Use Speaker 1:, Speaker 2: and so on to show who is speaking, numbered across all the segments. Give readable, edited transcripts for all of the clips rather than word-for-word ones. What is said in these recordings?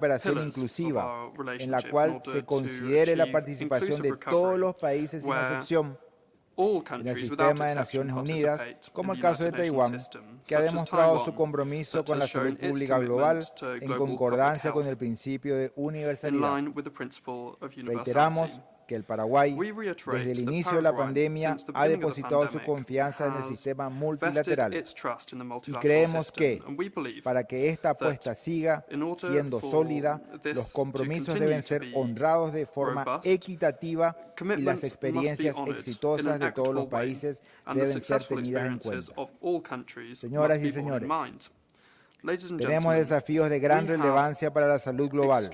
Speaker 1: cooperación inclusiva, en la cual se considere la participación de todos los países sin excepción en el sistema de Naciones Unidas, como el caso de Taiwán, que ha demostrado su compromiso con la salud pública global en concordancia con el principio de universalidad. Reiteramos que el Paraguay, desde el inicio de la pandemia, ha depositado su confianza en el sistema multilateral y creemos que, para que esta apuesta siga siendo sólida, los compromisos deben ser honrados de forma equitativa y las experiencias exitosas de todos los países deben ser tenidas en cuenta. Señoras y señores, tenemos desafíos de gran relevancia para la salud global.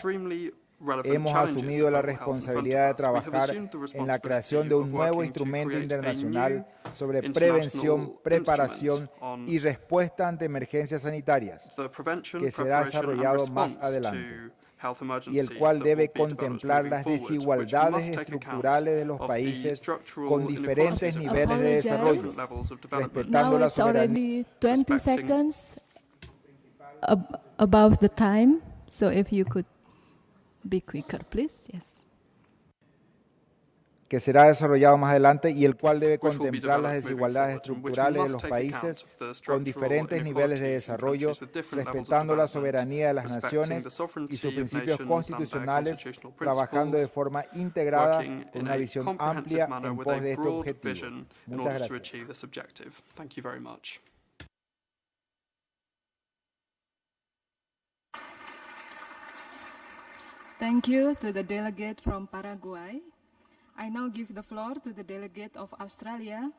Speaker 1: Hemos asumido la responsabilidad de trabajar en la creación de un nuevo instrumento internacional sobre prevención, preparación y respuesta ante emergencias sanitarias, que será desarrollado más adelante, y el cual debe contemplar las desigualdades estructurales de los países con diferentes niveles de desarrollo, respetando la soberanía.
Speaker 2: 20 seconds above the time, so if you could be quicker, please. Yes.
Speaker 1: Que será desarrollado más adelante y el cual debe contemplar las desigualdades estructurales de los países con diferentes niveles de desarrollo, respetando la soberanía de las naciones y sus principios constitucionales, trabajando de forma integrada con una visión amplia en pos de este objetivo. Muchas gracias.
Speaker 3: Thank you to the delegate from Paraguay. I now give the floor to the delegate of Australia,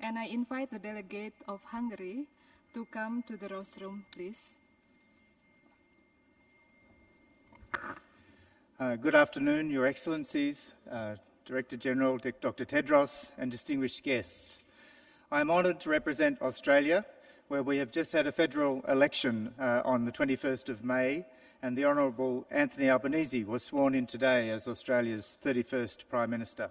Speaker 3: and I invite the delegate of Hungary to come to the rostrum, please.
Speaker 4: Good afternoon, Your Excellencies, Director General Dr. Tedros, and distinguished guests. I am honoured to represent Australia, where we have just had a federal election on the 21st of May, and the Honourable Anthony Albanese was sworn in today as Australia's 31st Prime Minister.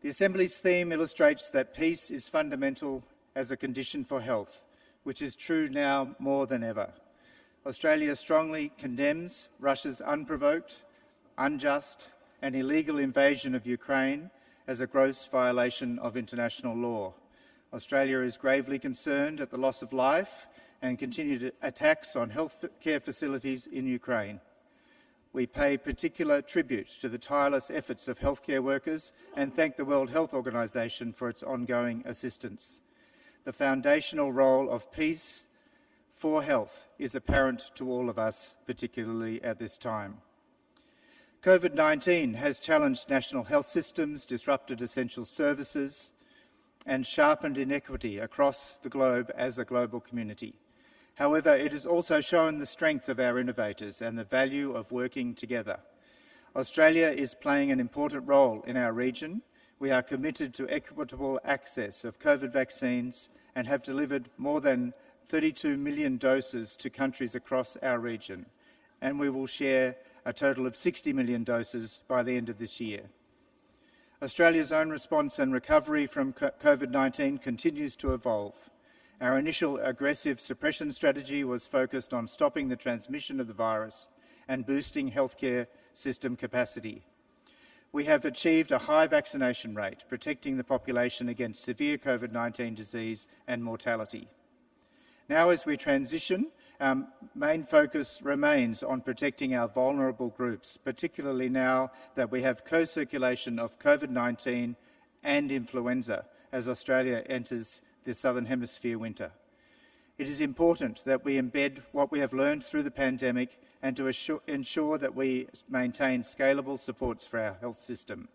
Speaker 4: The Assembly's theme illustrates that peace is fundamental as a condition for health, which is true now more than ever. Australia strongly condemns Russia's unprovoked, unjust and illegal invasion of Ukraine as a gross violation of international law. Australia is gravely concerned at the loss of life and continued attacks on health care facilities in Ukraine. We pay particular tribute to the tireless efforts of healthcare workers and thank the World Health Organization for its ongoing assistance. The foundational role of peace for health is apparent to all of us, particularly at this time. COVID-19 has challenged national health systems, disrupted essential services, and sharpened inequity across the globe as a global community. However, it has also shown the strength of our innovators and the value of working together. Australia is playing an important role in our region. We are committed to equitable access of COVID vaccines and have delivered more than 32 million doses to countries across our region, and we will share a total of 60 million doses by the end of this year. Australia's own response and recovery from COVID-19 continues to evolve. Our initial aggressive suppression strategy was focused on stopping the transmission of the virus and boosting healthcare system capacity. We have achieved a high vaccination rate, protecting the population against severe COVID-19 disease and mortality. Now, as we transition, our main focus remains on protecting our vulnerable groups, particularly now that we have co-circulation of COVID-19 and influenza as Australia enters the Southern Hemisphere winter. It is important that we embed what we have learned through the pandemic and to ensure that we maintain scalable supports for our health system.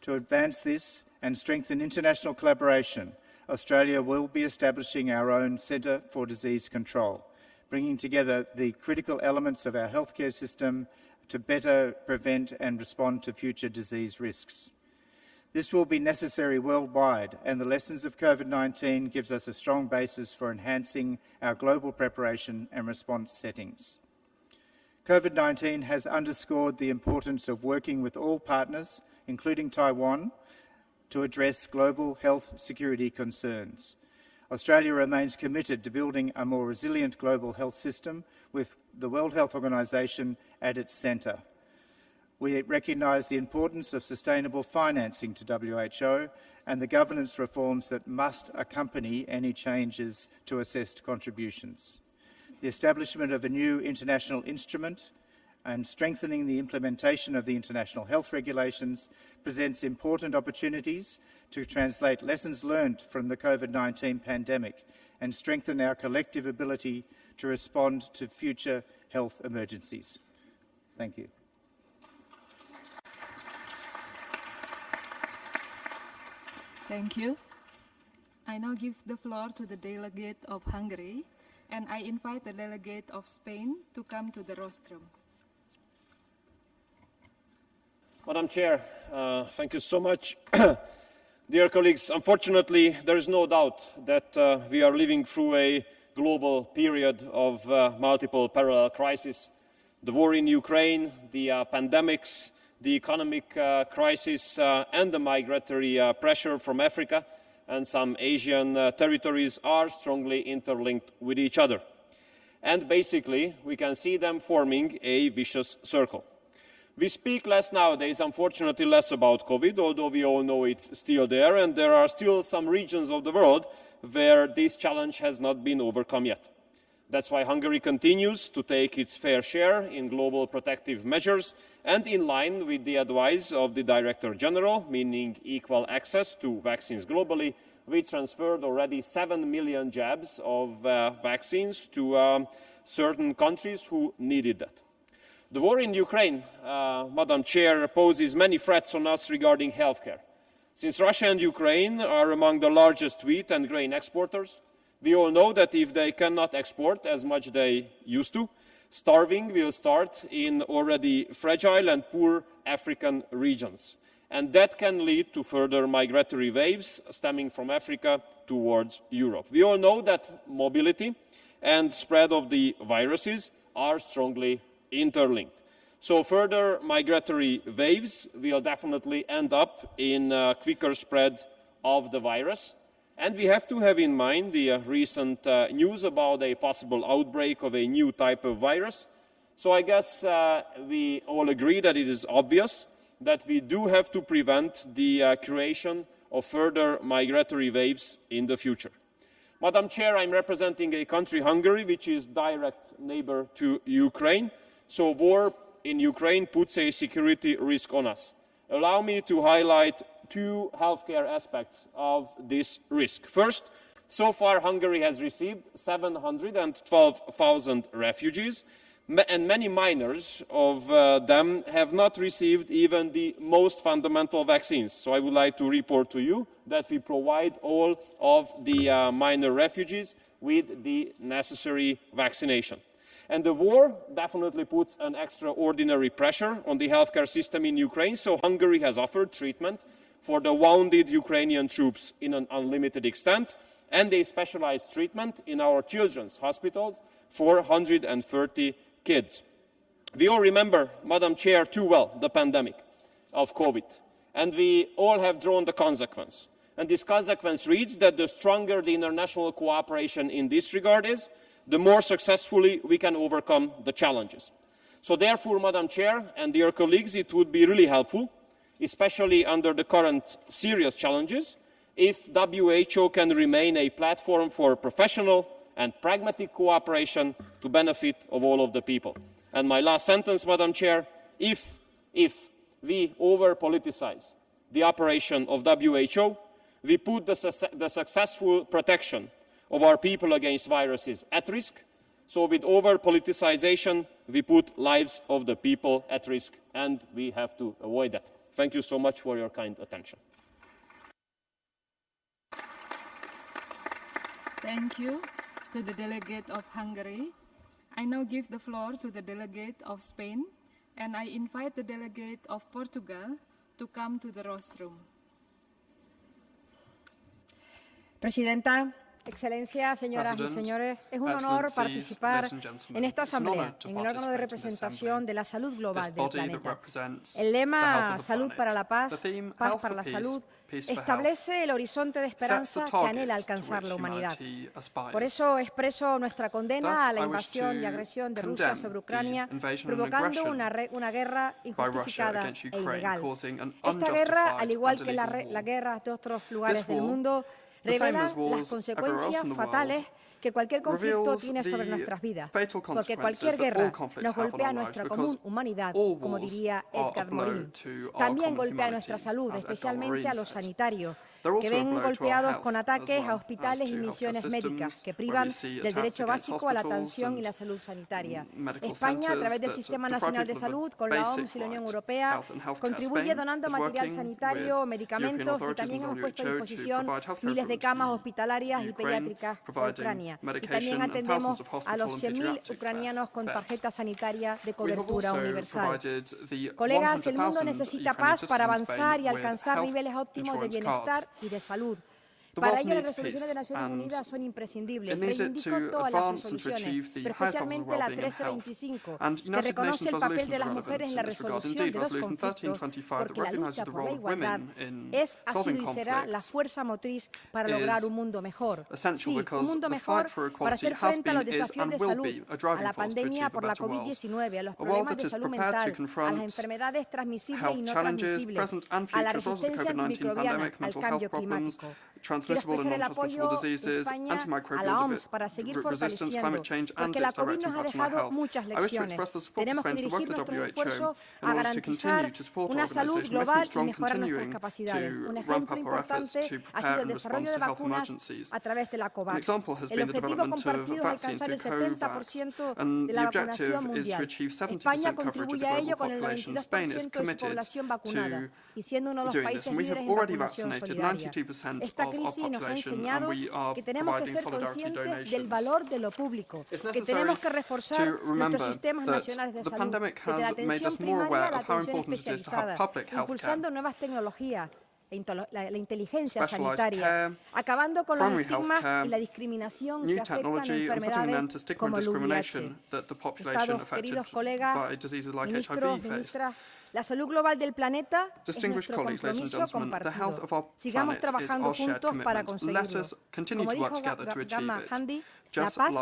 Speaker 4: To advance this and strengthen international collaboration, Australia will be establishing our own Centre for Disease Control, bringing together the critical elements of our healthcare system to better prevent and respond to future disease risks. This will be necessary worldwide, and the lessons of COVID-19 gives us a strong basis for enhancing our global preparation and response settings. COVID-19 has underscored the importance of working with all partners, including Taiwan, to address global health security concerns. Australia remains committed to building a more resilient global health system with the World Health Organization at its centre. We recognise the importance of sustainable financing to WHO and the governance reforms that must accompany any changes to assessed contributions. The establishment of a new international instrument and strengthening the implementation of the international health regulations presents important opportunities to translate lessons learned from the COVID-19 pandemic and strengthen our collective ability to respond to future health emergencies. Thank you.
Speaker 3: Thank you. I now give the floor to the Delegate of Hungary, and I invite the Delegate of Spain to come to the rostrum.
Speaker 5: Madam Chair, thank you so much. Dear colleagues, unfortunately, there is no doubt that we are living through a global period of multiple parallel crises. The war in Ukraine, the pandemics, the economic crisis and the migratory pressure from Africa and some Asian territories are strongly interlinked with each other. And basically, we can see them forming a vicious circle. We speak less nowadays, unfortunately, less about COVID, although we all know it's still there, and there are still some regions of the world where this challenge has not been overcome yet. That's why Hungary continues to take its fair share in global protective measures and in line with the advice of the Director General, meaning equal access to vaccines globally. We transferred already 7 million jabs of vaccines to certain countries who needed that. The war in Ukraine, Madam Chair, poses many threats on us regarding healthcare. Since Russia and Ukraine are among the largest wheat and grain exporters, we all know that if they cannot export as much as they used to, starving will start in already fragile and poor African regions. And that can lead to further migratory waves stemming from Africa towards Europe. We all know that mobility and spread of the viruses are strongly interlinked. So further migratory waves will definitely end up in quicker spread of the virus. And we have to have in mind the recent news about a possible outbreak of a new type of virus. So I guess we all agree that it is obvious that we do have to prevent the creation of further migratory waves in the future. Madam Chair, I'm representing a country, Hungary, which is direct neighbor to Ukraine. So war in Ukraine puts a security risk on us. Allow me to highlight two healthcare aspects of this risk. First, so far Hungary has received 712,000 refugees, and many minors of them have not received even the most fundamental vaccines. So I would like to report to you that we provide all of the minor refugees with the necessary vaccination. And the war definitely puts an extraordinary pressure on the healthcare system in Ukraine, so Hungary has offered treatment for the wounded Ukrainian troops in an unlimited extent, and a specialized treatment in our children's hospitals for 130 kids. We all remember, Madam Chair, too well the pandemic of COVID, and we all have drawn the consequence. And this consequence reads that the stronger the international cooperation in this regard is, the more successfully we can overcome the challenges. So therefore, Madam Chair and dear colleagues, it would be really helpful, especially under the current serious challenges, if WHO can remain a platform for professional and pragmatic cooperation to benefit of all of the people. And my last sentence, Madam Chair, if we over-politicize the operation of WHO, we put the successful protection of our people against viruses at risk. So with over-politicization, we put lives of the people at risk, and we have to avoid that. Thank you so much for your kind attention.
Speaker 3: Thank you to the Delegate of Hungary. I now give the floor to the Delegate of Spain, and I invite the Delegate of Portugal to come to the rostrum.
Speaker 6: Presidenta, Excelencia, señoras y señores, es un honor participar en esta asamblea, en el órgano de representación de la salud global del planeta. El lema Salud para la Paz, Paz para la Salud, establece el horizonte de esperanza que anhela alcanzar la humanidad. Por eso expreso nuestra condena a la invasión y agresión de Rusia sobre Ucrania, provocando una guerra injustificada e ilegal. Esta guerra, al igual que la guerra de otros lugares del mundo, revela las consecuencias fatales que cualquier conflicto tiene sobre nuestras vidas, porque cualquier guerra nos golpea nuestra común humanidad, como diría Edgar Morin. También golpea nuestra salud, especialmente a los sanitarios, que ven golpeados con ataques a hospitales y misiones médicas que privan del derecho básico a la atención y la salud sanitaria. España, a través del Sistema Nacional de Salud, con la OMS y la Unión Europea, contribuye donando material sanitario, medicamentos, y también hemos puesto a disposición miles de camas hospitalarias y pediátricas de Ucrania. Y también atendemos a los 100.000 ucranianos con tarjeta sanitaria de cobertura universal. Colegas, el mundo necesita paz para avanzar y alcanzar niveles óptimos de bienestar y de salud. Para ello, las resoluciones de Naciones Unidas son imprescindibles. Reivindico todas las resoluciones, pero especialmente la 1325, que reconoce el papel de las mujeres en la resolución de los conflictos, porque la lucha por la igualdad es, ha sido y será la fuerza motriz para lograr un mundo mejor. Sí, un mundo mejor para hacer frente a los desafíos de salud, a la pandemia por la COVID-19, a los problemas de salud mental, a las enfermedades transmisibles y no transmisibles, a la resistencia antimicrobiana, al cambio climático. Quiero expresar el apoyo de España a la OMS para seguir fortaleciendo, porque la COVID nos ha dejado muchas lecciones. Tenemos que dirigir nuestros esfuerzos a garantizar una salud global y mejorar nuestras capacidades. Un ejemplo importante ha sido el desarrollo de vacunas a través de la COVAX. El objetivo compartido es alcanzar el 70% de la vacunación mundial. España contribuye a ello con el 92% de su población vacunada y siendo uno de los países líderes en vacunación solidaria. Esta crisis nos ha enseñado que tenemos que ser conscientes del valor de lo público, que tenemos que reforzar nuestros sistemas nacionales de salud, desde la atención primaria a la atención especializada, impulsando nuevas tecnologías, la inteligencia sanitaria, acabando con los estigmas y la discriminación que afectan enfermedades como el VIH. Estados, queridos colegas, ministros, ministras, la salud global del planeta es nuestro compromiso compartido. Sigamos trabajando juntos para conseguirlo. Como dijo Gandhi, la paz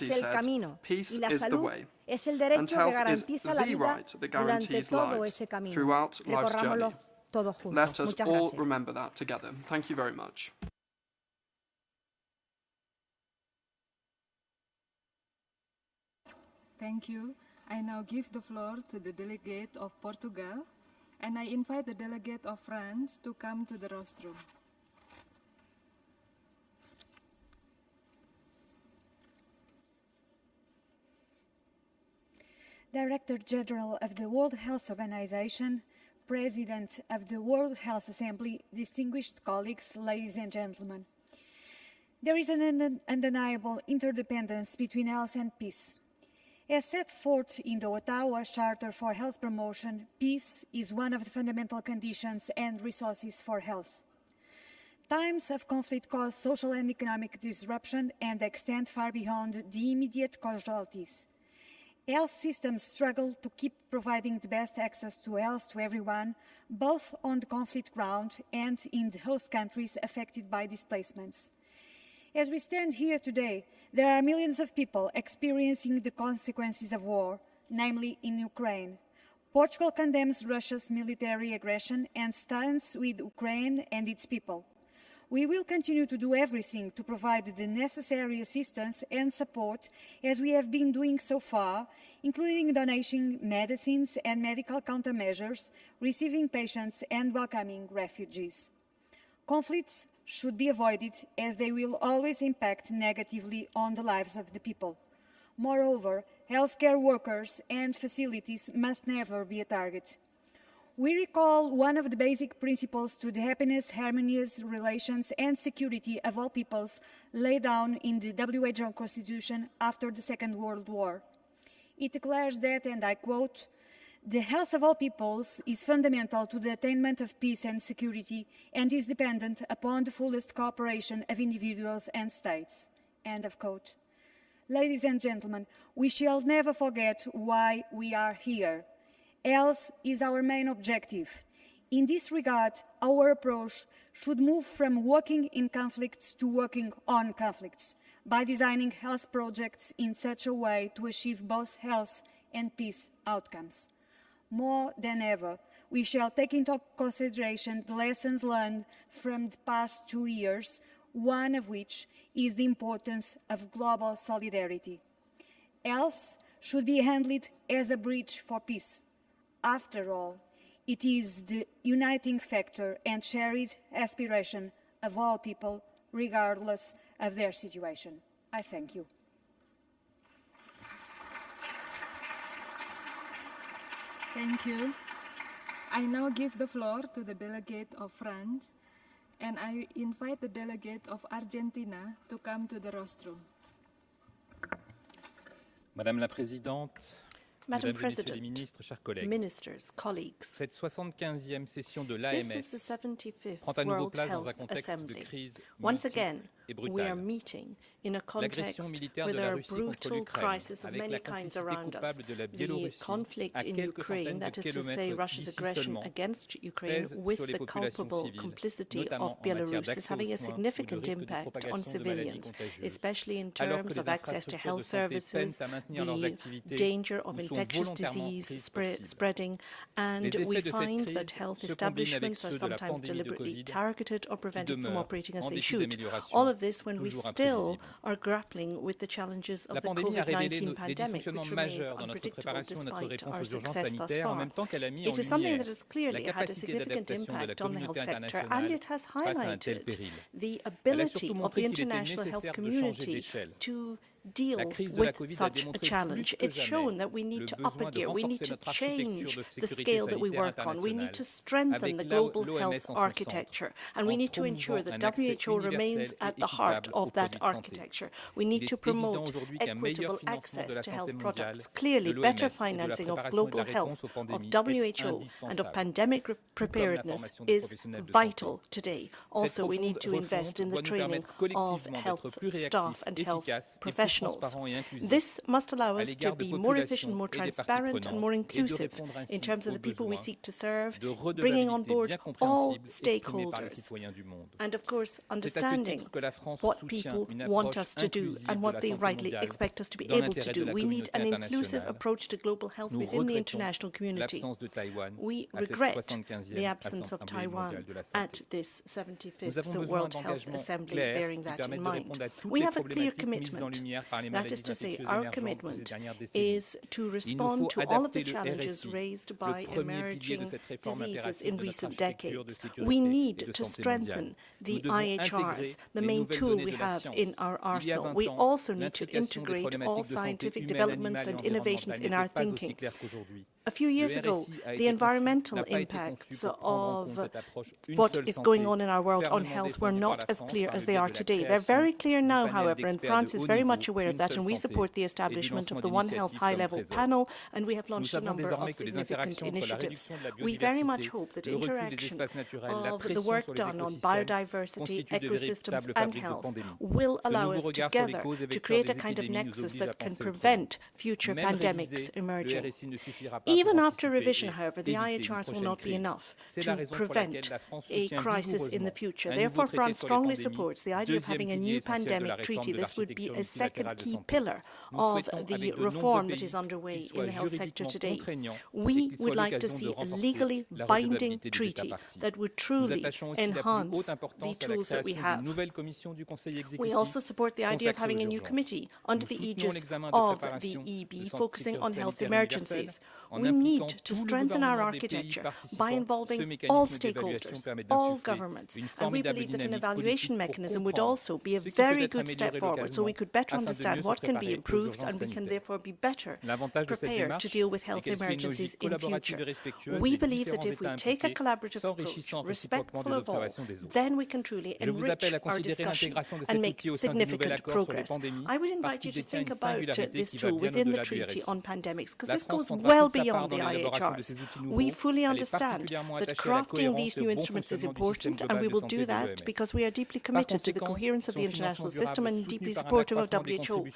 Speaker 6: es el camino y la salud es el derecho que garantiza la vida durante todo ese camino. Recorrámoslo todos juntos. Muchas gracias.
Speaker 3: Thank you. I now give the floor to the delegate of Portugal, and I invite the delegate of France to come to the rostrum.
Speaker 7: Director General of the World Health Organization, President of the World Health Assembly, distinguished colleagues, ladies and gentlemen. There is an undeniable interdependence between health and peace. As set forth in the Ottawa Charter for Health Promotion, peace is one of the fundamental conditions and resources for health. Times of conflict cause social and economic disruption and extend far beyond the immediate casualties. Health systems struggle to keep providing the best access to health to everyone, both on the conflict ground and in the host countries affected by displacements. As we stand here today, there are millions of people experiencing the consequences of war, namely in Ukraine. Portugal condemns Russia's military aggression and stands with Ukraine and its people. We will continue to do everything to provide the necessary assistance and support as we have been doing so far, including donating medicines and medical countermeasures, receiving patients and welcoming refugees. Conflicts should be avoided as they will always impact negatively on the lives of the people. Moreover, healthcare workers and facilities must never be a target. We recall one of the basic principles to the happiness, harmonious relations and security of all peoples laid down in the WHO Constitution after the Second World War. It declares that, and I quote, The health of all peoples is fundamental to the attainment of peace and security and is dependent upon the fullest cooperation of individuals and states." End of quote. Ladies and gentlemen, we shall never forget why we are here. Health is our main objective. In this regard, our approach should move from working in conflicts to working on conflicts by designing health projects in such a way to achieve both health and peace outcomes. More than ever, we shall take into consideration the lessons learned from the past 2 years, one of which is the importance of global solidarity. Health should be handled as a bridge for peace. After all, it is the uniting factor and shared aspiration of all people, regardless of their situation. I thank you.
Speaker 3: Thank you. I now give the floor to the delegate of France, and I invite the delegate of Argentina to come to the rostrum.
Speaker 8: Madame la Présidente,
Speaker 9: Madam
Speaker 8: Mesdames et Messieurs les
Speaker 9: President,
Speaker 8: ministres, chers collègues,
Speaker 9: Ministers, colleagues,
Speaker 8: cette 75e session de
Speaker 9: this is the
Speaker 8: l'AMS
Speaker 9: 75th
Speaker 8: prend à nouveau
Speaker 9: World
Speaker 8: place dans un
Speaker 9: Health
Speaker 8: contexte de
Speaker 9: Assembly.
Speaker 8: crise
Speaker 9: Once
Speaker 8: multiple
Speaker 9: again,
Speaker 8: et
Speaker 9: we are
Speaker 8: brutale.
Speaker 9: meeting in a
Speaker 8: L'agression
Speaker 9: context
Speaker 8: militaire
Speaker 9: where
Speaker 8: de
Speaker 9: there
Speaker 8: la
Speaker 9: are
Speaker 8: Russie contre
Speaker 9: brutal
Speaker 8: l'Ukraine,
Speaker 9: crises of
Speaker 8: avec
Speaker 9: many
Speaker 8: la
Speaker 9: kinds
Speaker 8: complicité
Speaker 9: around us.
Speaker 8: coupable de la
Speaker 9: The
Speaker 8: Biélorussie,
Speaker 9: conflict
Speaker 8: à
Speaker 9: in
Speaker 8: quelques
Speaker 9: Ukraine,
Speaker 8: centaines
Speaker 9: that
Speaker 8: de
Speaker 9: is to say
Speaker 8: kilomètres
Speaker 9: Russia's
Speaker 8: d'ici
Speaker 9: aggression
Speaker 8: seulement,
Speaker 9: against Ukraine
Speaker 8: pèse
Speaker 9: with
Speaker 8: sur les
Speaker 9: the
Speaker 8: populations
Speaker 9: culpable
Speaker 8: civiles,
Speaker 9: complicity
Speaker 8: notamment
Speaker 9: of
Speaker 8: en matière
Speaker 9: Belarus, is
Speaker 8: d'accès aux
Speaker 9: having a
Speaker 8: soins ou de
Speaker 9: significant
Speaker 8: risque de
Speaker 9: impact on
Speaker 8: propagation de maladies
Speaker 9: civilians,
Speaker 8: contagieuses.
Speaker 9: especially in
Speaker 8: Alors que
Speaker 9: terms
Speaker 8: les
Speaker 9: of access to
Speaker 8: infrastructures de
Speaker 9: health
Speaker 8: santé peinent
Speaker 9: services,
Speaker 8: à maintenir leurs
Speaker 9: the
Speaker 8: activités
Speaker 9: danger of
Speaker 8: ou sont
Speaker 9: infectious
Speaker 8: volontairement
Speaker 9: disease
Speaker 8: prises pour cible.
Speaker 9: spreading, and
Speaker 8: Les
Speaker 9: we
Speaker 8: effets de cette
Speaker 9: find
Speaker 8: crise
Speaker 9: that health
Speaker 8: se combinent avec
Speaker 9: establishments are
Speaker 8: ceux de la
Speaker 9: sometimes
Speaker 8: pandémie de
Speaker 9: deliberately
Speaker 8: Covid,
Speaker 9: targeted or
Speaker 8: qui
Speaker 9: prevented from
Speaker 8: demeure,
Speaker 9: operating as
Speaker 8: en
Speaker 9: they
Speaker 8: dépit
Speaker 9: should.
Speaker 8: d'améliorations
Speaker 9: All of this when we
Speaker 8: toujours
Speaker 9: still
Speaker 8: imprévisibles.
Speaker 9: are grappling with the challenges of
Speaker 8: La
Speaker 9: the
Speaker 8: pandémie a révélé
Speaker 9: COVID-19
Speaker 8: des
Speaker 9: pandemic,
Speaker 8: dysfonctionnements
Speaker 9: which remains
Speaker 8: majeurs dans notre
Speaker 9: unpredictable
Speaker 8: préparation et notre
Speaker 9: despite
Speaker 8: réponse
Speaker 9: our
Speaker 8: aux urgences
Speaker 9: success thus
Speaker 8: sanitaires, en
Speaker 9: far.
Speaker 8: même temps qu'elle a mis en
Speaker 9: It is something
Speaker 8: lumière
Speaker 9: that has
Speaker 8: la
Speaker 9: clearly had a
Speaker 8: capacité
Speaker 9: significant
Speaker 8: d'adaptation de la
Speaker 9: impact on the health
Speaker 8: communauté
Speaker 9: sector, and
Speaker 8: internationale
Speaker 9: it has
Speaker 8: face à un tel
Speaker 9: highlighted
Speaker 8: péril.
Speaker 9: the
Speaker 8: Elle a
Speaker 9: ability
Speaker 8: surtout
Speaker 9: of the
Speaker 8: montré qu'il était
Speaker 9: international health
Speaker 8: nécessaire de changer
Speaker 9: community
Speaker 8: d'échelle.
Speaker 9: to deal
Speaker 8: La crise de la
Speaker 9: with
Speaker 8: Covid a
Speaker 9: such a
Speaker 8: démontré
Speaker 9: challenge.
Speaker 8: plus que
Speaker 9: It's shown
Speaker 8: jamais
Speaker 9: that we need
Speaker 8: le
Speaker 9: to
Speaker 8: besoin
Speaker 9: up a
Speaker 8: de
Speaker 9: gear. We need
Speaker 8: renforcer
Speaker 9: to
Speaker 8: notre architecture
Speaker 9: change
Speaker 8: de
Speaker 9: the
Speaker 8: sécurité
Speaker 9: scale that we
Speaker 8: sanitaire
Speaker 9: work on. We need to
Speaker 8: internationale,
Speaker 9: strengthen the
Speaker 8: avec
Speaker 9: global
Speaker 8: l'OMS
Speaker 9: health
Speaker 8: en son centre,
Speaker 9: architecture. And we
Speaker 8: en
Speaker 9: need to ensure
Speaker 8: promouvant
Speaker 9: that
Speaker 8: un accès
Speaker 9: WHO remains
Speaker 8: universel
Speaker 9: at
Speaker 8: et
Speaker 9: the heart
Speaker 8: équitable aux
Speaker 9: of that
Speaker 8: produits de santé.
Speaker 9: architecture. We
Speaker 8: Il
Speaker 9: need
Speaker 8: est
Speaker 9: to
Speaker 8: évident
Speaker 9: promote
Speaker 8: aujourd'hui qu'un meilleur
Speaker 9: equitable
Speaker 8: financement de
Speaker 9: access
Speaker 8: la
Speaker 9: to
Speaker 8: santé
Speaker 9: health
Speaker 8: mondiale,
Speaker 9: products.
Speaker 8: de
Speaker 9: Clearly,
Speaker 8: l'OMS
Speaker 9: better
Speaker 8: et de la
Speaker 9: financing of
Speaker 8: préparation et de
Speaker 9: global
Speaker 8: la réponse
Speaker 9: health,
Speaker 8: aux pandémies
Speaker 9: of
Speaker 8: est
Speaker 9: WHO, and of
Speaker 8: indispensable,
Speaker 9: pandemic
Speaker 8: tout comme la
Speaker 9: preparedness
Speaker 8: formation des
Speaker 9: is
Speaker 8: professionnels de santé.
Speaker 9: vital today.
Speaker 8: Cette
Speaker 9: Also, we need to
Speaker 8: profonde
Speaker 9: invest in the
Speaker 8: refonte doit nous
Speaker 9: training
Speaker 8: permettre
Speaker 9: of
Speaker 8: collectivement
Speaker 9: health
Speaker 8: d'être plus
Speaker 9: staff
Speaker 8: réactifs,
Speaker 9: and health
Speaker 8: efficaces et plus
Speaker 9: professionals.
Speaker 8: transparents et inclusifs
Speaker 9: This must allow
Speaker 8: à
Speaker 9: us to
Speaker 8: l'égard de
Speaker 9: be more efficient,
Speaker 8: populations
Speaker 9: more
Speaker 8: et des parties
Speaker 9: transparent, and
Speaker 8: prenantes
Speaker 9: more
Speaker 8: et de
Speaker 9: inclusive
Speaker 8: répondre ainsi
Speaker 9: in terms of
Speaker 8: aux
Speaker 9: the people we
Speaker 8: besoins
Speaker 9: seek to serve,
Speaker 8: de
Speaker 9: bringing on
Speaker 8: redevabilité
Speaker 9: board
Speaker 8: bien
Speaker 9: all
Speaker 8: compréhensibles exprimés par les
Speaker 9: stakeholders,
Speaker 8: citoyens du monde.
Speaker 9: and of course
Speaker 8: C'est à ce
Speaker 9: understanding
Speaker 8: titre que la France
Speaker 9: what
Speaker 8: soutient
Speaker 9: people
Speaker 8: une
Speaker 9: want
Speaker 8: approche
Speaker 9: us to do
Speaker 8: inclusive
Speaker 9: and
Speaker 8: de
Speaker 9: what
Speaker 8: la
Speaker 9: they
Speaker 8: santé
Speaker 9: rightly
Speaker 8: mondiale
Speaker 9: expect us to be
Speaker 8: dans
Speaker 9: able to
Speaker 8: l'intérêt de
Speaker 9: do.
Speaker 8: la
Speaker 9: We need
Speaker 8: communauté
Speaker 9: an inclusive
Speaker 8: internationale.
Speaker 9: approach to global health
Speaker 8: Nous
Speaker 9: within the
Speaker 8: regrettons
Speaker 9: international community.
Speaker 8: l'absence de Taïwan
Speaker 9: We
Speaker 8: à cette
Speaker 9: regret
Speaker 8: 75e
Speaker 9: the absence of
Speaker 8: Assemblée
Speaker 9: Taiwan
Speaker 8: mondiale de la
Speaker 9: at
Speaker 8: santé.
Speaker 9: this
Speaker 8: Nous
Speaker 9: 75th
Speaker 8: avons besoin
Speaker 9: World Health
Speaker 8: d'engagements
Speaker 9: Assembly,
Speaker 8: clairs
Speaker 9: bearing
Speaker 8: qui
Speaker 9: that in
Speaker 8: permettent de
Speaker 9: mind.
Speaker 8: répondre à toutes
Speaker 9: We
Speaker 8: les
Speaker 9: have a clear
Speaker 8: problématiques mises en
Speaker 9: commitment.
Speaker 8: lumière par les
Speaker 9: That
Speaker 8: maladies
Speaker 9: is to say,
Speaker 8: infectieuses
Speaker 9: our
Speaker 8: émergentes de ces
Speaker 9: commitment
Speaker 8: dernières décennies.
Speaker 9: is to
Speaker 8: Il nous
Speaker 9: respond
Speaker 8: faut
Speaker 9: to all of the
Speaker 8: adapter le
Speaker 9: challenges
Speaker 8: RSI,
Speaker 9: raised
Speaker 8: le
Speaker 9: by
Speaker 8: premier pilier de
Speaker 9: emerging
Speaker 8: cette réforme
Speaker 9: diseases
Speaker 8: impérative
Speaker 9: in
Speaker 8: de notre
Speaker 9: recent
Speaker 8: architecture de
Speaker 9: decades.
Speaker 8: sécurité
Speaker 9: We
Speaker 8: et
Speaker 9: need
Speaker 8: de
Speaker 9: to
Speaker 8: santé
Speaker 9: strengthen
Speaker 8: mondiale.
Speaker 9: the
Speaker 8: Nous devons
Speaker 9: IHRs,
Speaker 8: intégrer
Speaker 9: the
Speaker 8: les
Speaker 9: main
Speaker 8: nouvelles
Speaker 9: tool
Speaker 8: données
Speaker 9: we
Speaker 8: de la
Speaker 9: have
Speaker 8: science.
Speaker 9: in our
Speaker 8: Il y a
Speaker 9: arsenal.
Speaker 8: 20
Speaker 9: We
Speaker 8: ans,
Speaker 9: also need to
Speaker 8: l'intrication des
Speaker 9: integrate all
Speaker 8: problématiques de santé
Speaker 9: scientific
Speaker 8: humaine,
Speaker 9: developments
Speaker 8: animale
Speaker 9: and
Speaker 8: et
Speaker 9: innovations
Speaker 8: environnementale
Speaker 9: in our
Speaker 8: n'étaient pas aussi
Speaker 9: thinking.
Speaker 8: claires qu'aujourd'hui.
Speaker 9: A few years
Speaker 8: Le
Speaker 9: ago,
Speaker 8: RSI a
Speaker 9: the
Speaker 8: été
Speaker 9: environmental
Speaker 8: conçu, n'a pas été
Speaker 9: impacts
Speaker 8: conçu pour prendre en
Speaker 9: of
Speaker 8: compte cette approche une
Speaker 9: what
Speaker 8: seule
Speaker 9: is going
Speaker 8: santé,
Speaker 9: on in our world on
Speaker 8: fermement
Speaker 9: health were
Speaker 8: défendue par
Speaker 9: not
Speaker 8: la
Speaker 9: as
Speaker 8: France
Speaker 9: clear
Speaker 8: par
Speaker 9: as
Speaker 8: le
Speaker 9: they
Speaker 8: biais
Speaker 9: are
Speaker 8: de la
Speaker 9: today. They're
Speaker 8: création
Speaker 9: very clear
Speaker 8: du
Speaker 9: now,
Speaker 8: panel
Speaker 9: however, and
Speaker 8: d'experts
Speaker 9: France
Speaker 8: de
Speaker 9: is
Speaker 8: haut
Speaker 9: very
Speaker 8: niveau,
Speaker 9: much aware of
Speaker 8: Une
Speaker 9: that,
Speaker 8: seule
Speaker 9: and we
Speaker 8: santé,
Speaker 9: support the
Speaker 8: et du
Speaker 9: establishment of
Speaker 8: lancement
Speaker 9: the One Health
Speaker 8: d'initiatives comme
Speaker 9: high-level
Speaker 8: Trésor.
Speaker 9: panel, and we have
Speaker 8: Nous
Speaker 9: launched a
Speaker 8: savons
Speaker 9: number
Speaker 8: désormais
Speaker 9: of
Speaker 8: que les
Speaker 9: significant
Speaker 8: interactions entre la
Speaker 9: initiatives.
Speaker 8: réduction de la
Speaker 9: We very much
Speaker 8: biodiversité,
Speaker 9: hope that
Speaker 8: le recul des
Speaker 9: interaction
Speaker 8: espaces naturels, la
Speaker 9: of the
Speaker 8: pression
Speaker 9: work
Speaker 8: sur les
Speaker 9: done on
Speaker 8: écosystèmes
Speaker 9: biodiversity,
Speaker 8: constituent de
Speaker 9: ecosystems,
Speaker 8: véritables
Speaker 9: and
Speaker 8: fabriques de
Speaker 9: health
Speaker 8: pandémies.
Speaker 9: will
Speaker 8: Ce
Speaker 9: allow
Speaker 8: nouveau
Speaker 9: us
Speaker 8: regard sur les
Speaker 9: together
Speaker 8: causes et
Speaker 9: to
Speaker 8: vecteurs
Speaker 9: create
Speaker 8: des
Speaker 9: a kind of
Speaker 8: épidémies nous
Speaker 9: nexus
Speaker 8: oblige
Speaker 9: that
Speaker 8: à
Speaker 9: can
Speaker 8: penser autrement.
Speaker 9: prevent future
Speaker 8: Même
Speaker 9: pandemics
Speaker 8: révisé, le
Speaker 9: emerging.
Speaker 8: RSI ne suffira pas
Speaker 9: Even
Speaker 8: pour
Speaker 9: after
Speaker 8: anticiper
Speaker 9: revision,
Speaker 8: et
Speaker 9: however, the
Speaker 8: éviter une
Speaker 9: IHRs will
Speaker 8: prochaine
Speaker 9: not be
Speaker 8: crise.
Speaker 9: enough
Speaker 8: C'est la
Speaker 9: to
Speaker 8: raison pour
Speaker 9: prevent
Speaker 8: laquelle la France
Speaker 9: a
Speaker 8: soutient
Speaker 9: crisis in the
Speaker 8: vigoureusement
Speaker 9: future.
Speaker 8: un
Speaker 9: Therefore,
Speaker 8: nouveau traité
Speaker 9: France
Speaker 8: sur les
Speaker 9: strongly
Speaker 8: pandémies,
Speaker 9: supports the idea of
Speaker 8: deuxième
Speaker 9: having a
Speaker 8: pilier
Speaker 9: new
Speaker 8: essentiel de la
Speaker 9: pandemic
Speaker 8: réforme
Speaker 9: treaty.
Speaker 8: de
Speaker 9: This would be
Speaker 8: l'architecture
Speaker 9: a second
Speaker 8: multilatérale de
Speaker 9: key
Speaker 8: santé.
Speaker 9: pillar
Speaker 8: Nous
Speaker 9: of
Speaker 8: souhaitons,
Speaker 9: the
Speaker 8: avec de
Speaker 9: reform
Speaker 8: nombreux
Speaker 9: that is
Speaker 8: pays,
Speaker 9: underway
Speaker 8: qu'il soit
Speaker 9: in the health sector
Speaker 8: juridiquement
Speaker 9: today.
Speaker 8: contraignant et
Speaker 9: We
Speaker 8: qu'il
Speaker 9: would
Speaker 8: soit
Speaker 9: like to
Speaker 8: l'occasion
Speaker 9: see
Speaker 8: de
Speaker 9: a
Speaker 8: renforcer
Speaker 9: legally
Speaker 8: la
Speaker 9: binding
Speaker 8: redevabilité des
Speaker 9: treaty
Speaker 8: États parties.
Speaker 9: that would
Speaker 8: Nous
Speaker 9: truly
Speaker 8: attachons aussi la plus
Speaker 9: enhance
Speaker 8: haute
Speaker 9: the
Speaker 8: importance à la
Speaker 9: tools that we
Speaker 8: création
Speaker 9: have.
Speaker 8: d'une nouvelle commission du Conseil
Speaker 9: We
Speaker 8: exécutif
Speaker 9: also support the idea of
Speaker 8: consacrée
Speaker 9: having
Speaker 8: aux
Speaker 9: a new
Speaker 8: urgences.
Speaker 9: committee under
Speaker 8: Nous
Speaker 9: the
Speaker 8: soutenons
Speaker 9: aegis
Speaker 8: l'examen de
Speaker 9: of the
Speaker 8: préparation du
Speaker 9: EB,
Speaker 8: centre
Speaker 9: focusing on
Speaker 8: sanitaire
Speaker 9: health
Speaker 8: universel
Speaker 9: emergencies.
Speaker 8: en
Speaker 9: We
Speaker 8: impliquant
Speaker 9: need to
Speaker 8: tout le
Speaker 9: strengthen our
Speaker 8: gouvernement des pays
Speaker 9: architecture
Speaker 8: participants.
Speaker 9: by
Speaker 8: Ce
Speaker 9: involving
Speaker 8: mécanisme
Speaker 9: all
Speaker 8: d'évaluation
Speaker 9: stakeholders,
Speaker 8: permet
Speaker 9: all
Speaker 8: d'insuffler
Speaker 9: governments,
Speaker 8: une
Speaker 9: and we
Speaker 8: formidable
Speaker 9: believe that an
Speaker 8: dynamique
Speaker 9: evaluation
Speaker 8: politique pour
Speaker 9: mechanism would
Speaker 8: comprendre
Speaker 9: also be a
Speaker 8: ce qui peut
Speaker 9: very
Speaker 8: être
Speaker 9: good step
Speaker 8: amélioré
Speaker 9: forward, so we
Speaker 8: localement
Speaker 9: could better
Speaker 8: afin
Speaker 9: understand what can be improved, and we can therefore be better prepared to deal with health emergencies in future. We believe that if we take a collaborative approach, respectful of all, then we can truly enrich our discussion and make significant progress. I would invite you to think about this tool within the Treaty on Pandemics, because this goes well beyond the IHRs. We fully understand that crafting these new instruments is important, and we will do that because we are deeply committed to the coherence of the international system and deeply supportive of WHO.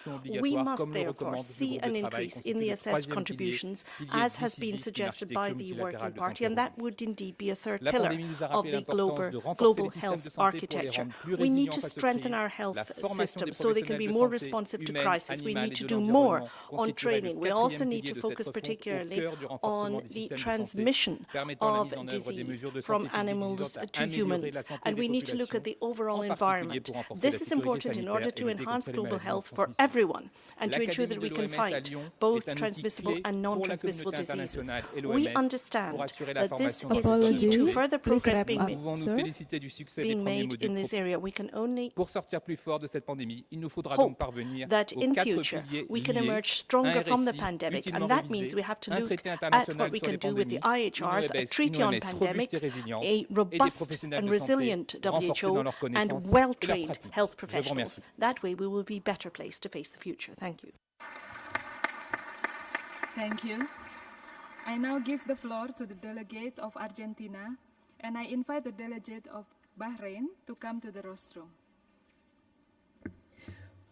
Speaker 9: We must therefore see an increase in the assessed contributions, as has been suggested by the Working Party, and that would indeed be a third pillar of the global health architecture. We need to strengthen our health systems so they can be more responsive to crisis. We need to do more on training. We also need to focus particularly on the transmission of disease from animals to humans, and we need to look at the overall environment. This is important in order to enhance global health for everyone and to ensure that we can fight both transmissible and non-transmissible diseases. We understand that this is key to further progress being made in this area. We can only hope that in future we can emerge stronger from the pandemic, and that means we have to look at what we can do with the IHRs, a treaty on pandemics, a robust and resilient WHO, and well-trained health professionals. That way we will be better placed to face the future. Thank you.
Speaker 3: Thank you. I now give the floor to the delegate of Argentina, and I invite the delegate of Bahrain to come to the rostrum.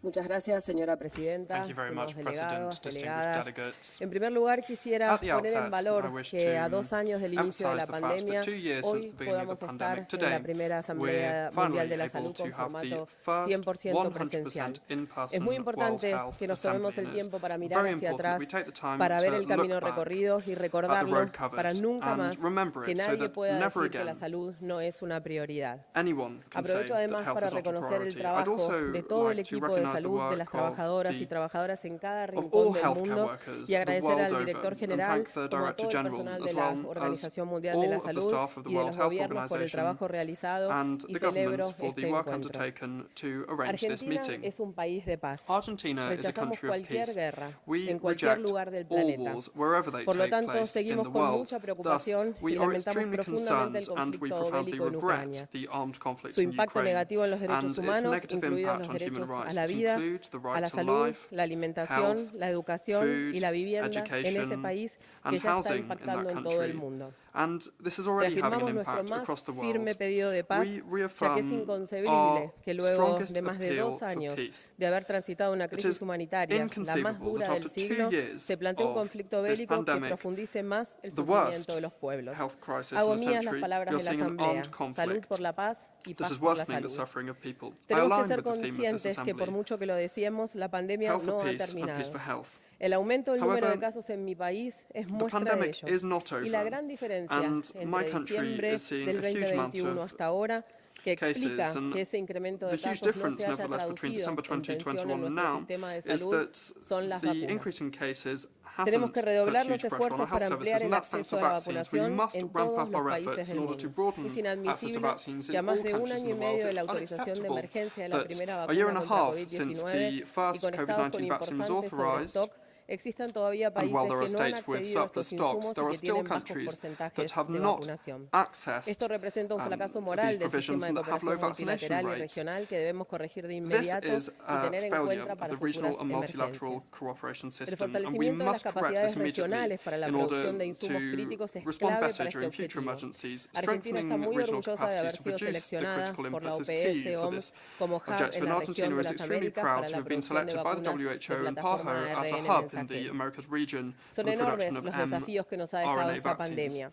Speaker 10: Muchas gracias, señora presidenta.
Speaker 11: Thank you very much, President, distinguished delegates.
Speaker 10: En primer lugar, quisiera
Speaker 11: At the
Speaker 10: poner en
Speaker 11: outset,
Speaker 10: valor
Speaker 11: I wish
Speaker 10: que a
Speaker 11: to
Speaker 10: 2 años del inicio de la
Speaker 11: emphasize the fact
Speaker 10: pandemia,
Speaker 11: that 2 years
Speaker 10: hoy
Speaker 11: since the beginning of
Speaker 10: podamos
Speaker 11: the
Speaker 10: estar
Speaker 11: pandemic,
Speaker 10: en
Speaker 11: today,
Speaker 10: la primera Asamblea
Speaker 11: we're
Speaker 10: Mundial de la
Speaker 11: finally
Speaker 10: Salud
Speaker 11: able
Speaker 10: con
Speaker 11: to have the
Speaker 10: formato
Speaker 11: first
Speaker 10: 100% presencial.
Speaker 11: 100% in-person
Speaker 10: Es muy
Speaker 11: World
Speaker 10: importante
Speaker 11: Health
Speaker 10: que nos tomemos el
Speaker 11: Assembly.
Speaker 10: tiempo para
Speaker 11: It's
Speaker 10: mirar
Speaker 11: very
Speaker 10: hacia
Speaker 11: important that
Speaker 10: atrás,
Speaker 11: we take the time
Speaker 10: para ver
Speaker 11: to
Speaker 10: el camino
Speaker 11: look back
Speaker 10: recorrido y
Speaker 11: at the
Speaker 10: recordarlo
Speaker 11: road covered
Speaker 10: para nunca más
Speaker 11: and remember
Speaker 10: que
Speaker 11: it so
Speaker 10: nadie
Speaker 11: that
Speaker 10: pueda
Speaker 11: never
Speaker 10: decir que la
Speaker 11: again
Speaker 10: salud no es una prioridad.
Speaker 11: anyone can say
Speaker 10: Aprovecho
Speaker 11: that
Speaker 10: además
Speaker 11: health
Speaker 10: para
Speaker 11: is not a
Speaker 10: reconocer el
Speaker 11: priority. I'd
Speaker 10: trabajo
Speaker 11: also
Speaker 10: de todo el
Speaker 11: like to
Speaker 10: equipo de
Speaker 11: recognize the
Speaker 10: salud, de las
Speaker 11: work of
Speaker 10: trabajadoras y
Speaker 11: the
Speaker 10: trabajadoras en cada
Speaker 11: of
Speaker 10: rincón
Speaker 11: all
Speaker 10: del
Speaker 11: healthcare
Speaker 10: mundo
Speaker 11: workers
Speaker 10: y
Speaker 11: the
Speaker 10: agradecer
Speaker 11: world
Speaker 10: al
Speaker 11: over,
Speaker 10: director
Speaker 11: and
Speaker 10: general,
Speaker 11: thank the
Speaker 10: como a todo
Speaker 11: Director
Speaker 10: el
Speaker 11: General
Speaker 10: personal
Speaker 11: as
Speaker 10: de la
Speaker 11: well as
Speaker 10: Organización Mundial de
Speaker 11: all
Speaker 10: la
Speaker 11: of the
Speaker 10: Salud
Speaker 11: staff of the
Speaker 10: y de
Speaker 11: World
Speaker 10: los
Speaker 11: Health
Speaker 10: gobiernos por el
Speaker 11: Organization
Speaker 10: trabajo realizado
Speaker 11: and
Speaker 10: y
Speaker 11: the
Speaker 10: celebro
Speaker 11: governments for
Speaker 10: este
Speaker 11: the work
Speaker 10: encuentro.
Speaker 11: undertaken to arrange this
Speaker 10: Argentina
Speaker 11: meeting.
Speaker 10: es un país de paz.
Speaker 11: Argentina is a
Speaker 10: Rechazamos
Speaker 11: country of
Speaker 10: cualquier
Speaker 11: peace.
Speaker 10: guerra
Speaker 11: We
Speaker 10: en cualquier
Speaker 11: reject
Speaker 10: lugar del
Speaker 11: all
Speaker 10: planeta.
Speaker 11: wars wherever they
Speaker 10: Por lo
Speaker 11: take
Speaker 10: tanto,
Speaker 11: place in
Speaker 10: seguimos
Speaker 11: the
Speaker 10: con
Speaker 11: world.
Speaker 10: mucha
Speaker 11: Thus,
Speaker 10: preocupación y
Speaker 11: we are
Speaker 10: lamentamos
Speaker 11: extremely
Speaker 10: profundamente el
Speaker 11: concerned and we
Speaker 10: conflicto
Speaker 11: profoundly
Speaker 10: bélico en Ucrania.
Speaker 11: regret the armed conflict
Speaker 10: Su
Speaker 11: in
Speaker 10: impacto
Speaker 11: Ukraine
Speaker 10: negativo en los derechos
Speaker 11: and its
Speaker 10: humanos,
Speaker 11: negative
Speaker 10: incluidos
Speaker 11: impact
Speaker 10: los
Speaker 11: on human
Speaker 10: derechos
Speaker 11: rights
Speaker 10: a la
Speaker 11: that
Speaker 10: vida,
Speaker 11: include the
Speaker 10: a
Speaker 11: right
Speaker 10: la
Speaker 11: to
Speaker 10: salud,
Speaker 11: life,
Speaker 10: la alimentación,
Speaker 11: health,
Speaker 10: la educación
Speaker 11: food,
Speaker 10: y la vivienda en ese
Speaker 11: education,
Speaker 10: país que
Speaker 11: and
Speaker 10: ya está
Speaker 11: housing in
Speaker 10: impactando
Speaker 11: that
Speaker 10: en todo el
Speaker 11: country.
Speaker 10: mundo.
Speaker 11: And this is already having an
Speaker 10: Reafirmamos nuestro
Speaker 11: impact
Speaker 10: más
Speaker 11: across the
Speaker 10: firme
Speaker 11: world.
Speaker 10: pedido de paz,
Speaker 11: We
Speaker 10: ya que es
Speaker 11: reaffirm
Speaker 10: inconcebible
Speaker 11: our
Speaker 10: que luego
Speaker 11: strongest
Speaker 10: de más de
Speaker 11: appeal
Speaker 10: 2
Speaker 11: for
Speaker 10: años
Speaker 11: peace.
Speaker 10: de haber transitado una
Speaker 11: It
Speaker 10: crisis
Speaker 11: is
Speaker 10: humanitaria, la más
Speaker 11: inconceivable
Speaker 10: dura
Speaker 11: that
Speaker 10: del
Speaker 11: after 2
Speaker 10: siglo,
Speaker 11: years
Speaker 10: se plantea un
Speaker 11: of
Speaker 10: conflicto
Speaker 11: this
Speaker 10: bélico que
Speaker 11: pandemic,
Speaker 10: profundice más el
Speaker 11: the worst
Speaker 10: sufrimiento de los pueblos.
Speaker 11: health crisis
Speaker 10: Hago
Speaker 11: in the
Speaker 10: mías las
Speaker 11: century,
Speaker 10: palabras
Speaker 11: you're
Speaker 10: de la
Speaker 11: seeing an
Speaker 10: Asamblea,
Speaker 11: armed
Speaker 10: salud
Speaker 11: conflict
Speaker 10: por la paz y
Speaker 11: that
Speaker 10: paz
Speaker 11: is
Speaker 10: por la
Speaker 11: worsening the
Speaker 10: salud.
Speaker 11: suffering of people. I
Speaker 10: Tenemos que
Speaker 11: align
Speaker 10: ser
Speaker 11: with the theme of this
Speaker 10: conscientes que por
Speaker 11: assembly.
Speaker 10: mucho que lo deseemos, la pandemia
Speaker 11: Health
Speaker 10: no
Speaker 11: for
Speaker 10: ha
Speaker 11: peace and peace
Speaker 10: terminado.
Speaker 11: for health.
Speaker 10: El aumento del número de
Speaker 11: However,
Speaker 10: casos en mi país es
Speaker 11: The
Speaker 10: muestra de
Speaker 11: pandemic
Speaker 10: ello.
Speaker 11: is not
Speaker 10: Y la
Speaker 11: over,
Speaker 10: gran diferencia
Speaker 11: and my
Speaker 10: entre
Speaker 11: country
Speaker 10: diciembre
Speaker 11: is seeing
Speaker 10: del
Speaker 11: a huge amount
Speaker 10: 2021
Speaker 11: of
Speaker 10: hasta ahora que explica
Speaker 11: cases, and
Speaker 10: que ese incremento
Speaker 11: the
Speaker 10: de
Speaker 11: huge
Speaker 10: casos no
Speaker 11: difference,
Speaker 10: se haya
Speaker 11: nevertheless, between
Speaker 10: traducido
Speaker 11: December
Speaker 10: en tensión
Speaker 11: 2021
Speaker 10: en
Speaker 11: and
Speaker 10: nuestro
Speaker 11: now
Speaker 10: sistema de
Speaker 11: is
Speaker 10: salud
Speaker 11: that
Speaker 10: son las
Speaker 11: the
Speaker 10: vacunas.
Speaker 11: increase in cases
Speaker 10: Tenemos
Speaker 11: hasn't
Speaker 10: que
Speaker 11: put
Speaker 10: redoblar los
Speaker 11: huge pressure on our
Speaker 10: esfuerzos
Speaker 11: health
Speaker 10: para ampliar
Speaker 11: services, and
Speaker 10: el
Speaker 11: that's thanks
Speaker 10: acceso
Speaker 11: to
Speaker 10: a la
Speaker 11: vaccines. We
Speaker 10: vacunación
Speaker 11: must
Speaker 10: en
Speaker 11: ramp
Speaker 10: todos
Speaker 11: up
Speaker 10: los
Speaker 11: our
Speaker 10: países
Speaker 11: efforts
Speaker 10: del
Speaker 11: in order to
Speaker 10: mundo.
Speaker 11: broaden
Speaker 10: Es
Speaker 11: access to
Speaker 10: inadmisible
Speaker 11: vaccines
Speaker 10: que
Speaker 11: in
Speaker 10: a más
Speaker 11: all
Speaker 10: de un
Speaker 11: countries in
Speaker 10: año y
Speaker 11: the world.
Speaker 10: medio de
Speaker 11: It's
Speaker 10: la autorización de
Speaker 11: unacceptable
Speaker 10: emergencia de la
Speaker 11: that
Speaker 10: primera
Speaker 11: a year
Speaker 10: vacuna
Speaker 11: and a
Speaker 10: contra
Speaker 11: half since
Speaker 10: COVID-19
Speaker 11: the
Speaker 10: y
Speaker 11: first
Speaker 10: conectados con
Speaker 11: COVID-19 vaccine was
Speaker 10: importantes
Speaker 11: authorized,
Speaker 10: sobrestock, existan todavía
Speaker 11: and while
Speaker 10: países
Speaker 11: there are
Speaker 10: que no han
Speaker 11: states with
Speaker 10: accedido a
Speaker 11: surplus
Speaker 10: estos
Speaker 11: stocks,
Speaker 10: insumos
Speaker 11: there
Speaker 10: y
Speaker 11: are
Speaker 10: que
Speaker 11: still
Speaker 10: tienen bajos
Speaker 11: countries that
Speaker 10: porcentajes
Speaker 11: have
Speaker 10: de
Speaker 11: not
Speaker 10: vacunación.
Speaker 11: accessed
Speaker 10: Esto representa un fracaso
Speaker 11: these
Speaker 10: moral del
Speaker 11: provisions
Speaker 10: sistema de
Speaker 11: and that have low
Speaker 10: cooperación
Speaker 11: vaccination
Speaker 10: multilateral y
Speaker 11: rates.
Speaker 10: regional que debemos corregir de
Speaker 11: This
Speaker 10: inmediato
Speaker 11: is
Speaker 10: y
Speaker 11: a
Speaker 10: tener en
Speaker 11: failure
Speaker 10: cuenta
Speaker 11: of
Speaker 10: para
Speaker 11: the regional
Speaker 10: futuras
Speaker 11: and multilateral
Speaker 10: emergencias.
Speaker 11: cooperation
Speaker 10: El
Speaker 11: system, and we
Speaker 10: fortalecimiento de las
Speaker 11: must correct
Speaker 10: capacidades
Speaker 11: this immediately
Speaker 10: regionales para la
Speaker 11: in order
Speaker 10: producción de insumos críticos
Speaker 11: to
Speaker 10: es
Speaker 11: respond
Speaker 10: clave
Speaker 11: better
Speaker 10: para este
Speaker 11: during future
Speaker 10: objetivo.
Speaker 11: emergencies.
Speaker 10: Argentina está
Speaker 11: Strengthening
Speaker 10: muy
Speaker 11: regional
Speaker 10: orgullosa de
Speaker 11: capacity
Speaker 10: haber
Speaker 11: to
Speaker 10: sido
Speaker 11: produce the
Speaker 10: seleccionada
Speaker 11: critical
Speaker 10: por la
Speaker 11: inputs is
Speaker 10: OPS
Speaker 11: key for
Speaker 10: OMS
Speaker 11: this
Speaker 10: como hub
Speaker 11: objective,
Speaker 10: en
Speaker 11: and
Speaker 10: la región
Speaker 11: Argentina
Speaker 10: de
Speaker 11: is
Speaker 10: las
Speaker 11: extremely
Speaker 10: Américas
Speaker 11: proud
Speaker 10: para
Speaker 11: to
Speaker 10: la
Speaker 11: have been
Speaker 10: producción de
Speaker 11: selected by the
Speaker 10: vacunas de
Speaker 11: WHO and
Speaker 10: plataforma
Speaker 11: PAHO as a
Speaker 10: ARN
Speaker 11: hub in the
Speaker 10: mensajero.
Speaker 11: Americas region for
Speaker 10: Son
Speaker 11: the production
Speaker 10: enormes
Speaker 11: of
Speaker 10: los desafíos que nos ha dejado
Speaker 11: mRNA
Speaker 10: esta
Speaker 11: vaccines.
Speaker 10: pandemia.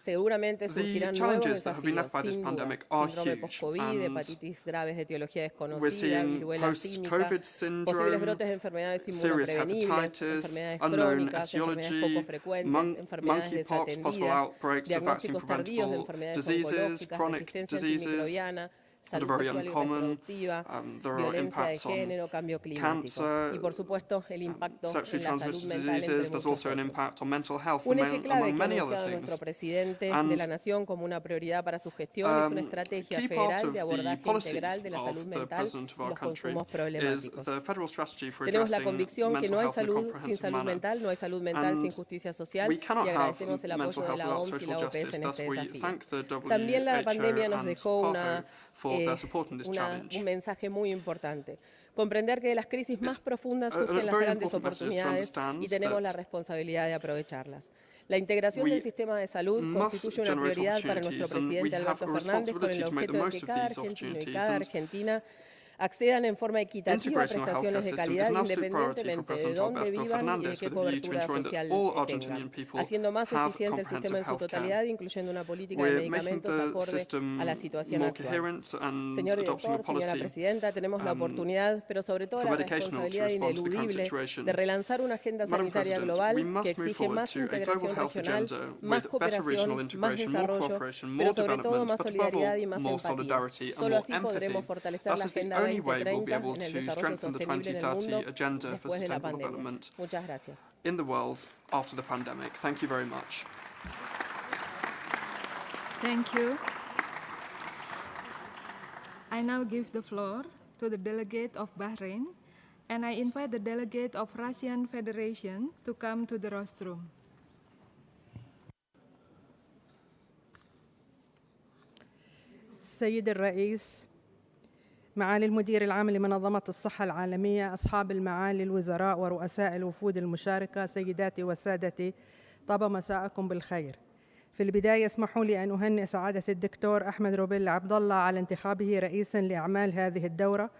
Speaker 10: Seguramente
Speaker 11: The
Speaker 10: surgirán nuevos
Speaker 11: challenges that have been
Speaker 10: desafíos,
Speaker 11: left by this
Speaker 10: sin duda.
Speaker 11: pandemic are
Speaker 10: Síndrome
Speaker 11: huge,
Speaker 10: post-COVID,
Speaker 11: and
Speaker 10: hepatitis graves de etiología
Speaker 11: we're
Speaker 10: desconocida,
Speaker 11: seeing
Speaker 10: viruela símica,
Speaker 11: post-COVID
Speaker 10: posibles
Speaker 11: syndrome,
Speaker 10: brotes de enfermedades
Speaker 11: serious
Speaker 10: inmunoprevenibles,
Speaker 11: hepatitis,
Speaker 10: enfermedades
Speaker 11: unknown
Speaker 10: crónicas, enfermedades
Speaker 11: etiology,
Speaker 10: poco frecuentes, enfermedades
Speaker 11: monkeypox, possible
Speaker 10: desatendidas,
Speaker 11: outbreaks of
Speaker 10: diagnósticos tardíos de
Speaker 11: vaccine-preventable
Speaker 10: enfermedades
Speaker 11: diseases,
Speaker 10: oncológicas,
Speaker 11: chronic
Speaker 10: resistencia
Speaker 11: diseases,
Speaker 10: antimicrobiana, salud sexual y reproductiva, violencia de género, cambio climático y, por supuesto, el impacto en la salud mental, entre muchos otros. Un eje clave que ha anunciado nuestro presidente de la Nación como una prioridad para su gestión es una estrategia federal de abordaje integral de la salud mental y los consumos problemáticos. Tenemos la convicción que no hay salud sin salud mental, no hay salud mental sin justicia social, y agradecemos el apoyo de la OMS y la OPS en este desafío. También la pandemia nos dejó un mensaje muy importante. Comprender que de las crisis más profundas surgen las grandes oportunidades y tenemos la responsabilidad de aprovecharlas. La integración del sistema de salud constituye una prioridad para nuestro presidente Alberto Fernández, con el objeto de que cada argentino y cada argentina accedan en forma equitativa a prestaciones de calidad independientemente de dónde vivan y de qué cobertura social tengan, haciendo más eficiente el sistema en su totalidad, incluyendo una política de medicamentos acorde a la situación actual. Señor director, señora presidenta, tenemos la oportunidad, pero sobre todo la responsabilidad ineludible de relanzar una agenda sanitaria global que exige más integración regional, más cooperación, más desarrollo, pero sobre todo más solidaridad y más empatía. Solo así podremos fortalecer la agenda 2030 en el desarrollo sostenible del mundo después de la pandemia. Muchas gracias.
Speaker 11: In the world after the pandemic. Thank you very much.
Speaker 3: Thank you. I now give the floor to the delegate of Bahrain, and I invite the delegate of Russian Federation to come to the rostrum.
Speaker 12: السيد الرئيس، معالي المدير العام لمنظمة الصحة العالمية، أصحاب المعالي الوزراء ورؤساء الوفود المشاركة، سيداتي وسادتي، طاب مساءكم بالخير. في البداية اسمحوا لي أن أهنئ سعادة الدكتور أحمد روبيل عبد الله على انتخابه رئيساً لأعمال هذه الدورة،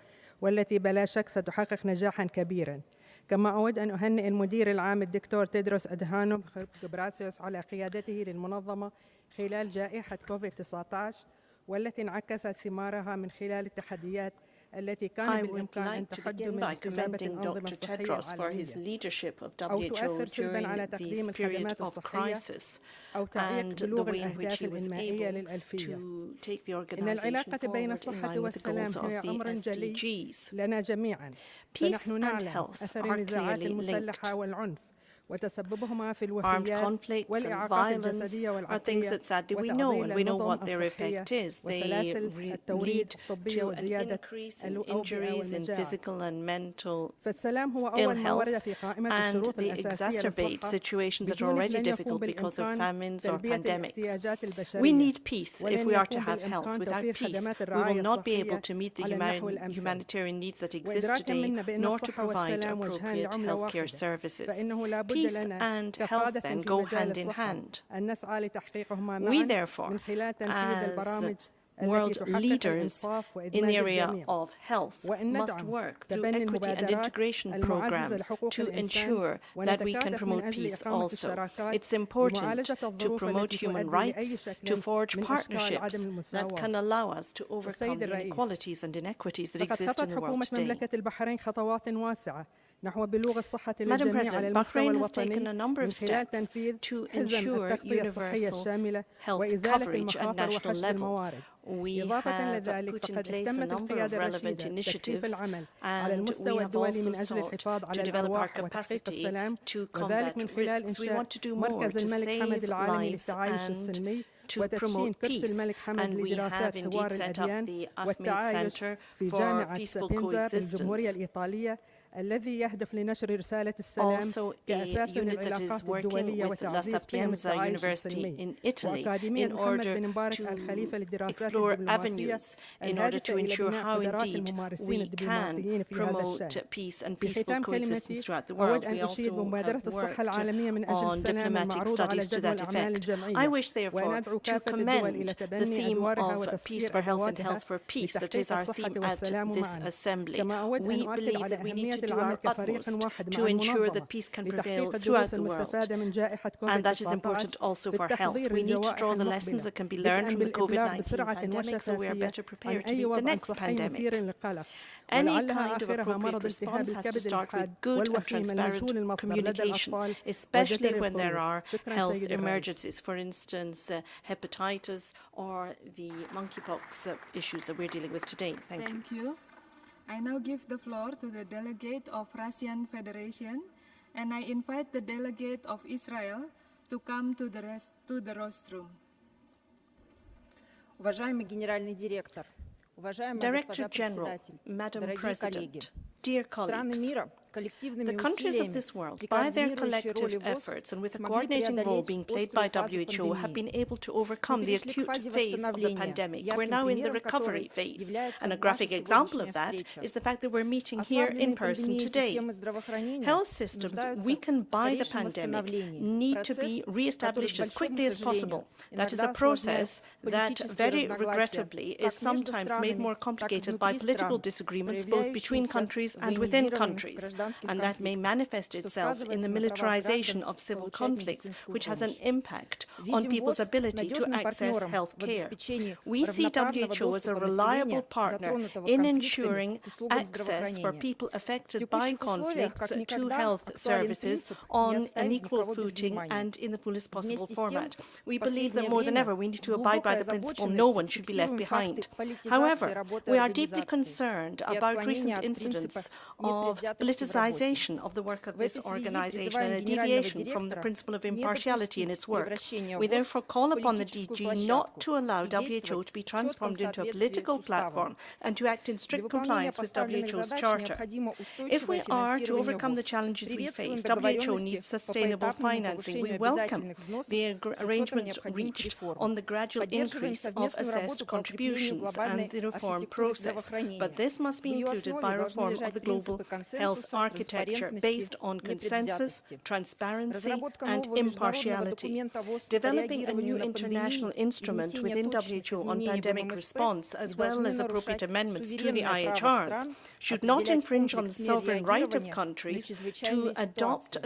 Speaker 12: والتي بلا شك ستحقق نجاحاً كبيراً. كما أود أن أهنئ المدير العام الدكتور تيدروس أدهانوم غيبرييسوس على قيادته للمنظمة خلال جائحة كوفيد-19، والتي انعكست ثمارها من خلال التحديات التي كان بالإمكان أن تحد من استجابة الأنظمة الصحية العالمية أو تؤثر سلباً على تقديم الخدمات الصحية أو تعيق بلوغ الأهداف الإنمائية للألفية. إن العلاقة بين الصحة والسلام هي أمر جلي لنا جميعاً، فنحن نعلم أثر النزاعات المسلحة والعنف وتسببهما في الوفيات والإعاقات الجسدية والعقلية وتعطيل النظم الصحية وسلاسل التوريد الطبية وزيادة الأوبئة والنجاعة. فالسلام هو أول ما ورد في قائمة الشروط الأساسية للصحة بدون أن يكون بالإمكان تلبية الاحتياجات البشرية.
Speaker 9: We need peace if we are to have health. Without peace, we will not be able to meet the humanitarian needs that exist today, nor to provide appropriate healthcare services. Peace and health then go hand in hand. We therefore, as world leaders in the area of health, must work through equity and integration programs to ensure that we can promote peace also. It's important to promote human rights, to forge partnerships that can allow us to overcome the inequalities and inequities that exist in the world today. Madam President, Bahrain has taken a number of steps to ensure universal health coverage at national level. We have put in place a number of relevant initiatives, and we have also sought to develop our capacity to combat risks. We want to do more to save lives and to promote peace, and we have indeed set up the Ahmed Center for Peaceful Coexistence.
Speaker 12: الذي يهدف لنشر رسالة السلام كأساس للعلاقات الدولية وتعزيز قيم التعايش السلمي. وأكاديمية محمد بن مبارك الخليفة للدراسات الدبلوماسية الهادفة إلى بناء قدرات الممارسين الدبلوماسيين في هذا الشأن. في ختام كلمتي أود أن أشيد بمبادرة الصحة العالمية من أجل السلام المعروضة على جدول الأعمال الجمعية، وأن أدعو كافة الدول إلى تبني أدوارها وتسخير أدواتها لتحقيق الصحة والسلام معا. كما أود أن أؤكد على أهمية
Speaker 9: to do our utmost to ensure that peace can prevail throughout the world. And that is important also for health. We need to draw the lessons that can be learned from the COVID-19 pandemic so we are better prepared to meet the next pandemic. Any kind of appropriate response has to start with good and transparent communication, especially when there are health emergencies, for instance, hepatitis or the monkeypox issues that we're dealing with today.
Speaker 3: Thank you. I now give the floor to the delegate of Russian Federation, and I invite the delegate of Israel to come to the rostrum.
Speaker 13: Уважаемый генеральный директор,
Speaker 9: Director General, Madam President, dear colleagues, the countries of this world, by their collective efforts and with a coordinating role being played by WHO, have been able to overcome the acute phase of the pandemic. We're now in the recovery phase. And a graphic example of that is the fact that we're meeting here in person today. Health systems weakened by the pandemic need to be re-established as quickly as possible. That is a process that, very regrettably, is sometimes made more complicated by political disagreements both between countries and within countries. And that may manifest itself in the militarization of civil conflicts, which has an impact on people's ability to access health care. We see WHO as a reliable partner in ensuring access for people affected by conflicts to health services on an equal footing and in the fullest possible format. We believe that more than ever we need to abide by the principle no one should be left behind. However, we are deeply concerned about recent incidents of politicization of the work of this organization and a deviation from the principle of impartiality in its work. We therefore call upon the DG not to allow WHO to be transformed into a political platform and to act in strict compliance with WHO's charter. If we are to overcome the challenges we face, WHO needs sustainable financing. We welcome the arrangements reached on the gradual increase of assessed contributions and the reform process, but this must be included by reform of the global health architecture based on consensus, transparency, and impartiality. Developing a new international instrument within WHO on pandemic response, as well as appropriate amendments to the IHRs, should not infringe on the sovereign right of countries to adopt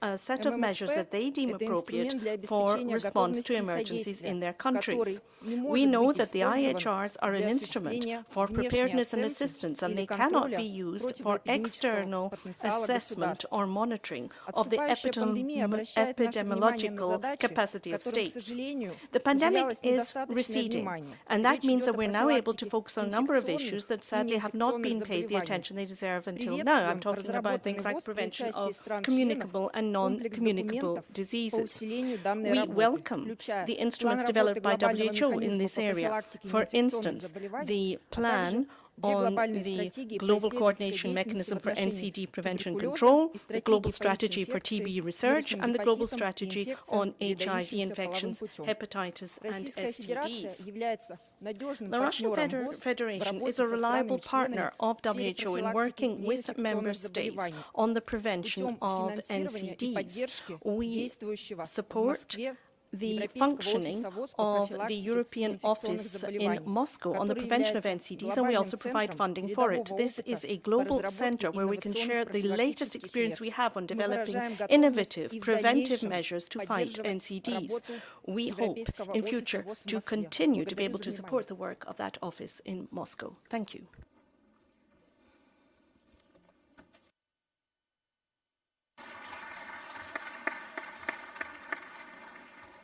Speaker 9: a set of measures that they deem appropriate for response to emergencies in their countries. We know that the IHRs are an instrument for preparedness and assistance, and they cannot be used for external assessment or monitoring of the epidemiological capacity of states. The pandemic is receding, and that means that we're now able to focus on a number of issues that sadly have not been paid the attention they deserve until now. I'm talking about things like prevention of communicable and non-communicable diseases. We welcome the instruments developed by WHO in this area. For instance, the plan on the Global Coordination Mechanism for NCD Prevention Control, the Global Strategy for TB Research, and the Global Strategy on HIV infections, hepatitis, and STDs. The Russian Federation is a reliable partner of WHO in working with member states on the prevention of NCDs. We support the functioning of the European Office in Moscow on the prevention of NCDs, and we also provide funding for it. This is a global center where we can share the latest experience we have on developing innovative preventive measures to fight NCDs. We hope in future to continue to be able to support the work of that office in Moscow. Thank you.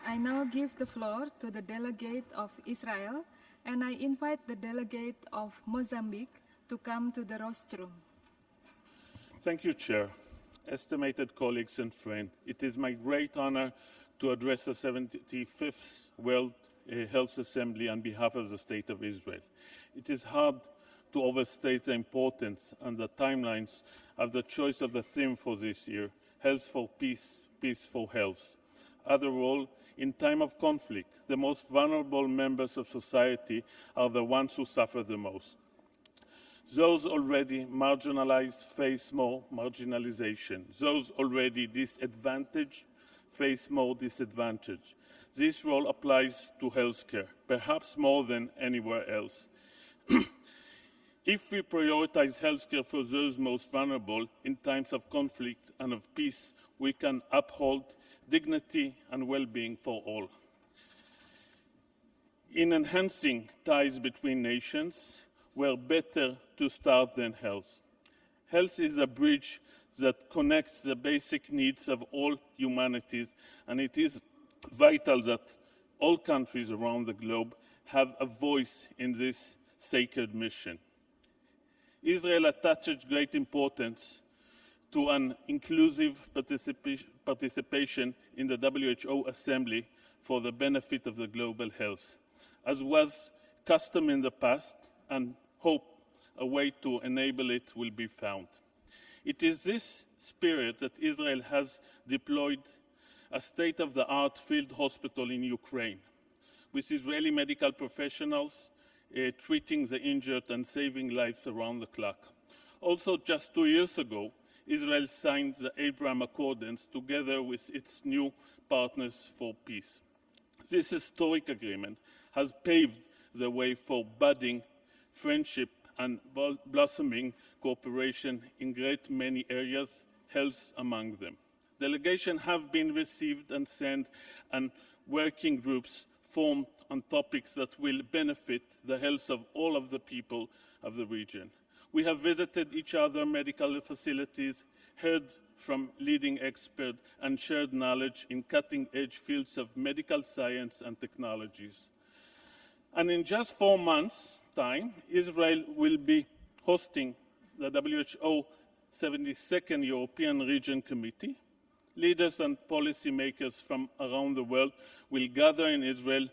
Speaker 3: I now give the floor to the delegate of Israel, and I invite the delegate of Mozambique to come to the rostrum.
Speaker 14: Thank you, Chair. Estimated colleagues and friends, it is my great honor to address the 75th World Health Assembly on behalf of the State of Israel. It is hard to overstate the importance and the timelines of the choice of the theme for this year, Health for Peace, Peace for Health. After all, in time of conflict, the most vulnerable members of society are the ones who suffer the most. Those already marginalized face more marginalization. Those already disadvantaged face more disadvantage. This role applies to healthcare, perhaps more than anywhere else. If we prioritize healthcare for those most vulnerable in times of conflict and of peace, we can uphold dignity and well-being for all. In enhancing ties between nations, we're better to start than health. Health is a bridge that connects the basic needs of all humanities, and it is vital that all countries around the globe have a voice in this sacred mission. Israel attaches great importance to an inclusive participation in the WHO Assembly for the benefit of the global health, as was custom in the past, and hope a way to enable it will be found. It is this spirit that Israel has deployed a state-of-the-art field hospital in Ukraine, with Israeli medical professionals treating the injured and saving lives around the clock. Also, just 2 years ago, Israel signed the Abraham Accords together with its new partners for peace. This historic agreement has paved the way for budding friendship and blossoming cooperation in great many areas, health among them. Delegations have been received and sent, and working groups formed on topics that will benefit the health of all of the people of the region. We have visited each other's medical facilities, heard from leading experts, and shared knowledge in cutting-edge fields of medical science and technologies. And in just 4 months' time, Israel will be hosting the WHO 72nd European Region Committee. Leaders and policymakers from around the world will gather in Israel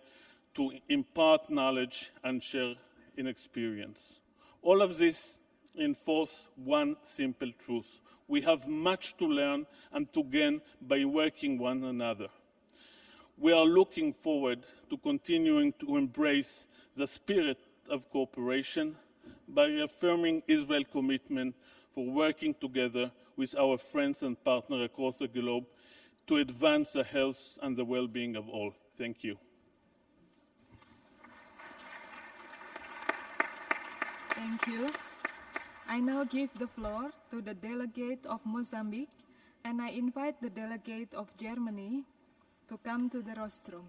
Speaker 14: to impart knowledge and share in experience. All of this reinforces one simple truth. We have much to learn and to gain by working one another. We are looking forward to continuing to embrace the spirit of cooperation by reaffirming Israel's commitment for working together with our friends and partners across the globe to advance the health and the well-being of all. Thank you.
Speaker 3: Thank you. I now give the floor to the delegate of Mozambique, and I invite the delegate of Germany to come to the rostrum.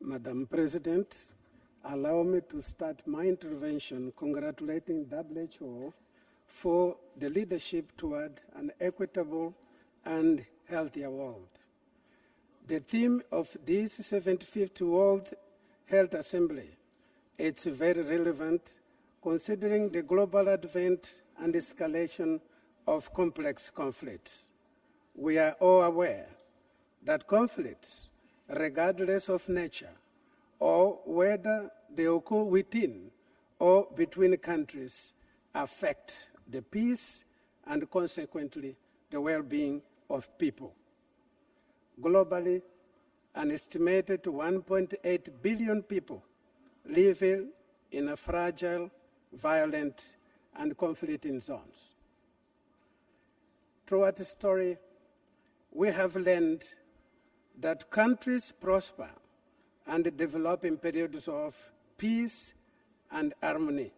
Speaker 15: Madam President, allow me to start my intervention congratulating WHO for the leadership toward an equitable and healthier world. The theme of this 75th World Health Assembly is very relevant considering the global advent and escalation of complex conflicts. We are all aware that conflicts, regardless of nature, or whether they occur within or between countries, affect the peace and consequently the well-being of people. Globally, an estimated 1.8 billion people live in a fragile, violent, and conflicting zones. Throughout history, we have learned that countries prosper and develop in periods of peace and harmony,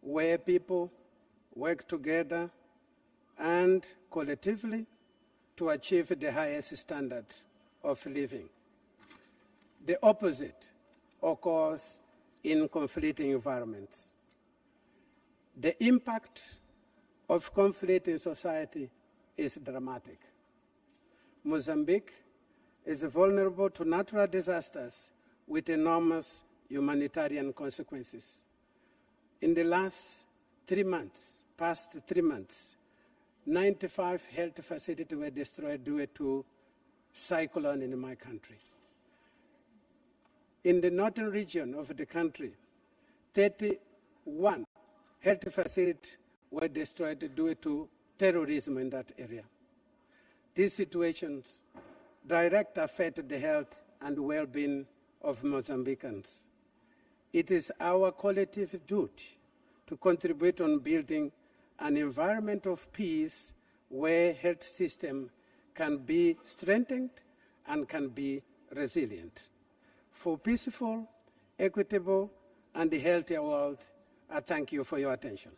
Speaker 15: where people work together and collectively to achieve the highest standards of living. The opposite occurs in conflicting environments. The impact of conflict in society is dramatic. Mozambique is vulnerable to natural disasters with enormous humanitarian consequences. In the past 3 months, 95 health facilities were destroyed due to cyclone in my country. In the northern region of the country, 31 health facilities were destroyed due to terrorism in that area. These situations directly affect the health and well-being of Mozambicans. It is our collective duty to contribute on building an environment of peace where health system can be strengthened and can be resilient. for peaceful, equitable, and a healthier world. I thank you for your attention.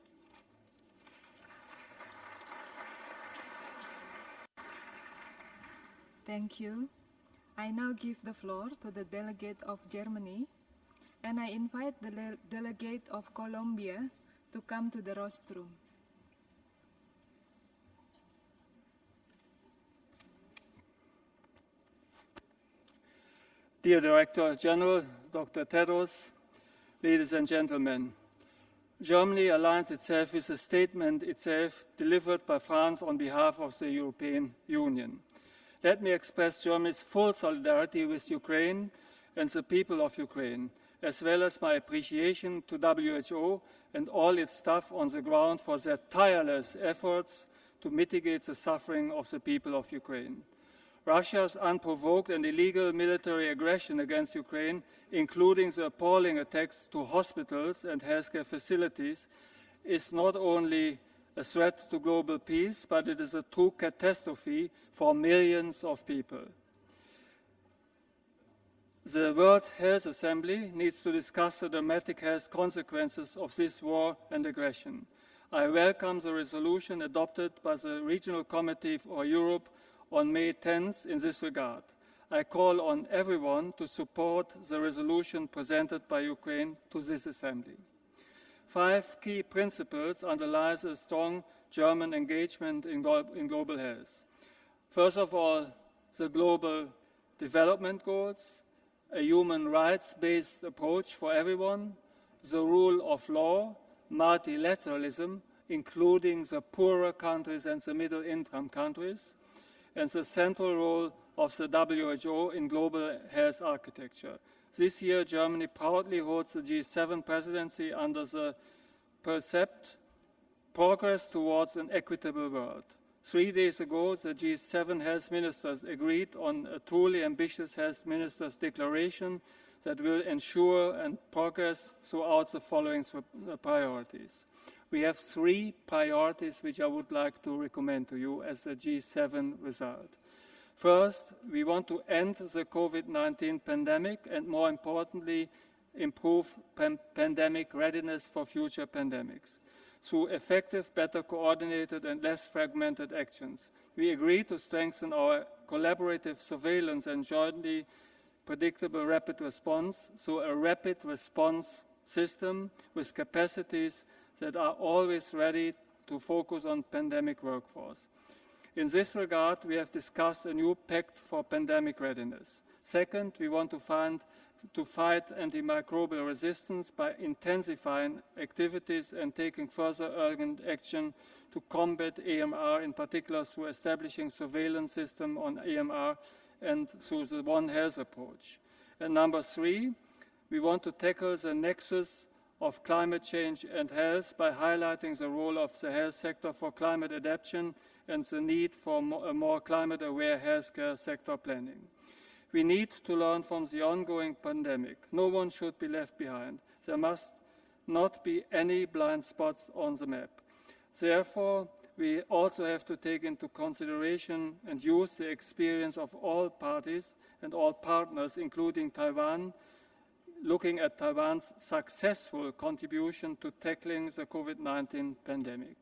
Speaker 3: Thank you. I now give the floor to the delegate of Germany, and I invite the delegate of Colombia to come to the rostrum.
Speaker 16: Dear Director General, Dr. Tedros, ladies and gentlemen, Germany aligns itself with a statement itself delivered by France on behalf of the European Union. Let me express Germany's full solidarity with Ukraine and the people of Ukraine, as well as my appreciation to WHO and all its staff on the ground for their tireless efforts to mitigate the suffering of the people of Ukraine. Russia's unprovoked and illegal military aggression against Ukraine, including the appalling attacks to hospitals and healthcare facilities, is not only a threat to global peace, but it is a true catastrophe for millions of people. The World Health Assembly needs to discuss the dramatic health consequences of this war and aggression. I welcome the resolution adopted by the Regional Committee for Europe on May 10th in this regard. I call on everyone to support the resolution presented by Ukraine to this Assembly. 5 key principles underlie a strong German engagement in global health. First of all, the global development goals, a human rights-based approach for everyone, the rule of law, multilateralism, including the poorer countries and the middle-income countries, and the central role of the WHO in global health architecture. This year, Germany proudly holds the G7 presidency under the percept progress towards an equitable world. 3 days ago, the G7 health ministers agreed on a truly ambitious health ministers' declaration that will ensure and progress throughout the following priorities. We have 3 priorities which I would like to recommend to you as a G7 result. First, we want to end the COVID-19 pandemic and, more importantly, improve pandemic readiness for future pandemics. Through effective, better coordinated and less fragmented actions, we agree to strengthen our collaborative surveillance and jointly predictable rapid response through a rapid response system with capacities that are always ready to focus on pandemic workforce. In this regard, we have discussed a new pact for pandemic readiness. Second, we want to fight antimicrobial resistance by intensifying activities and taking further urgent action to combat AMR, in particular through establishing surveillance system on AMR and through the One Health approach. And number 3, we want to tackle the nexus of climate change and health by highlighting the role of the health sector for climate adaptation and the need for a more climate-aware healthcare sector planning. We need to learn from the ongoing pandemic. No one should be left behind. There must not be any blind spots on the map. Therefore, we also have to take into consideration and use the experience of all parties and all partners, including Taiwan, looking at Taiwan's successful contribution to tackling the COVID-19 pandemic.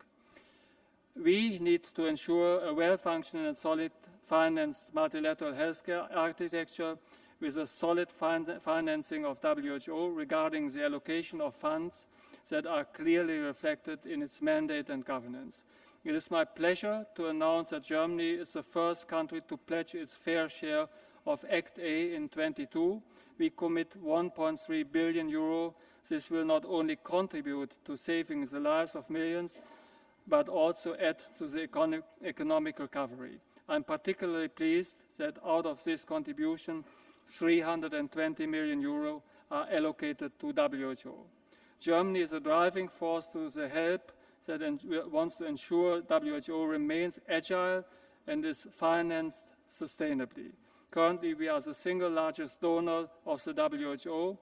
Speaker 16: We need to ensure a well-functioning and solid financed multilateral healthcare architecture with a solid financing of WHO regarding the allocation of funds that are clearly reflected in its mandate and governance. It is my pleasure to announce that Germany is the first country to pledge its fair share of Act A in 22. We commit 1.3 billion euro. This will not only contribute to saving the lives of millions, but also add to the economic recovery. I'm particularly pleased that out of this contribution, 320 million euro are allocated to WHO. Germany is a driving force to the help that wants to ensure WHO remains agile and is financed sustainably. Currently, we are the single largest donor of the WHO.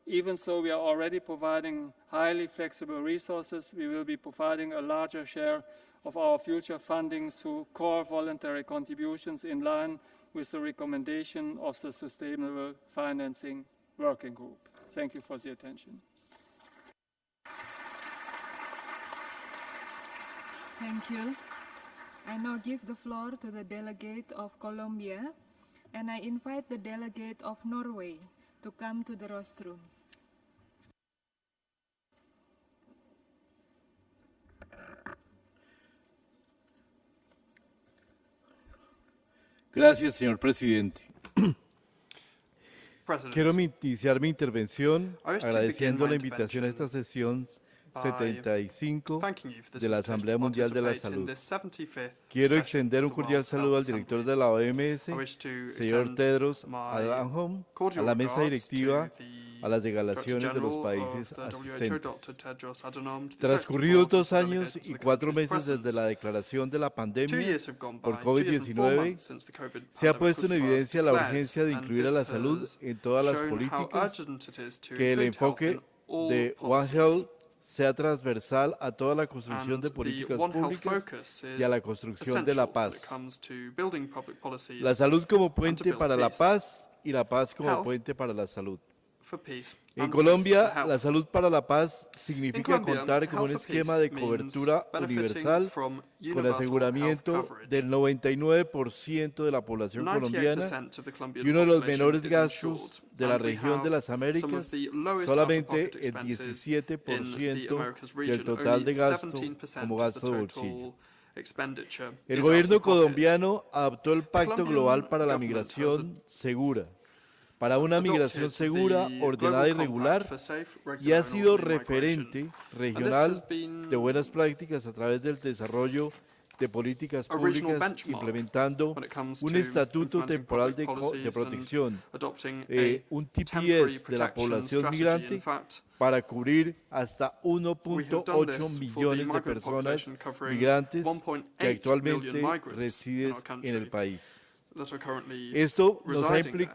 Speaker 16: Even though we are already providing highly flexible resources, we will be providing a larger share of our future funding through core voluntary contributions in line with the recommendation of the Sustainable Financing working group. Thank you for the attention.
Speaker 3: Thank you. I now give the floor to the delegate of Colombia, and I invite the delegate of Norway to come to the rostrum.
Speaker 17: Gracias, señor presidente. Quiero iniciar mi intervención agradeciendo la invitación a esta sesión 75 de la Asamblea Mundial de la Salud. Quiero extender un cordial saludo al director de la OMS, señor Tedros Adhanom, a la mesa directiva, a las delegaciones de los países asistentes. Transcurridos 2 años y 4 meses desde la declaración de la pandemia por COVID-19, se ha puesto en evidencia la urgencia de incluir a la salud en todas las políticas, que el enfoque de One Health sea transversal a toda la construcción de políticas públicas y a la construcción de la paz. La salud como puente para la paz y la paz como puente para la salud. En Colombia, la salud para la paz significa contar con un esquema de cobertura universal con aseguramiento del 99% de la población colombiana y uno de los menores gastos de la región de las Américas, solamente el 17% del total de gasto como gasto de bolsillo. El gobierno colombiano adoptó el Pacto Global para la Migración Segura, para una migración segura, ordenada y regular, y ha sido referente regional de buenas prácticas a través del desarrollo de políticas públicas, implementando un estatuto temporal de protección, un TPS de la población migrante para cubrir hasta 1.8 millones de personas migrantes que actualmente residen en el país. Esto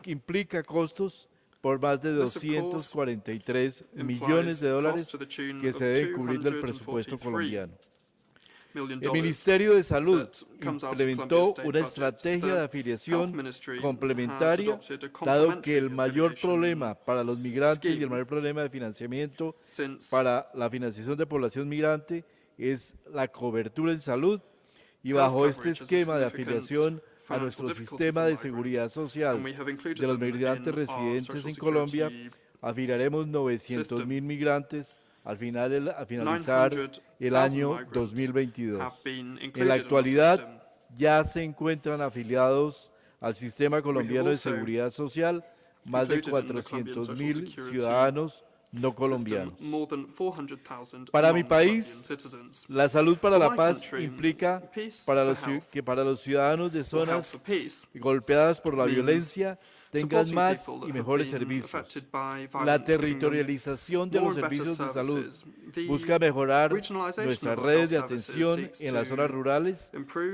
Speaker 17: implica costos por más de 243 millones de dólares que se deben cubrir del presupuesto colombiano. El Ministerio de Salud implementó una estrategia de afiliación complementaria, dado que el mayor problema para los migrantes y el mayor problema de financiamiento para la financiación de población migrante es la cobertura en salud, y bajo este esquema de afiliación a nuestro sistema de seguridad social de los migrantes residentes en Colombia, afiliaremos 900.000 migrantes al finalizar el año 2022. En la actualidad ya se encuentran afiliados al sistema colombiano de seguridad social más de 400.000 ciudadanos no colombianos. Para mi país, la salud para la paz implica que para los ciudadanos de zonas golpeadas por la violencia tengan más y mejores servicios. La territorialización de los servicios de salud busca mejorar nuestras redes de atención en las zonas rurales,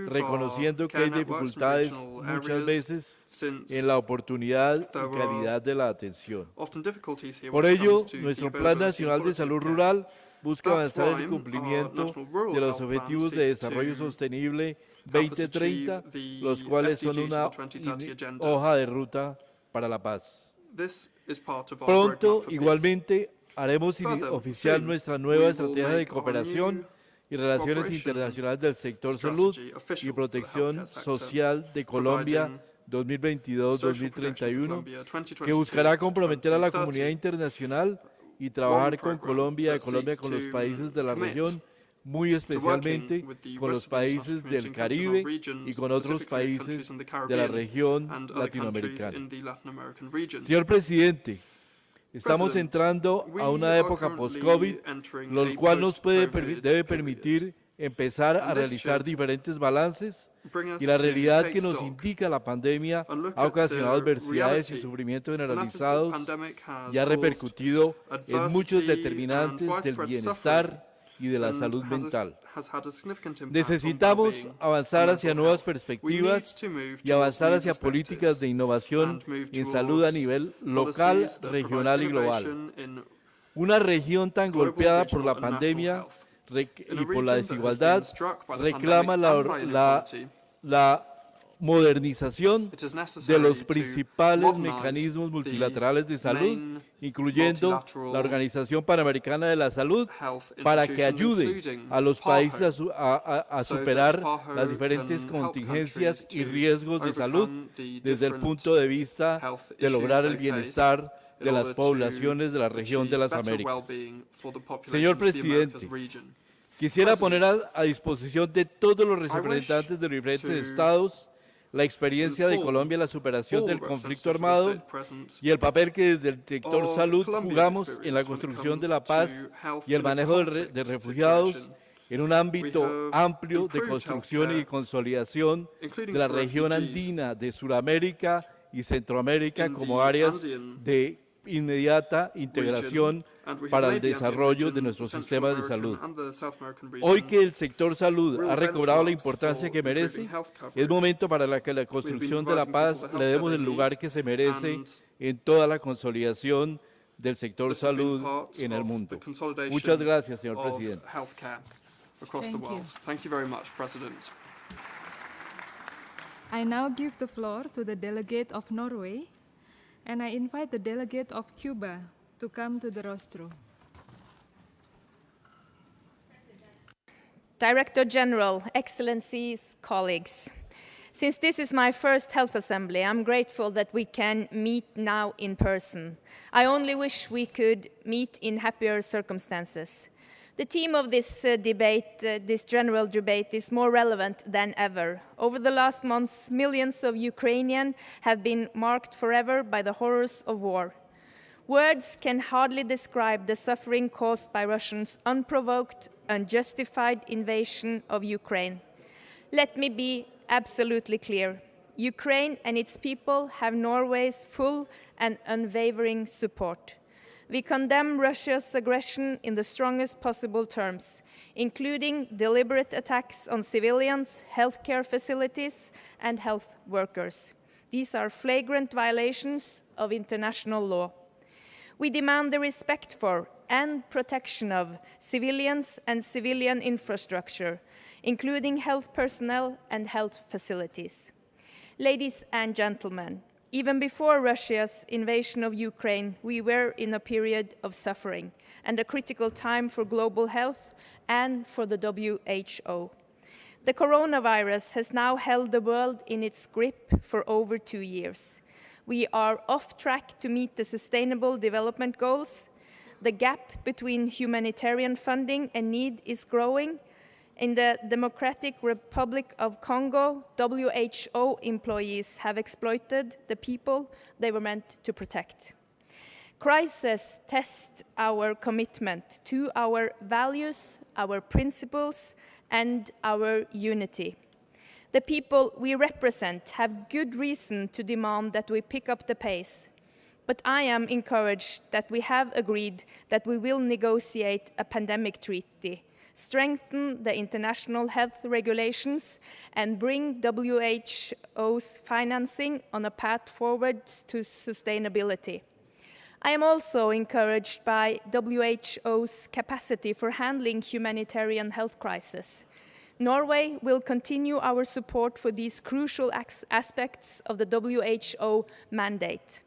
Speaker 17: reconociendo que hay dificultades muchas veces en la oportunidad y calidad de la atención. Por ello, nuestro Plan Nacional de Salud Rural busca avanzar en el cumplimiento de los Objetivos de Desarrollo Sostenible 2030, los cuales son una hoja de ruta para la paz. Pronto, igualmente, haremos oficial nuestra nueva estrategia de cooperación y relaciones internacionales del sector salud y protección social de Colombia 2022-2031, que buscará comprometer a la comunidad internacional y trabajar con Colombia con los países de la región, muy especialmente con los países del Caribe y con otros países de la región latinoamericana. Señor presidente, estamos entrando a una época post-COVID, lo cual nos debe permitir empezar a realizar diferentes balances, y la realidad que nos indica la pandemia ha ocasionado adversidades y sufrimiento generalizados y ha repercutido en muchos determinantes del bienestar y de la salud mental. Necesitamos avanzar hacia nuevas perspectivas y avanzar hacia políticas de innovación en salud a nivel local, regional y global. Una región tan golpeada por la pandemia y por la desigualdad reclama la modernización de los principales mecanismos multilaterales de salud, incluyendo la Organización Panamericana de la Salud, para que ayude a los países a superar las diferentes contingencias y riesgos de salud desde el punto de vista de lograr el bienestar de las poblaciones de la región de las Américas. Señor Presidente, quisiera poner a disposición de todos los representantes de los diferentes estados la experiencia de Colombia en la superación del conflicto armado y el papel que desde el sector salud jugamos en la construcción de la paz y el manejo de refugiados en un ámbito amplio de construcción y consolidación de la región andina de Sudamérica y Centroamérica como áreas de inmediata integración para el desarrollo de nuestros sistemas de salud. Hoy que el sector salud ha recobrado la importancia que merece, es momento para que la construcción de la paz le demos el lugar que se merece en toda la consolidación del sector salud en el mundo. Muchas gracias, señor Presidente.
Speaker 3: Thank you very much, President. I now give the floor to the Delegate of Norway, and I invite the Delegate of Cuba to come to the rostrum.
Speaker 18: Director General, Excellencies, colleagues. Since this is my first Health Assembly, I'm grateful that we can meet now in person. I only wish we could meet in happier circumstances. The theme of this this general debate, is more relevant than ever. Over the last months, millions of Ukrainians have been marked forever by the horrors of war. Words can hardly describe the suffering caused by Russia's unprovoked, unjustified invasion of Ukraine. Let me be absolutely clear. Ukraine and its people have Norway's full and unwavering support. We condemn Russia's aggression in the strongest possible terms, including deliberate attacks on civilians, healthcare facilities, and health workers. These are flagrant violations of international law. We demand the respect for and protection of civilians and civilian infrastructure, including health personnel and health facilities. Ladies and gentlemen, even before Russia's invasion of Ukraine, we were in a period of suffering and a critical time for global health and for the WHO. The coronavirus has now held the world in its grip for over 2 years. We are off track to meet the Sustainable Development Goals. The gap between humanitarian funding and need is growing. In the Democratic Republic of Congo, WHO employees have exploited the people they were meant to protect. Crises test our commitment to our values, our principles, and our unity. The people we represent have good reason to demand that we pick up the pace. But I am encouraged that we have agreed that we will negotiate a pandemic treaty, strengthen the international health regulations, and bring WHO's financing on a path forward to sustainability. I am also encouraged by WHO's capacity for handling humanitarian health crisis. Norway will continue our support for these crucial aspects of the WHO mandate.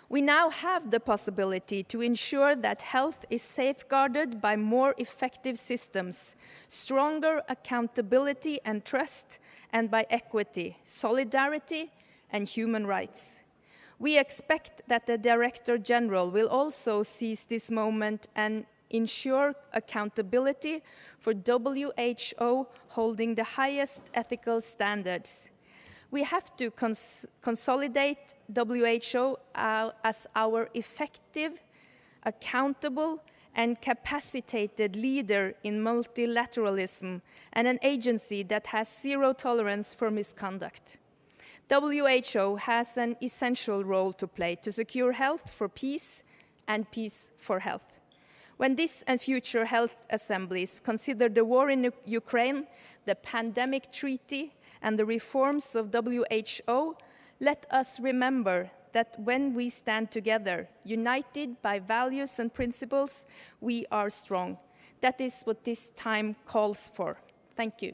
Speaker 18: We now have the possibility to ensure that health is safeguarded by more effective systems, stronger accountability and trust, and by equity, solidarity, and human rights. We expect that the Director General will also seize this moment and ensure accountability for WHO holding the highest ethical standards. We have to consolidate WHO as our effective, accountable, and capacitated leader in multilateralism and an agency that has zero tolerance for misconduct. WHO has an essential role to play to secure health for peace and peace for health. When this and future health assemblies consider the war in Ukraine, the pandemic treaty, and the reforms of WHO, let us remember that when we stand together, united by values and principles, we are strong. That is what this time calls for. Thank you.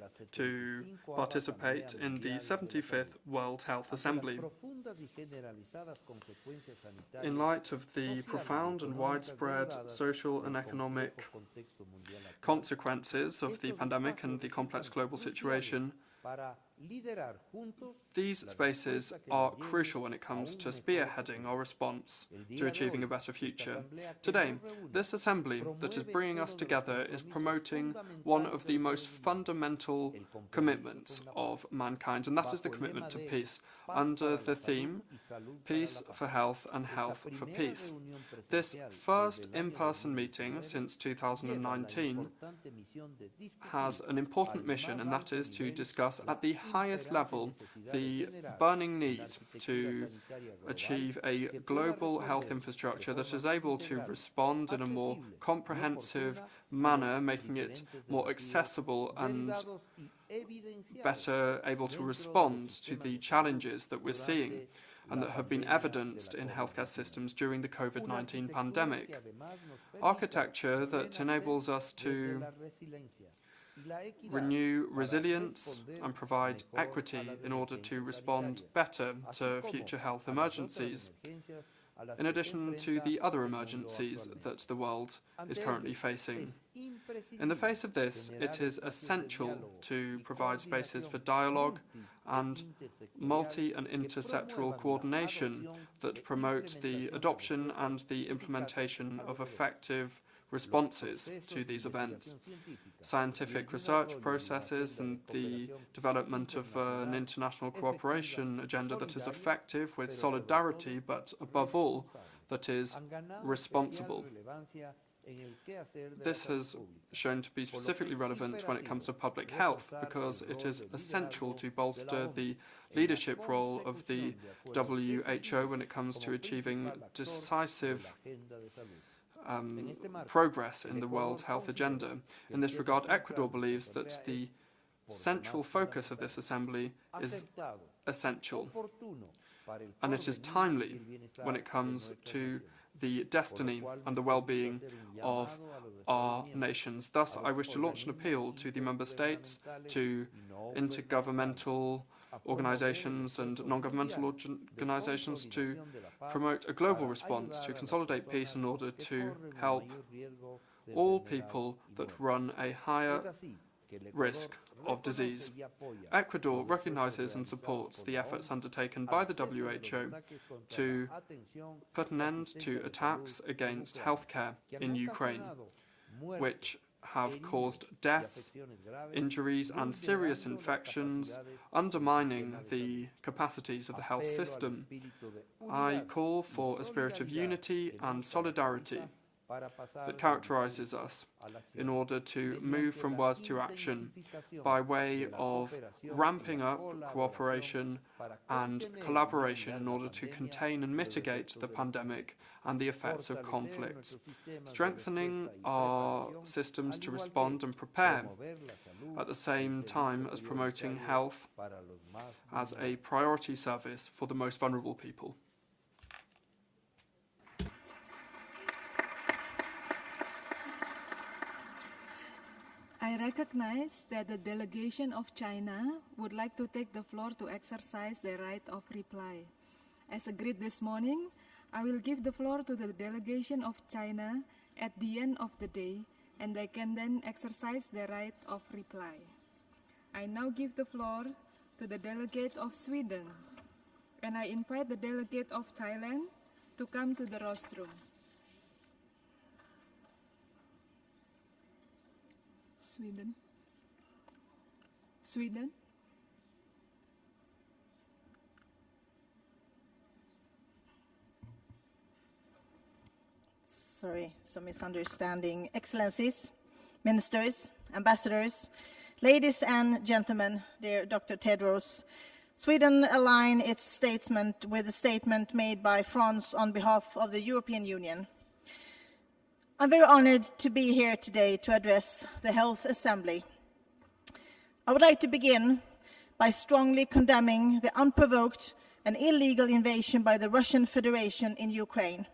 Speaker 11: Hungary to participate in the 75th World Health Assembly. In light of the profound and widespread social and economic consequences of the pandemic and the complex global situation, These spaces are crucial when it comes to spearheading our response to achieving a better future. Today, this assembly that is bringing us together is promoting one of the most fundamental commitments of mankind, and that is the commitment to peace, under the theme, Peace for Health and Health for Peace. This first in-person meeting since 2019 has an important mission, and that is to discuss at the highest level the burning need to achieve a global health infrastructure that is able to respond in a more comprehensive manner, making it more accessible and better able to respond to the challenges that we're seeing and that have been evidenced in healthcare systems during the COVID-19 pandemic. Architecture that enables us to renew resilience and provide equity in order to respond better to future health emergencies, in addition to the other emergencies that the world is currently facing. In the face of this, it is essential to provide spaces for dialogue and multi- and intersectoral coordination that promote the adoption and the implementation of effective responses to these events. Scientific research processes and the development of an international cooperation agenda that is effective with solidarity, but above all, that is responsible. This has shown to be specifically relevant when it comes to public health, because it is essential to bolster the leadership role of the WHO when it comes to achieving decisive progress in the World Health Agenda. In this regard, Ecuador believes that the central focus of this assembly is essential, and it is timely when it comes to the destiny and the well-being of our nations. Thus, I wish to launch an appeal to the member states, to intergovernmental organizations and non-governmental organizations to promote a global response to consolidate peace in order to help all people that run a higher risk of disease. Ecuador recognizes and supports the efforts undertaken by the WHO to put an end to attacks against healthcare in Ukraine, which have caused deaths, injuries and serious infections, undermining the capacities of the health system. I call for a spirit of unity and solidarity that characterizes us in order to move from words to action by way of ramping up cooperation and collaboration in order to contain and mitigate the pandemic and the effects of conflicts, strengthening our systems to respond and prepare, at the same time as promoting health as a priority service for the most vulnerable people.
Speaker 3: I recognize that the delegation of China would like to take the floor to exercise their right of reply. As agreed this morning, I will give the floor to the delegation of China at the end of the day, and they can then exercise their right of reply. I now give the floor to the delegate of Sweden, and I invite the delegate of Thailand to come to the rostrum. Sweden.
Speaker 19: Sorry, some misunderstanding. Excellencies, ministers, ambassadors, ladies and gentlemen, dear Dr. Tedros, Sweden aligns its statement with the statement made by France on behalf of the European Union. I'm very honored to be here today to address the Health Assembly. I would like to begin by strongly condemning the unprovoked and illegal invasion by the Russian Federation in Ukraine.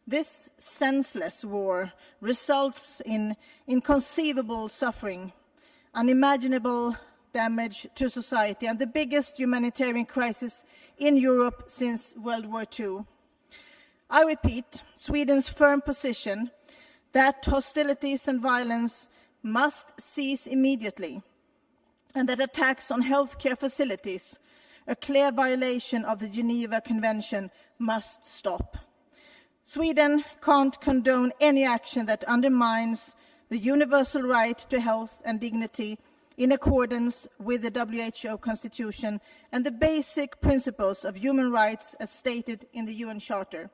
Speaker 19: This senseless war results in inconceivable suffering, unimaginable damage to society, and the biggest humanitarian crisis in Europe since World War II. I repeat Sweden's firm position that hostilities and violence must cease immediately. and that attacks on healthcare facilities, a clear violation of the Geneva Convention, must stop. Sweden can't condone any action that undermines the universal right to health and dignity in accordance with the WHO Constitution and the basic principles of human rights as stated in the UN Charter.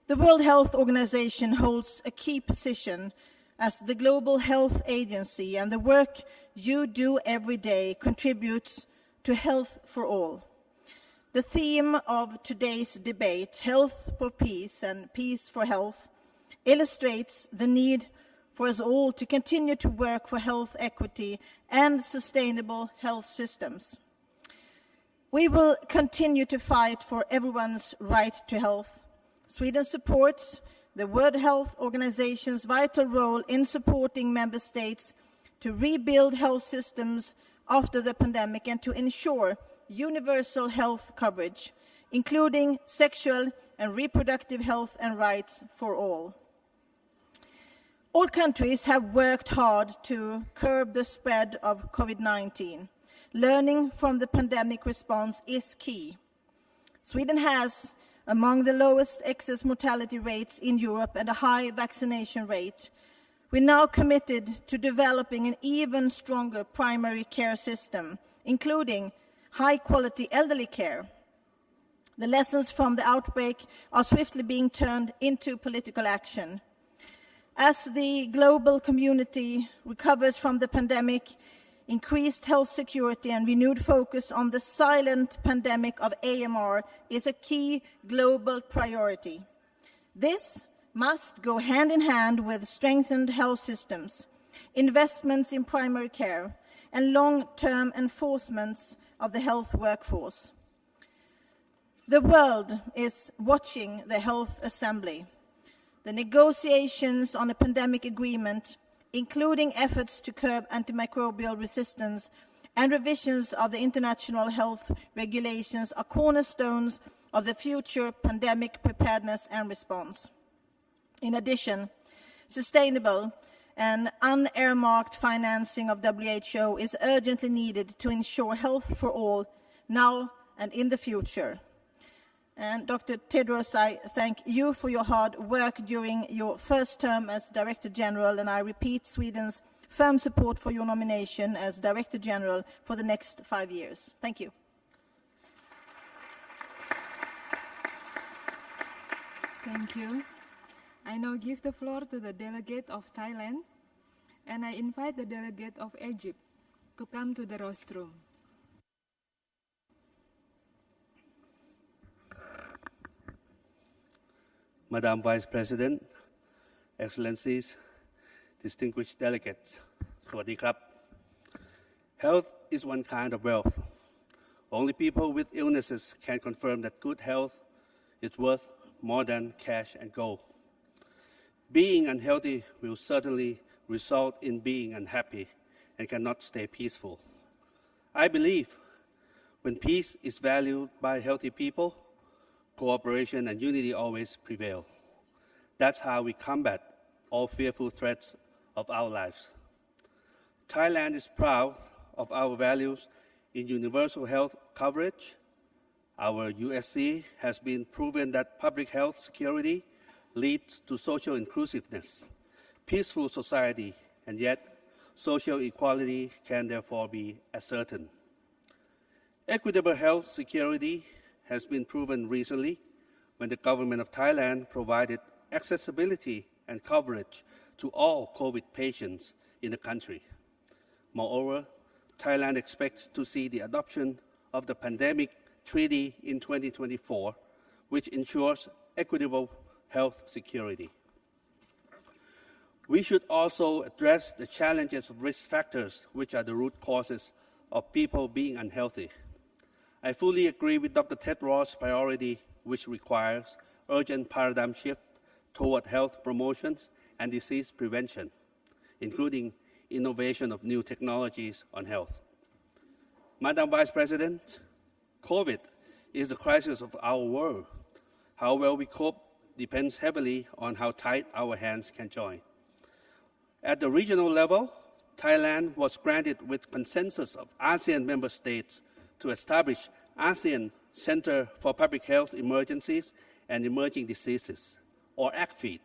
Speaker 19: The World Health Organization holds a key position as the global health agency, and the work you do every day contributes to health for all. The theme of today's debate, Health for Peace and Peace for Health, illustrates the need for us all to continue to work for health equity and sustainable health systems. We will continue to fight for everyone's right to health. Sweden supports the World Health Organization's vital role in supporting member states to rebuild health systems after the pandemic and to ensure universal health coverage, including sexual and reproductive health and rights for all. All countries have worked hard to curb the spread of COVID-19. Learning from the pandemic response is key. Sweden has among the lowest excess mortality rates in Europe and a high vaccination rate. We're now committed to developing an even stronger primary care system, including high-quality elderly care. The lessons from the outbreak are swiftly being turned into political action. As the global community recovers from the pandemic, increased health security and renewed focus on the silent pandemic of AMR is a key global priority. This must go hand in hand with strengthened health systems, investments in primary care, and long-term enforcements of the health workforce. The world is watching the Health Assembly. The negotiations on a pandemic agreement, including efforts to curb antimicrobial resistance and revisions of the international health regulations, are cornerstones of the future pandemic preparedness and response. In addition, sustainable and unearmarked financing of WHO is urgently needed to ensure health for all now and in the future. And Dr. Tedros, I thank you for your hard work during your first term as Director General, and I repeat Sweden's firm support for your nomination as Director General for the next 5 years. Thank you.
Speaker 3: Thank you. I now give the floor to the Delegate of Thailand, and I invite the Delegate of Egypt to come to the rostrum.
Speaker 2: Madam Vice President, Excellencies, distinguished delegates, Sawasdee krap. Health is one kind of wealth. Only people with illnesses can confirm that good health is worth more than cash and gold. Being unhealthy will certainly result in being unhappy and cannot stay peaceful. I believe when peace is valued by healthy people, cooperation and unity always prevail. That's how we combat all fearful threats of our lives. Thailand is proud of our values in universal health coverage. Our USC has been proven that public health security leads to social inclusiveness, peaceful society, and yet social equality can therefore be ascertained. Equitable health security has been proven recently when the government of Thailand provided accessibility and coverage to all COVID patients in the country. Moreover, Thailand expects to see the adoption of the pandemic treaty in 2024, which ensures equitable health security. We should also address the challenges of risk factors, which are the root causes of people being unhealthy. I fully agree with Dr. Tedros' priority, which requires urgent paradigm shift toward health promotions and disease prevention, including innovation of new technologies on health. Madam Vice President, COVID is the crisis of our world. How well we cope depends heavily on how tight our hands can join. At the regional level, Thailand was granted with consensus of ASEAN member states to establish ASEAN Center for Public Health Emergencies and Emerging Diseases, or ACFED.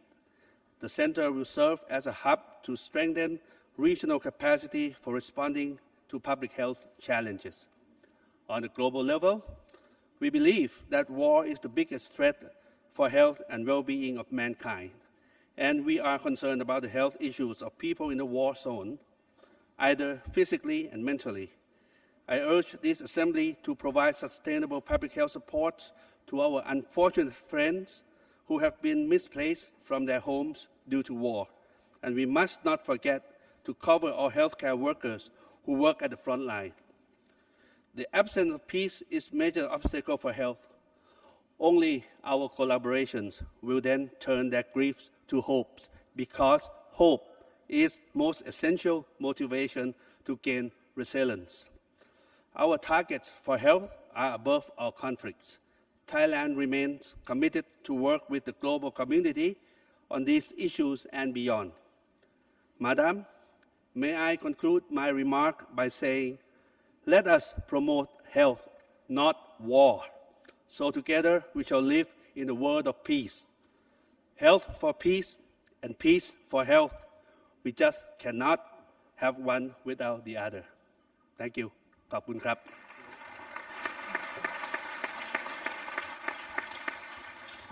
Speaker 2: The center will serve as a hub to strengthen regional capacity for responding to public health challenges. On the global level, we believe that war is the biggest threat for health and well-being of mankind, and we are concerned about the health issues of people in the war zone, either physically and mentally. I urge this Assembly to provide sustainable public health support to our unfortunate friends who have been misplaced from their homes due to war. And we must not forget to cover our healthcare workers who work at the front line. The absence of peace is a major obstacle for health. Only our collaborations will then turn their griefs to hopes, because hope is most essential motivation to gain resilience. Our targets for health are above our conflicts. Thailand remains committed to work with the global community on these issues and beyond. Madam, may I conclude my remark by saying, let us promote health, not war. So together we shall live in the world of peace. Health for peace and peace for health. We just cannot have one without the other. Thank you. ขอบคุณครับ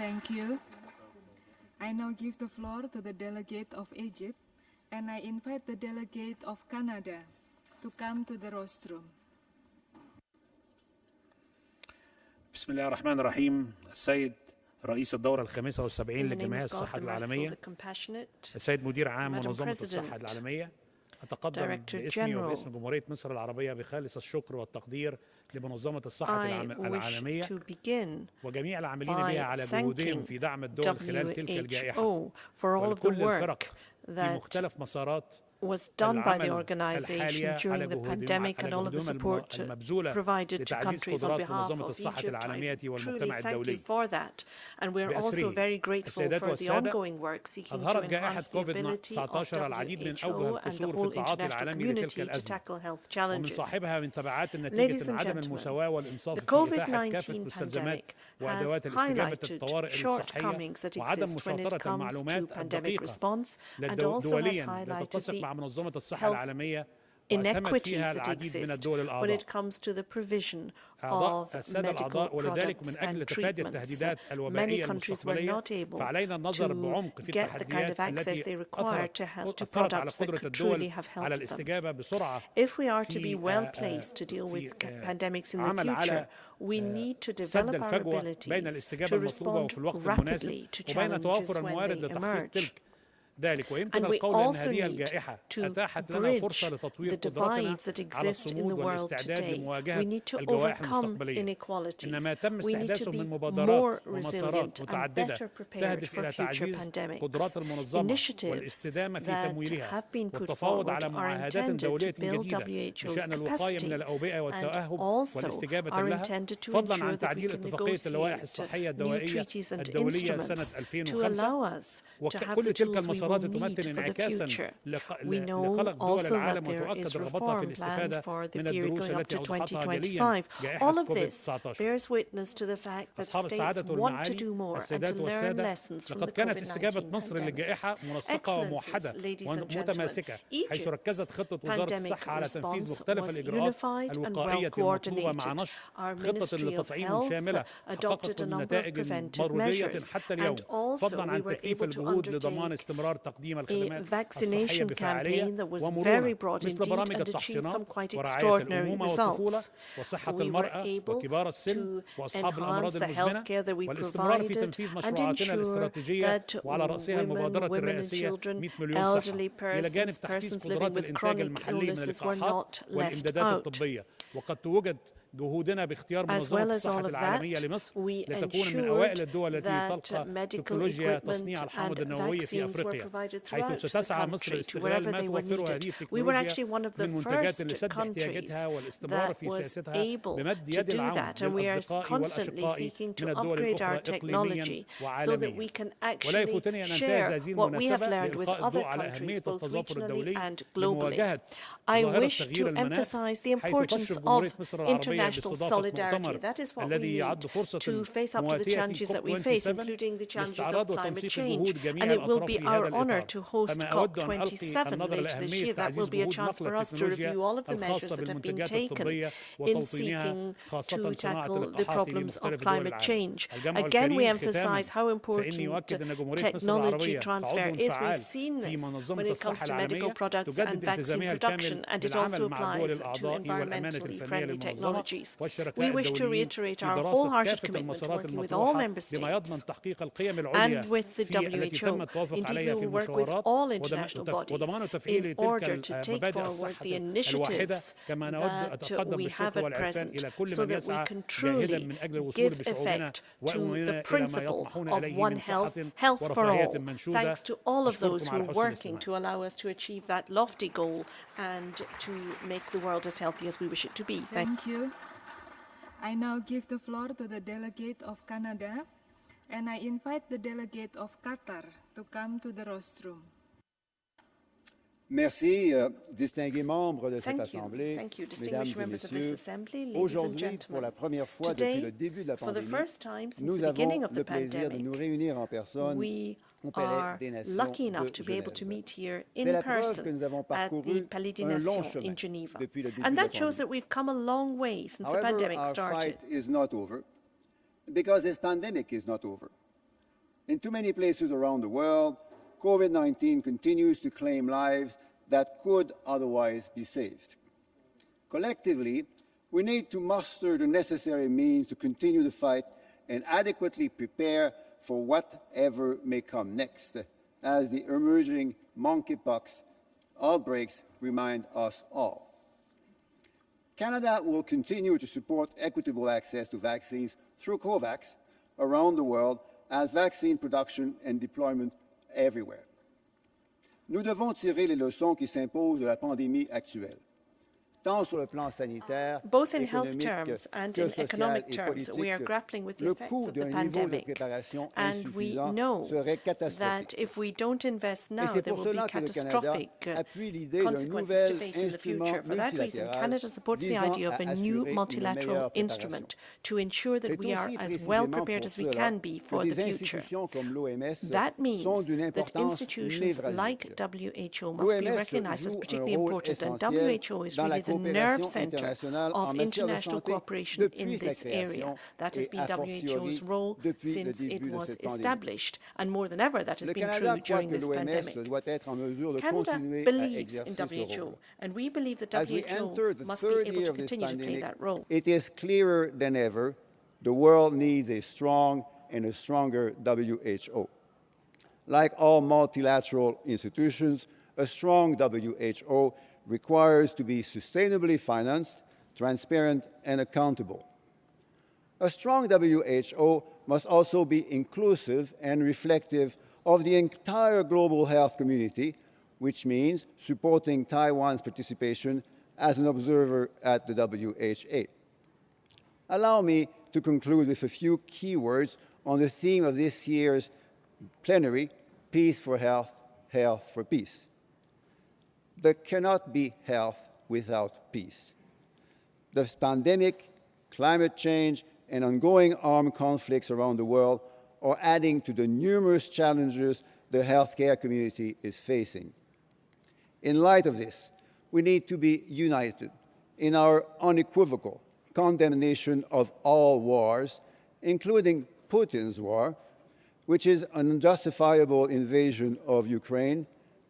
Speaker 3: Thank you. I now give the floor to the delegate of Egypt, and I invite the delegate of Canada to come to the rostrum.
Speaker 1: بسم الله الرحمن الرحيم. السيد رئيس الدورة الخامسة والسبعين لجمعية الصحة العالمية، السيد مدير عام منظمة الصحة العالمية، أتقدم باسمي وباسم جمهورية مصر العربية بخالص الشكر والتقدير لمنظمة الصحة العالمية وجميع العاملين بها على جهودهم في دعم الدول خلال تلك الجائحة، ولكل الفرق في مختلف مسارات
Speaker 9: was done by the organization during the pandemic and all of the support provided to countries on behalf of Egypt. I truly thank you for that. And we're also very grateful for the ongoing work seeking to enhance the ability of WHO and the whole international community to tackle health challenges. Ladies and gentlemen, the COVID-19 pandemic has highlighted shortcomings that exist when it comes to pandemic response, and also has highlighted the health inequities that exist when it comes to the provision of medical products and treatments. Many countries were not able to get the kind of access they require to products that could truly have helped them. If we are to be well placed to deal with pandemics in the future, we need to develop our abilities to respond rapidly to challenges when they emerge. And we also need to bridge the divides that exist in the world today. We need to overcome inequalities. We need to be more resilient and better prepared for future pandemics. Initiatives that have been put forward are intended to build WHO's capacity and also are intended to ensure that we can negotiate new treaties and instruments to allow us to have the tools we will need for the future. We know also that there is reform planned for the period going up to 2025. All of this bears witness to the fact that states want to do more and to learn lessons from the COVID-19 pandemic. Excellencies, ladies and gentlemen, Egypt's pandemic response was unified and well coordinated. Our Ministry of Health adopted a number of preventive measures, and also we were able to undertake a vaccination campaign that was very broad indeed and achieved some quite extraordinary results. We were able to enhance the health care that we provided and ensure that women and children, elderly persons, persons living with chronic illnesses were not left out.
Speaker 1: جهودنا باختيار
Speaker 9: As
Speaker 1: منظمة
Speaker 9: well as
Speaker 1: الصحة
Speaker 9: all of
Speaker 1: العالمية
Speaker 9: that,
Speaker 1: لمصر
Speaker 9: we
Speaker 1: لتكون من أوائل
Speaker 9: ensured
Speaker 1: الدول التي
Speaker 9: that
Speaker 1: تلقى
Speaker 9: medical
Speaker 1: تكنولوجيا
Speaker 9: equipment
Speaker 1: تصنيع الحامض
Speaker 9: and
Speaker 1: النووي في
Speaker 9: vaccines were
Speaker 1: أفريقيا،
Speaker 9: provided
Speaker 1: حيث
Speaker 9: throughout the
Speaker 1: ستسعى مصر
Speaker 9: country to
Speaker 1: لاستغلال
Speaker 9: wherever
Speaker 1: ما
Speaker 9: they were
Speaker 1: توفره هذه
Speaker 9: needed. We were
Speaker 1: التكنولوجيا
Speaker 9: actually one of the
Speaker 1: من منتجات
Speaker 9: first
Speaker 1: لسد
Speaker 9: countries
Speaker 1: احتياجاتها والاستمرار
Speaker 9: that
Speaker 1: في
Speaker 9: was
Speaker 1: سياستها
Speaker 9: able
Speaker 1: بمد
Speaker 9: to
Speaker 1: يد
Speaker 9: do
Speaker 1: العون
Speaker 9: that, and we are
Speaker 1: للأصدقاء
Speaker 9: constantly
Speaker 1: والأشقاء
Speaker 9: seeking to
Speaker 1: من الدول
Speaker 9: upgrade our
Speaker 1: الأخرى إقليميا
Speaker 9: technology so that
Speaker 1: وعالميا.
Speaker 9: we can
Speaker 1: ولا
Speaker 9: actually
Speaker 1: يفوتني أن أنتهز
Speaker 9: share
Speaker 1: هذه
Speaker 9: what we have
Speaker 1: المناسبة
Speaker 9: learned with
Speaker 1: لإلقاء
Speaker 9: other
Speaker 1: الضوء على
Speaker 9: countries,
Speaker 1: أهمية
Speaker 9: both
Speaker 1: التظافر
Speaker 9: regionally
Speaker 1: الدولي
Speaker 9: and globally.
Speaker 1: لمواجهة
Speaker 9: I
Speaker 1: ظاهرة
Speaker 9: wish
Speaker 1: تغيير
Speaker 9: to
Speaker 1: المناخ،
Speaker 9: emphasize the
Speaker 1: حيث
Speaker 9: importance
Speaker 1: تشرف
Speaker 9: of
Speaker 1: جمهورية مصر العربية
Speaker 9: international
Speaker 1: باستضافة
Speaker 9: solidarity.
Speaker 1: المؤتمر
Speaker 9: That is what we
Speaker 1: الذي
Speaker 9: need
Speaker 1: يعد فرصة
Speaker 9: to face up to the
Speaker 1: مواتية
Speaker 9: challenges that we
Speaker 1: COP
Speaker 9: face,
Speaker 1: 27
Speaker 9: including the challenges
Speaker 1: لاستعراض
Speaker 9: of climate
Speaker 1: وتنسيق
Speaker 9: change.
Speaker 1: جهود جميع
Speaker 9: And it will
Speaker 1: الأطراف
Speaker 9: be
Speaker 1: في
Speaker 9: our
Speaker 1: هذا
Speaker 9: honor
Speaker 1: الإطار.
Speaker 9: to host
Speaker 1: كما أود أن ألقي
Speaker 9: COP27
Speaker 1: النظر
Speaker 9: later this
Speaker 1: لأهمية
Speaker 9: year. That
Speaker 1: تعزيز
Speaker 9: will be a
Speaker 1: جهود
Speaker 9: chance
Speaker 1: نقل
Speaker 9: for us to
Speaker 1: التكنولوجيا
Speaker 9: review all of the measures
Speaker 1: الخاصة
Speaker 9: that have been
Speaker 1: بالمنتجات
Speaker 9: taken
Speaker 1: الطبية
Speaker 9: in
Speaker 1: وتوطينها
Speaker 9: seeking
Speaker 1: خاصة
Speaker 9: to
Speaker 1: صناعة
Speaker 9: tackle the
Speaker 1: اللقاحات في
Speaker 9: problems of
Speaker 1: مختلف دول
Speaker 9: climate
Speaker 1: العالم.
Speaker 9: change.
Speaker 1: الجمع
Speaker 9: Again, we
Speaker 1: الكريم
Speaker 9: emphasize how
Speaker 1: فإني
Speaker 9: important
Speaker 1: أؤكد أن جمهورية مصر
Speaker 9: technology
Speaker 1: العربية
Speaker 9: transfer
Speaker 1: كعضو
Speaker 9: is. We've
Speaker 1: فعال
Speaker 9: seen
Speaker 1: في
Speaker 9: this
Speaker 1: منظمة
Speaker 9: when it comes
Speaker 1: الصحة
Speaker 9: to medical
Speaker 1: العالمية
Speaker 9: products and
Speaker 1: تجدد
Speaker 9: vaccine
Speaker 1: التزامها
Speaker 9: production,
Speaker 1: الكامل
Speaker 9: and it
Speaker 1: بالعمل
Speaker 9: also
Speaker 1: مع الدول
Speaker 9: applies to
Speaker 1: الأعضاء والأمانة
Speaker 9: environmentally
Speaker 1: الفنية
Speaker 9: friendly
Speaker 1: للمنظمة
Speaker 9: technologies.
Speaker 1: والشركاء
Speaker 9: We wish to
Speaker 1: الدوليين
Speaker 9: reiterate
Speaker 1: في
Speaker 9: our
Speaker 1: دراسة
Speaker 9: wholehearted
Speaker 1: كافة
Speaker 9: commitment to
Speaker 1: المسارات
Speaker 9: working with all
Speaker 1: المطروحة
Speaker 9: member
Speaker 1: بما يضمن
Speaker 9: states
Speaker 1: تحقيق القيم العليا
Speaker 9: and with the
Speaker 1: في التي تم
Speaker 9: WHO.
Speaker 1: التوافق
Speaker 9: Indeed, we
Speaker 1: عليها في
Speaker 9: will work with
Speaker 1: المشاورات
Speaker 9: all international bodies
Speaker 1: وضمان وتفعيل
Speaker 9: in order
Speaker 1: تلك
Speaker 9: to take
Speaker 1: مبادئ
Speaker 9: forward
Speaker 1: الصحة
Speaker 9: the
Speaker 1: الواحدة
Speaker 9: initiatives
Speaker 1: كما نود
Speaker 9: that
Speaker 1: أتقدم
Speaker 9: we have
Speaker 1: بالشكر
Speaker 9: at
Speaker 1: والعرفان
Speaker 9: present
Speaker 1: إلى كل
Speaker 9: so
Speaker 1: من
Speaker 9: that we
Speaker 1: يسعى
Speaker 9: can
Speaker 1: جاهدا
Speaker 9: truly
Speaker 1: من أجل الوصول
Speaker 9: give
Speaker 1: بشعوبنا
Speaker 9: effect to
Speaker 1: وأممنا
Speaker 9: the
Speaker 1: إلى ما
Speaker 9: principle
Speaker 1: يطمحون
Speaker 9: of
Speaker 1: إليه
Speaker 9: one
Speaker 1: من
Speaker 9: health,
Speaker 1: صحة
Speaker 9: health for
Speaker 1: ورفاهية
Speaker 9: all.
Speaker 1: منشودة.
Speaker 9: Thanks to all of those
Speaker 1: أشكركم
Speaker 9: who
Speaker 1: على
Speaker 9: are
Speaker 1: حسن
Speaker 9: working
Speaker 1: الاستماع.
Speaker 9: to allow us to achieve that lofty goal and to make the world as healthy as we wish it to be.
Speaker 3: Thank you. I now give the floor to the delegate of Canada, and I invite the delegate of Qatar to come to the rostrum.
Speaker 4: Merci, distingués membres de cette Assemblée,
Speaker 9: Thank you,
Speaker 4: Mesdames
Speaker 9: distinguished
Speaker 4: et
Speaker 9: members of this
Speaker 4: Messieurs.
Speaker 9: assembly, ladies and
Speaker 4: Aujourd'hui, pour la
Speaker 9: gentlemen.
Speaker 4: première fois depuis le
Speaker 9: Today,
Speaker 4: début de la
Speaker 9: for the
Speaker 4: pandémie,
Speaker 9: first time since
Speaker 4: nous
Speaker 9: the beginning
Speaker 4: avons
Speaker 9: of
Speaker 4: le
Speaker 9: the
Speaker 4: plaisir de nous
Speaker 9: pandemic,
Speaker 4: réunir en personne
Speaker 9: we
Speaker 4: au Palais
Speaker 9: are
Speaker 4: des Nations
Speaker 9: lucky enough
Speaker 4: de
Speaker 9: to be able to
Speaker 4: Genève.
Speaker 9: meet here
Speaker 4: C'est
Speaker 9: in
Speaker 4: la preuve que
Speaker 9: person
Speaker 4: nous avons
Speaker 9: at the
Speaker 4: parcouru
Speaker 9: Palais des
Speaker 4: un long
Speaker 9: Nations
Speaker 4: chemin
Speaker 9: in Geneva.
Speaker 4: depuis le début
Speaker 9: And
Speaker 4: de la
Speaker 9: that shows
Speaker 4: pandémie.
Speaker 9: that we've come a long way since the
Speaker 4: However,
Speaker 9: pandemic
Speaker 4: our
Speaker 9: started.
Speaker 4: fight is not over, because this pandemic is not over. In too many places around the world, COVID-19 continues to claim lives that could otherwise be saved. Collectively, we need to muster the necessary means to continue the fight and adequately prepare for whatever may come next, as the emerging monkeypox outbreaks remind us all. Canada will continue to support equitable access to vaccines through COVAX around the world as vaccine production and deployment everywhere. Nous devons tirer les leçons qui s'imposent de la pandémie actuelle, tant sur le plan sanitaire,
Speaker 9: Both in health
Speaker 4: économique
Speaker 9: terms and
Speaker 4: que
Speaker 9: in
Speaker 4: social
Speaker 9: economic
Speaker 4: et
Speaker 9: terms, we are
Speaker 4: politique.
Speaker 9: grappling with the
Speaker 4: Le
Speaker 9: effects
Speaker 4: coût
Speaker 9: of the
Speaker 4: d'un niveau de
Speaker 9: pandemic.
Speaker 4: préparation
Speaker 9: And we
Speaker 4: insuffisant
Speaker 9: know
Speaker 4: serait
Speaker 9: that
Speaker 4: catastrophique.
Speaker 9: if we don't invest
Speaker 4: Et
Speaker 9: now,
Speaker 4: c'est
Speaker 9: there
Speaker 4: pour
Speaker 9: will be
Speaker 4: cela que le Canada
Speaker 9: catastrophic
Speaker 4: appuie l'idée d'un
Speaker 9: consequences to
Speaker 4: nouvel
Speaker 9: face in the
Speaker 4: instrument
Speaker 9: future. For that reason,
Speaker 4: multilatéral
Speaker 9: Canada supports the
Speaker 4: visant
Speaker 9: idea of
Speaker 4: à
Speaker 9: a new
Speaker 4: assurer une
Speaker 9: multilateral
Speaker 4: meilleure
Speaker 9: instrument to ensure that
Speaker 4: C'est
Speaker 9: we are
Speaker 4: aussi
Speaker 9: as well
Speaker 4: précisément
Speaker 9: prepared
Speaker 4: pour
Speaker 9: as we
Speaker 4: cela
Speaker 9: can be for
Speaker 4: que
Speaker 9: the
Speaker 4: des
Speaker 9: future.
Speaker 4: institutions comme l'OMS
Speaker 9: That means
Speaker 4: sont d'une
Speaker 9: that
Speaker 4: importance
Speaker 9: institutions like
Speaker 4: névralgique.
Speaker 9: WHO must be
Speaker 4: L'OMS
Speaker 9: recognized as
Speaker 4: joue un
Speaker 9: particularly
Speaker 4: rôle
Speaker 9: important, and
Speaker 4: essentiel
Speaker 9: WHO is
Speaker 4: dans la
Speaker 9: really the nerve
Speaker 4: coopération
Speaker 9: center
Speaker 4: internationale
Speaker 9: of
Speaker 4: en matière de
Speaker 9: international
Speaker 4: santé
Speaker 9: cooperation in
Speaker 4: depuis sa
Speaker 9: this area.
Speaker 4: création
Speaker 9: That has
Speaker 4: et
Speaker 9: been
Speaker 4: a fortiori
Speaker 9: WHO's role
Speaker 4: depuis le
Speaker 9: since it
Speaker 4: début de
Speaker 9: was
Speaker 4: cette pandémie.
Speaker 9: established, and more than ever, that has
Speaker 4: Le
Speaker 9: been
Speaker 4: Canada
Speaker 9: true
Speaker 4: croit
Speaker 9: during
Speaker 4: que
Speaker 9: this
Speaker 4: l'OMS
Speaker 9: pandemic.
Speaker 4: doit être en mesure de
Speaker 9: Canada
Speaker 4: continuer à
Speaker 9: believes in
Speaker 4: exercer ce
Speaker 9: WHO,
Speaker 4: rôle.
Speaker 9: and we believe that
Speaker 4: As we
Speaker 9: WHO
Speaker 4: enter the
Speaker 9: must be
Speaker 4: third
Speaker 9: able
Speaker 4: year
Speaker 9: to
Speaker 4: of this
Speaker 9: continue to play
Speaker 4: pandemic,
Speaker 9: that role.
Speaker 4: it is clearer than ever the world needs a strong and a stronger WHO. Like all multilateral institutions, a strong WHO requires to be sustainably financed, transparent, and accountable. A strong WHO must also be inclusive and reflective of the entire global health community, which means supporting Taiwan's participation as an observer at the WHO. Allow me to conclude with a few key words on the theme of this year's plenary, Peace for Health, Health for Peace. There cannot be health without peace. The pandemic, climate change, and ongoing armed conflicts around the world are adding to the numerous challenges the healthcare community is facing. In light of this, we need to be united in our unequivocal condemnation of all wars, including Putin's war, which is an unjustifiable invasion of Ukraine,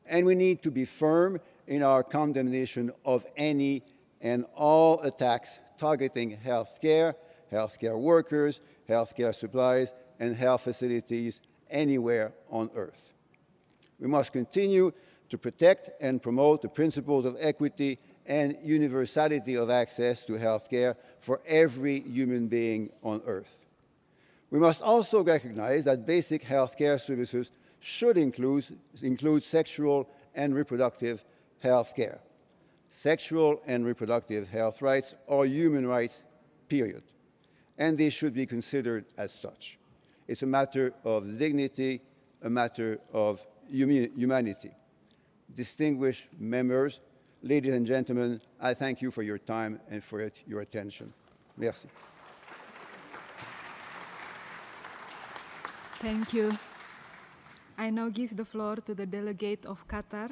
Speaker 4: and we need to be firm in our condemnation of any and all attacks targeting healthcare, healthcare workers, healthcare supplies, and health facilities anywhere on Earth. We must continue to protect and promote the principles of equity and universality of access to health care for every human being on Earth. We must also recognize that basic health care services should include sexual and reproductive health care. Sexual and reproductive health rights are human rights, period, and they should be considered as such. It's a matter of dignity, a matter of humanity. Distinguished members, ladies and gentlemen, I thank you for your time and for your attention. Merci.
Speaker 3: Thank you. I now give the floor to the delegate of Qatar,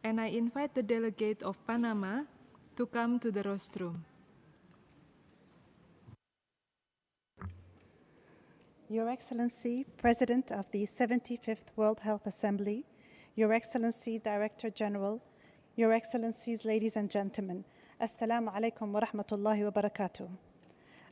Speaker 3: and I invite the delegate of Panama to come to the rostrum.
Speaker 5: Your Excellency, President of the 75th World Health Assembly, Your Excellency, Director General, Your Excellencies, ladies and gentlemen, Assalamu alaikum wa rahmatullahi wa barakatuh.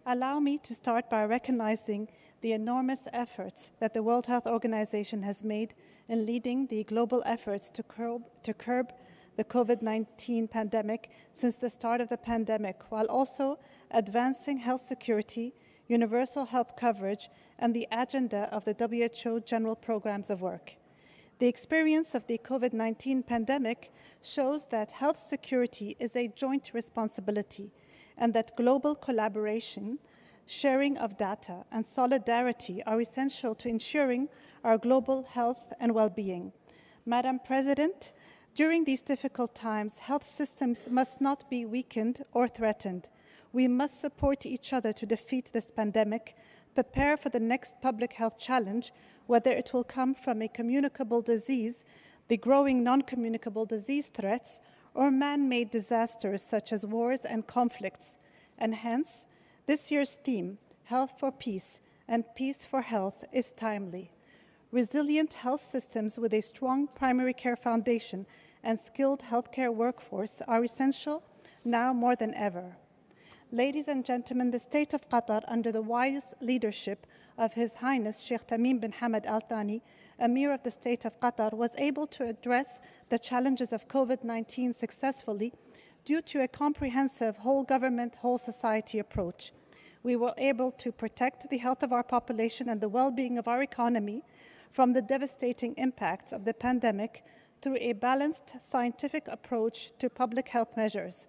Speaker 5: Allow me to start by recognizing the enormous efforts that the World Health Organization has made in leading the global efforts to curb the COVID-19 pandemic since the start of the pandemic, while also advancing health security, universal health coverage, and the agenda of the WHO General Programs of Work. The experience of the COVID-19 pandemic shows that health security is a joint responsibility and that global collaboration, sharing of data, and solidarity are essential to ensuring our global health and well-being. Madam President, during these difficult times, health systems must not be weakened or threatened. We must support each other to defeat this pandemic, prepare for the next public health challenge, whether it will come from a communicable disease, the growing non-communicable disease threats, or man-made disasters such as wars and conflicts. And hence, this year's theme, Health for Peace and Peace for Health, is timely. Resilient health systems with a strong primary care foundation and skilled healthcare workforce are essential now more than ever. Ladies and gentlemen, the State of Qatar, under the wise leadership of His Highness Sheikh Tamim bin Hamad Al Thani, Emir of the State of Qatar, was able to address the challenges of COVID-19 successfully due to a comprehensive whole government, whole society approach. We were able to protect the health of our population and the well-being of our economy from the devastating impacts of the pandemic through a balanced scientific approach to public health measures,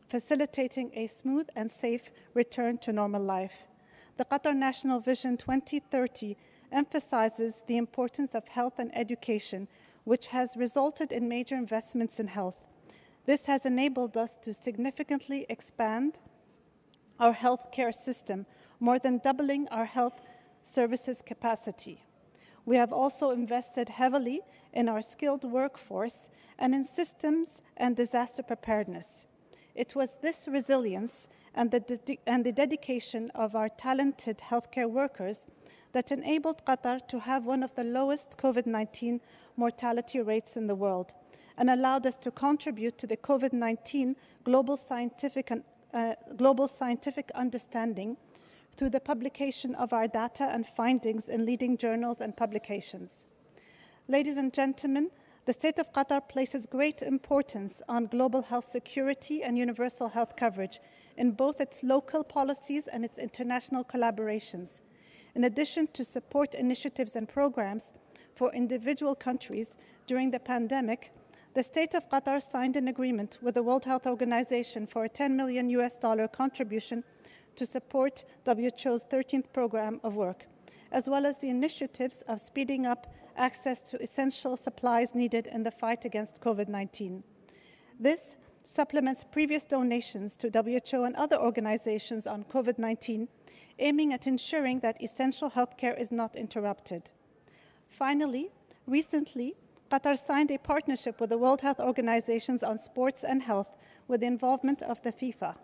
Speaker 5: facilitating a smooth and safe return to normal life. The Qatar National Vision 2030 emphasizes the importance of health and education, which has resulted in major investments in health. This has enabled us to significantly expand our healthcare system, more than doubling our health services capacity. We have also invested heavily in our skilled workforce and in systems and disaster preparedness. It was this resilience and the dedication of our talented healthcare workers that enabled Qatar to have one of the lowest COVID-19 mortality rates in the world and allowed us to contribute to the COVID-19 global scientific understanding through the publication of our data and findings in leading journals and publications. Ladies and gentlemen, the State of Qatar places great importance on global health security and universal health coverage in both its local policies and its international collaborations. In addition to support initiatives and programs for individual countries during the pandemic, the State of Qatar signed an agreement with the World Health Organization for a $10 million contribution to support WHO's 13th program of work, as well as the initiatives of speeding up access to essential supplies needed in the fight against COVID-19. This supplements previous donations to WHO and other organizations on COVID-19, aiming at ensuring that essential healthcare is not interrupted. Finally, recently, Qatar signed a partnership with the World Health Organizations on sports and health with the involvement of the FIFA.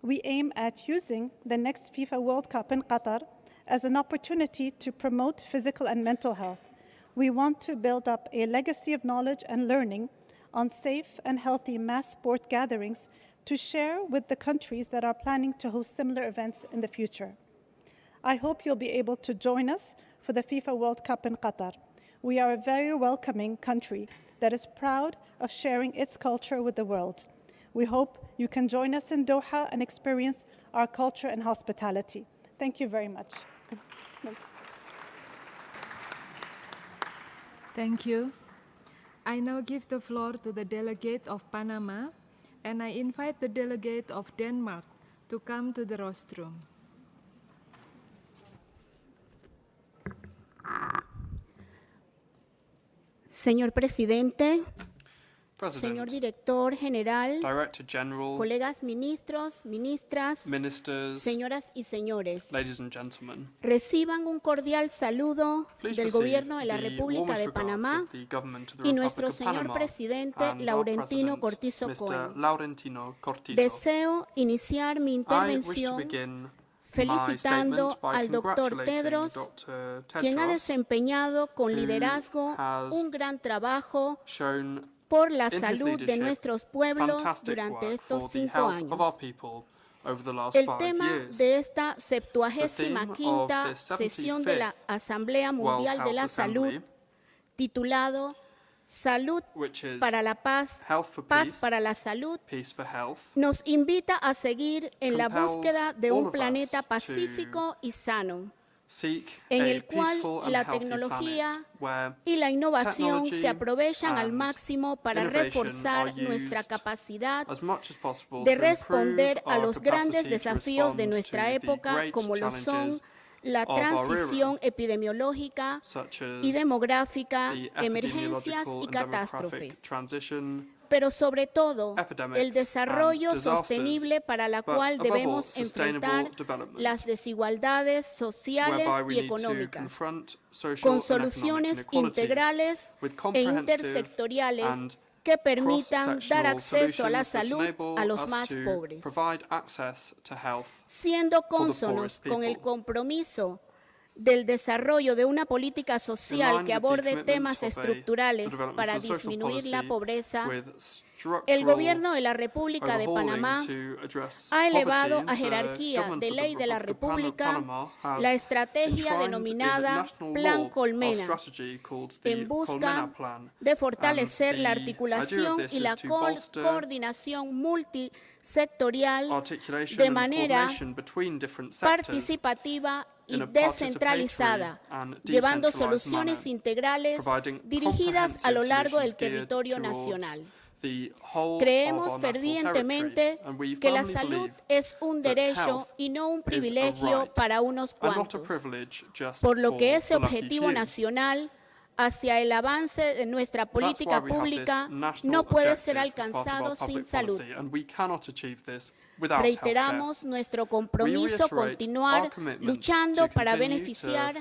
Speaker 5: We aim at using the next FIFA World Cup in Qatar as an opportunity to promote physical and mental health. We want to build up a legacy of knowledge and learning on safe and healthy mass sport gatherings to share with the countries that are planning to host similar events in the future. I hope you'll be able to join us for the FIFA World Cup in Qatar. We are a very welcoming country that is proud of sharing its culture with the world. We hope you can join us in Doha and experience our culture and hospitality. Thank you very much.
Speaker 3: Thank you. I now give the floor to the delegate of Panama, and I invite the delegate of Denmark to come to the rostrum.
Speaker 6: Señor Presidente,
Speaker 11: President,
Speaker 6: señor Director General,
Speaker 11: Director General,
Speaker 6: colegas ministros, ministras,
Speaker 11: Ministers,
Speaker 6: señoras y señores,
Speaker 11: ladies and gentlemen,
Speaker 6: reciban un cordial saludo
Speaker 11: please
Speaker 6: del
Speaker 11: receive
Speaker 6: Gobierno de la
Speaker 11: the
Speaker 6: República
Speaker 11: warmest
Speaker 6: de
Speaker 11: regards
Speaker 6: Panamá
Speaker 11: of the government of the
Speaker 6: y
Speaker 11: Republic
Speaker 6: nuestro
Speaker 11: of
Speaker 6: señor
Speaker 11: Panama
Speaker 6: Presidente
Speaker 11: and our
Speaker 6: Laurentino
Speaker 11: President,
Speaker 6: Cortizo
Speaker 11: Mr.
Speaker 6: Cohen.
Speaker 11: Laurentino Cortizo.
Speaker 6: Deseo iniciar mi
Speaker 11: I wish to
Speaker 6: intervención
Speaker 11: begin my
Speaker 6: felicitando
Speaker 11: statement by
Speaker 6: al doctor
Speaker 11: congratulating
Speaker 6: Tedros,
Speaker 11: Dr.
Speaker 6: quien ha
Speaker 11: Tedros,
Speaker 6: desempeñado con
Speaker 11: who
Speaker 6: liderazgo
Speaker 11: has
Speaker 6: un gran trabajo
Speaker 11: shown
Speaker 6: por la
Speaker 11: in his
Speaker 6: salud de
Speaker 11: leadership
Speaker 6: nuestros pueblos
Speaker 11: fantastic
Speaker 6: durante
Speaker 11: work
Speaker 6: estos
Speaker 11: for the
Speaker 6: 5
Speaker 11: health of our
Speaker 6: años.
Speaker 11: people over the last
Speaker 6: El
Speaker 11: 5
Speaker 6: tema
Speaker 11: years.
Speaker 6: de esta
Speaker 11: The theme
Speaker 6: 75ª
Speaker 11: of the
Speaker 6: sesión de la
Speaker 11: 75th
Speaker 6: Asamblea
Speaker 11: World
Speaker 6: Mundial de
Speaker 11: Health
Speaker 6: la
Speaker 11: Assembly,
Speaker 6: Salud, titulado Salud
Speaker 11: which is
Speaker 6: para la Paz,
Speaker 11: Health for
Speaker 6: Paz
Speaker 11: Peace,
Speaker 6: para la Salud,
Speaker 11: Peace for Health,
Speaker 6: nos invita a seguir en la
Speaker 11: compels
Speaker 6: búsqueda de
Speaker 11: all
Speaker 6: un
Speaker 11: of us
Speaker 6: planeta
Speaker 11: to
Speaker 6: pacífico y sano,
Speaker 11: seek
Speaker 6: en
Speaker 11: a
Speaker 6: el cual
Speaker 11: peaceful and
Speaker 6: la
Speaker 11: healthy
Speaker 6: tecnología
Speaker 11: planet where
Speaker 6: y la innovación
Speaker 11: technology
Speaker 6: se aprovechan al
Speaker 11: and
Speaker 6: máximo para
Speaker 11: innovation
Speaker 6: reforzar
Speaker 11: are
Speaker 6: nuestra
Speaker 11: used
Speaker 6: capacidad
Speaker 11: as much as possible
Speaker 6: de
Speaker 11: to
Speaker 6: responder
Speaker 11: improve
Speaker 6: a
Speaker 11: our
Speaker 6: los grandes
Speaker 11: capacity to
Speaker 6: desafíos de
Speaker 11: respond
Speaker 6: nuestra
Speaker 11: to the
Speaker 6: época,
Speaker 11: great
Speaker 6: como lo son
Speaker 11: challenges
Speaker 6: la
Speaker 11: of our era,
Speaker 6: transición epidemiológica
Speaker 11: such
Speaker 6: y
Speaker 11: as
Speaker 6: demográfica,
Speaker 11: the
Speaker 6: emergencias
Speaker 11: epidemiological
Speaker 6: y
Speaker 11: and demographic
Speaker 6: catástrofes,
Speaker 11: transition,
Speaker 6: pero sobre todo
Speaker 11: epidemics
Speaker 6: el desarrollo
Speaker 11: and disasters,
Speaker 6: sostenible para la
Speaker 11: but
Speaker 6: cual
Speaker 11: above all,
Speaker 6: debemos
Speaker 11: sustainable
Speaker 6: enfrentar
Speaker 11: development,
Speaker 6: las desigualdades sociales
Speaker 11: whereby we
Speaker 6: y
Speaker 11: need to
Speaker 6: económicas,
Speaker 11: confront social
Speaker 6: con
Speaker 11: and economic
Speaker 6: soluciones
Speaker 11: inequalities
Speaker 6: integrales
Speaker 11: with
Speaker 6: e
Speaker 11: comprehensive
Speaker 6: intersectoriales
Speaker 11: and
Speaker 6: que permitan dar
Speaker 11: cross-sectional
Speaker 6: acceso a la
Speaker 11: solutions that
Speaker 6: salud
Speaker 11: enable
Speaker 6: a los
Speaker 11: us
Speaker 6: más
Speaker 11: to
Speaker 6: pobres,
Speaker 11: provide access to health
Speaker 6: siendo
Speaker 11: for the
Speaker 6: cónsonos
Speaker 11: poorest
Speaker 6: con el
Speaker 11: people.
Speaker 6: compromiso del desarrollo de una política social que aborde temas estructurales para disminuir la pobreza. El Gobierno de la República de Panamá ha elevado a jerarquía de ley de la República la estrategia denominada Plan Colmena, en busca de fortalecer la articulación y la coordinación multisectorial de manera participativa y descentralizada, llevando soluciones integrales dirigidas a lo largo del territorio nacional. Creemos fervientemente que la salud es un derecho y no un privilegio para unos cuantos, por lo que ese objetivo nacional hacia el avance de nuestra política pública no puede ser alcanzado sin salud. Reiteramos nuestro compromiso continuar luchando para beneficiar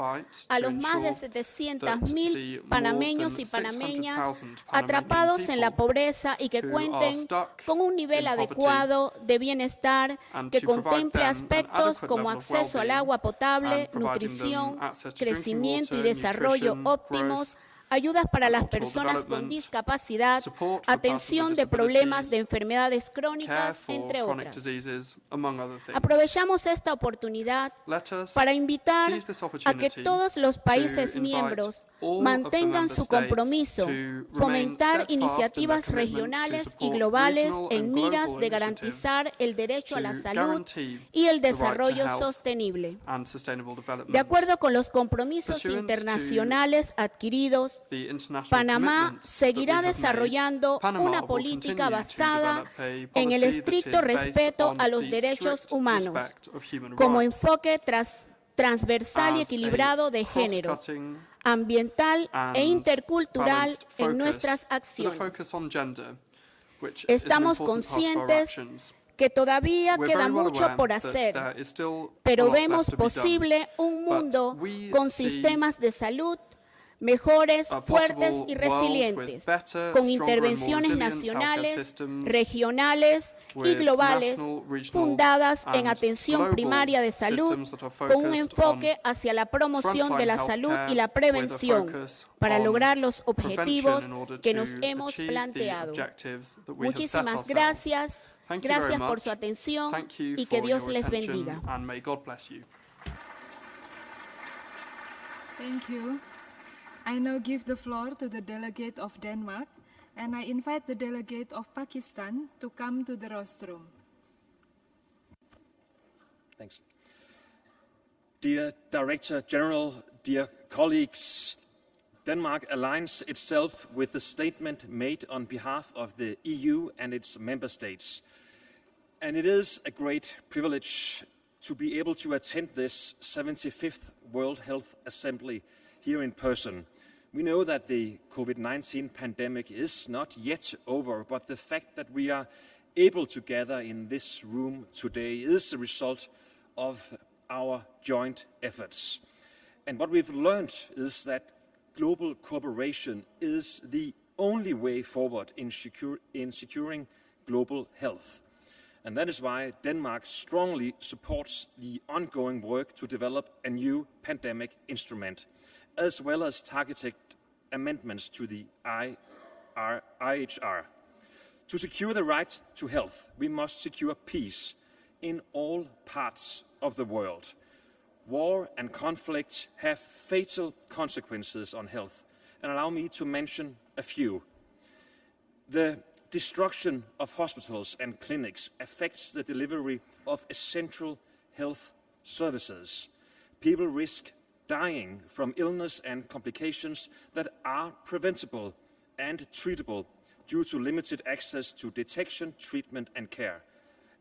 Speaker 6: a los más de 700,000 panameños y panameñas atrapados en la pobreza y que cuenten con un nivel adecuado de bienestar que contemple aspectos como acceso al agua potable, nutrición, crecimiento y desarrollo óptimos, ayudas para las personas con discapacidad, atención de problemas de enfermedades crónicas, entre otras. Aprovechamos esta oportunidad para invitar a que todos los países miembros mantengan su compromiso, fomentar iniciativas regionales y globales en miras de garantizar el derecho a la salud y el desarrollo sostenible. De acuerdo con los compromisos internacionales adquiridos, Panamá seguirá desarrollando una política basada en el estricto respeto a los derechos humanos, como enfoque transversal y equilibrado de género, ambiental e intercultural en nuestras acciones. Estamos conscientes que todavía queda mucho por hacer, pero vemos posible un mundo con sistemas de salud mejores, fuertes y resilientes, con intervenciones nacionales, regionales y globales fundadas en atención primaria de salud, con un enfoque hacia la promoción de la salud y la prevención para lograr los objetivos que nos hemos planteado. Muchísimas gracias. Gracias por su atención y que Dios les bendiga.
Speaker 3: Thank you. I now give the floor to the delegate of Denmark, and I invite the delegate of Pakistan to come to the rostrum.
Speaker 7: Thanks. Dear Director General, dear colleagues, Denmark aligns itself with the statement made on behalf of the EU and its member states. And it is a great privilege to be able to attend this 75th World Health Assembly here in person. We know that the COVID-19 pandemic is not yet over, but the fact that we are able to gather in this room today is the result of our joint efforts. And what we've learned is that global cooperation is the only way forward in securing global health. And that is why Denmark strongly supports the ongoing work to develop a new pandemic instrument, as well as targeted amendments to the IHR. To secure the right to health, we must secure peace in all parts of the world. War and conflict have fatal consequences on health, and allow me to mention a few. The destruction of hospitals and clinics affects the delivery of essential health services. People risk dying from illness and complications that are preventable and treatable due to limited access to detection, treatment, and care.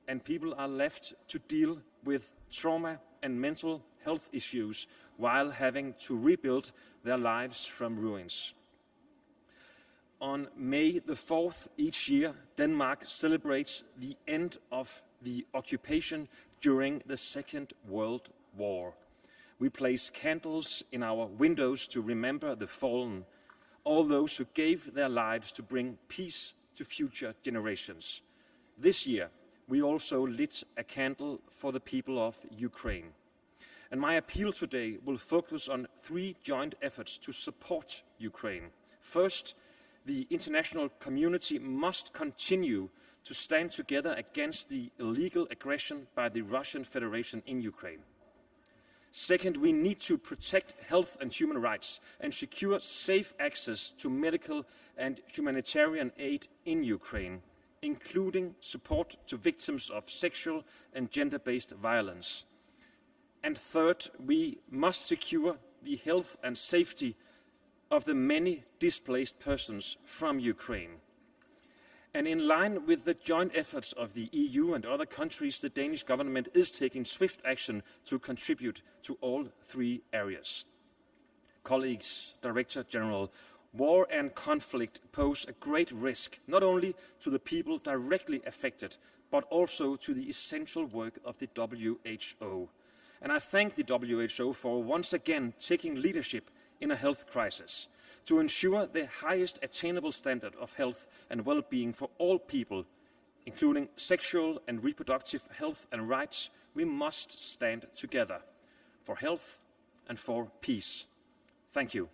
Speaker 7: And people are left to deal with trauma and mental health issues while having to rebuild their lives from ruins. On May the 4th each year, Denmark celebrates the end of the occupation during the Second World War. We place candles in our windows to remember the fallen, all those who gave their lives to bring peace to future generations. This year, we also lit a candle for the people of Ukraine. And my appeal today will focus on three joint efforts to support Ukraine. First, the international community must continue to stand together against the illegal aggression by the Russian Federation in Ukraine. Second, we need to protect health and human rights and secure safe access to medical and humanitarian aid in Ukraine, including support to victims of sexual and gender-based violence. And third, we must secure the health and safety of the many displaced persons from Ukraine. And in line with the joint efforts of the EU and other countries, the Danish government is taking swift action to contribute to all three areas. Colleagues, Director General, war and conflict pose a great risk, not only to the people directly affected, but also to the essential work of the WHO. And I thank the WHO for once again taking leadership in a health crisis. To ensure the highest attainable standard of health and well-being for all people, including sexual and reproductive health and rights, we must stand together for health and for peace. Thank you.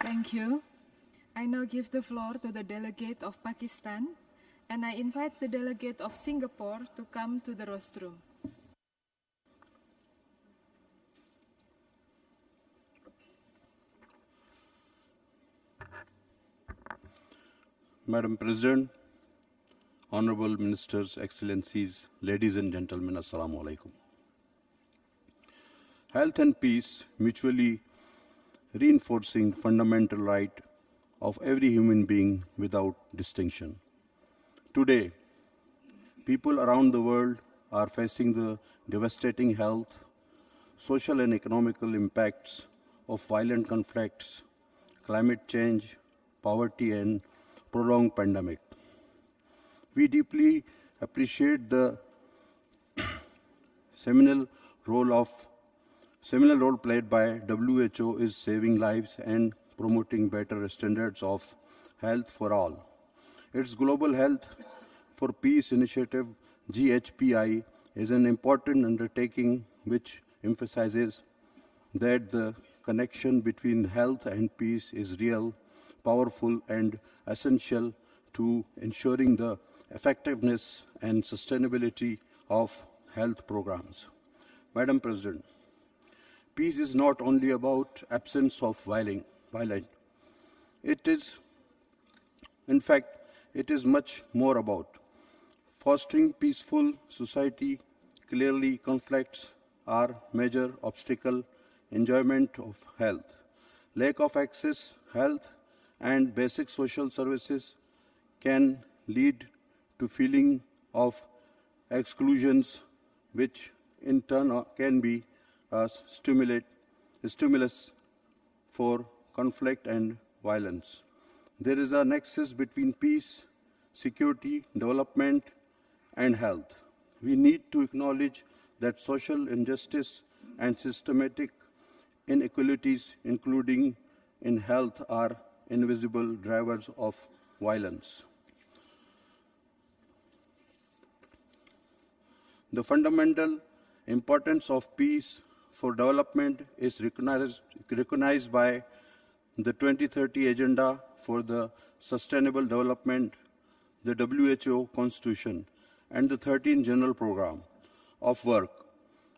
Speaker 3: Thank you. I now give the floor to the delegate of Pakistan, and I invite the delegate of Singapore to come to the rostrum.
Speaker 2: Madam President, Honorable Ministers, Excellencies, ladies and gentlemen, Assalamu alaikum. Health and peace, mutually reinforcing fundamental right of every human being without distinction. Today, people around the world are facing the devastating health, social and economical impacts of violent conflicts, climate change, poverty, and prolonged pandemic. We deeply appreciate the seminal role played by WHO is saving lives and promoting better standards of health for all. Its Global Health for Peace initiative, GHPI, is an important undertaking which emphasizes that the connection between health and peace is real, powerful, and essential to ensuring the effectiveness and sustainability of health programs. Madam President,
Speaker 8: peace is not only about absence of violence. It is, in fact, it is much more about fostering peaceful society. Clearly, conflicts are major obstacle. Enjoyment of health, lack of access, health, and basic social services can lead to feeling of exclusions, which in turn can be a stimulus for conflict and violence. There is a nexus between peace, security, development, and health. We need to acknowledge that social injustice and systematic inequalities, including in health, are invisible drivers of violence. The fundamental importance of peace for development is recognized by the 2030 Agenda for the Sustainable Development, the WHO Constitution, and the 13th General Program of Work.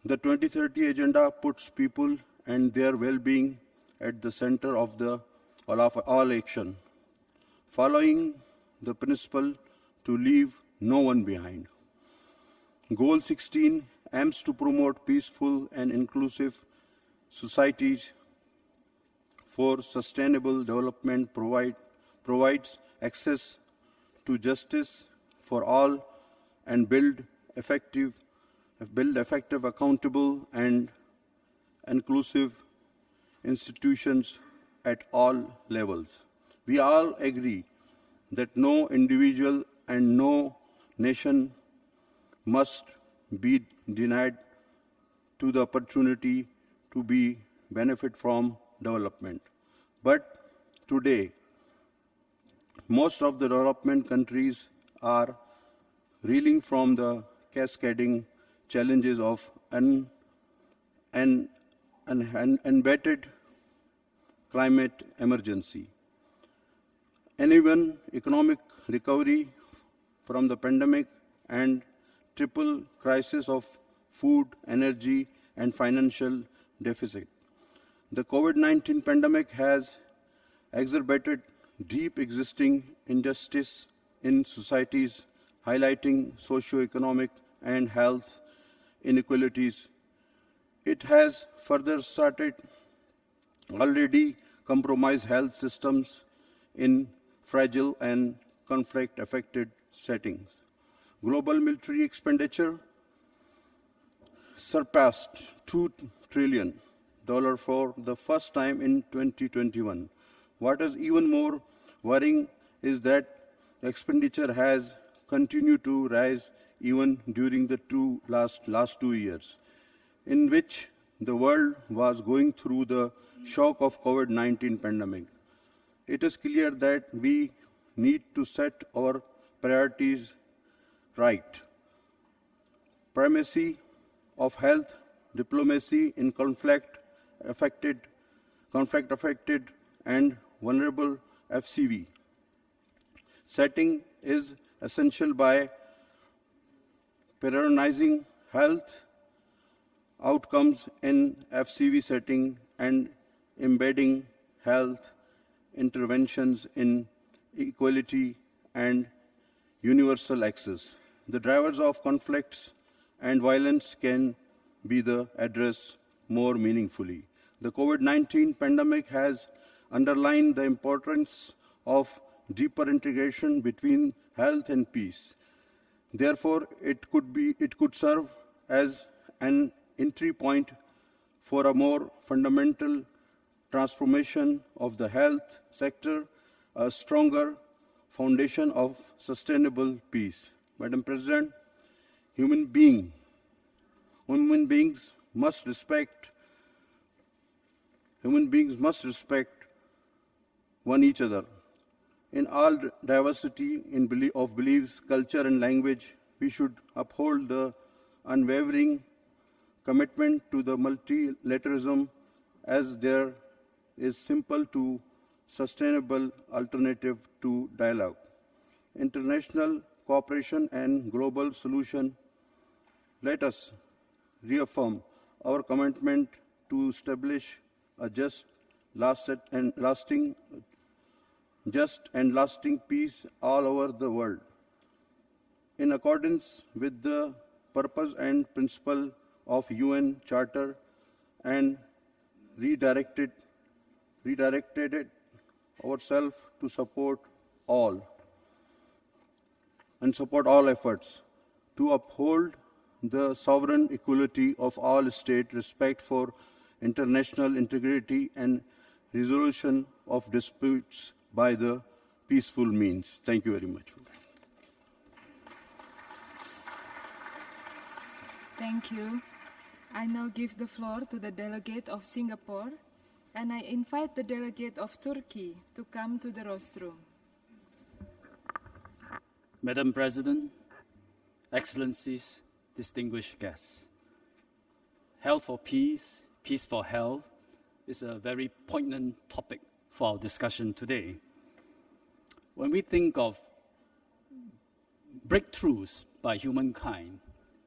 Speaker 8: The 2030 Agenda puts people and their well-being at the center of all action, following the principle to leave no one behind. Goal 16 aims to promote peaceful and inclusive societies for sustainable development, provides access to justice for all, and build effective, accountable, and inclusive institutions at all levels. We all agree that no individual and no nation must be denied to the opportunity to benefit from development. But today, most of the development countries are reeling from the cascading challenges of an embedded climate emergency. Uneven economic recovery from the pandemic and triple crisis of food, energy, and financial deficit. The COVID-19 pandemic has exacerbated deep existing injustice in societies, highlighting socio-economic and health inequalities. It has further already compromised health systems in fragile and conflict-affected settings. Global military expenditure surpassed $2 trillion for the first time in 2021. What is even more worrying is that expenditure has continued to rise even during the last 2 years, in which the world was going through the shock of COVID-19 pandemic. It is clear that we need to set our priorities right. Primacy of health, diplomacy in conflict-affected and vulnerable FCV setting is essential by prioritizing health outcomes in FCV setting and embedding health interventions in equality and universal access. The drivers of conflicts and violence can be addressed more meaningfully. The COVID-19 pandemic has underlined the importance of deeper integration between health and peace. Therefore, it could serve as an entry point for a more fundamental transformation of the health sector, a stronger foundation of sustainable peace. Madam President, human beings must respect each other. In all diversity of beliefs, culture, and language, we should uphold the unwavering commitment to the multilateralism, as there is simple to sustainable alternative to dialogue. International cooperation and global solution. Let us reaffirm our commitment to establish a just and lasting peace all over the world. In accordance with the purpose and principle of UN Charter and redirected it ourselves to support all efforts to uphold the sovereign equality of all states, respect for international integrity, and resolution of disputes by the peaceful means. Thank you very much for that.
Speaker 3: Thank you. I now give the floor to the delegate of Singapore, and I invite the delegate of Turkey to come to the rostrum.
Speaker 10: Madam President, Excellencies, distinguished guests, health for peace, peace for health is a very poignant topic for our discussion today. When we think of breakthroughs by humankind,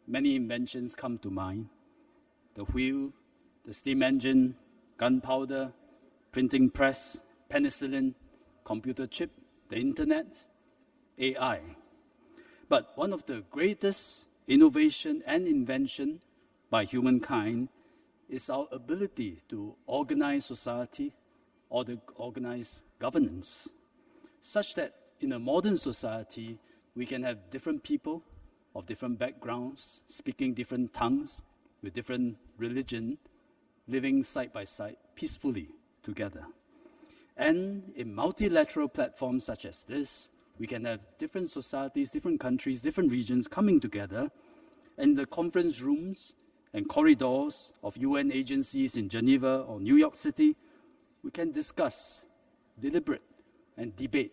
Speaker 10: many inventions come to mind: the wheel, the steam engine, gunpowder, printing press, penicillin, computer chip, the internet, AI. But one of the greatest innovation and invention by humankind is our ability to organize society or to organize governance, such that in a modern society, we can have different people of different backgrounds, speaking different tongues, with different religion, living side by side peacefully together. And in multilateral platforms such as this, we can have different societies, different countries, different regions coming together in the conference rooms and corridors of UN agencies in Geneva or New York City. We can discuss, deliberate, and debate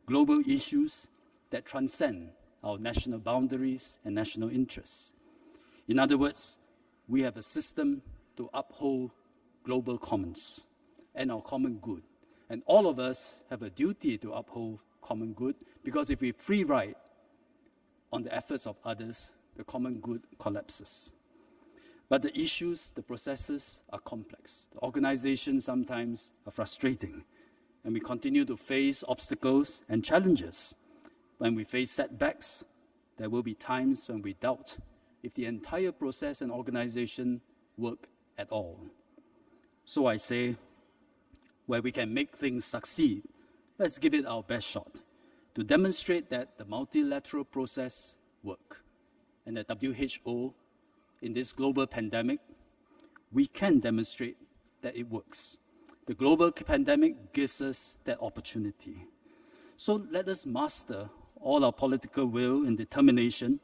Speaker 10: global issues that transcend our national boundaries and national interests. In other words, we have a system to uphold global commons and our common good. And all of us have a duty to uphold common good, because if we free ride on the efforts of others, the common good collapses. But the issues, the processes are complex. The organizations sometimes are frustrating, and we continue to face obstacles and challenges. When we face setbacks, there will be times when we doubt if the entire process and organization work at all. So I say, where we can make things succeed, let's give it our best shot to demonstrate that the multilateral process works. And the WHO, in this global pandemic, we can demonstrate that it works. The global pandemic gives us that opportunity. So let us master all our political will and determination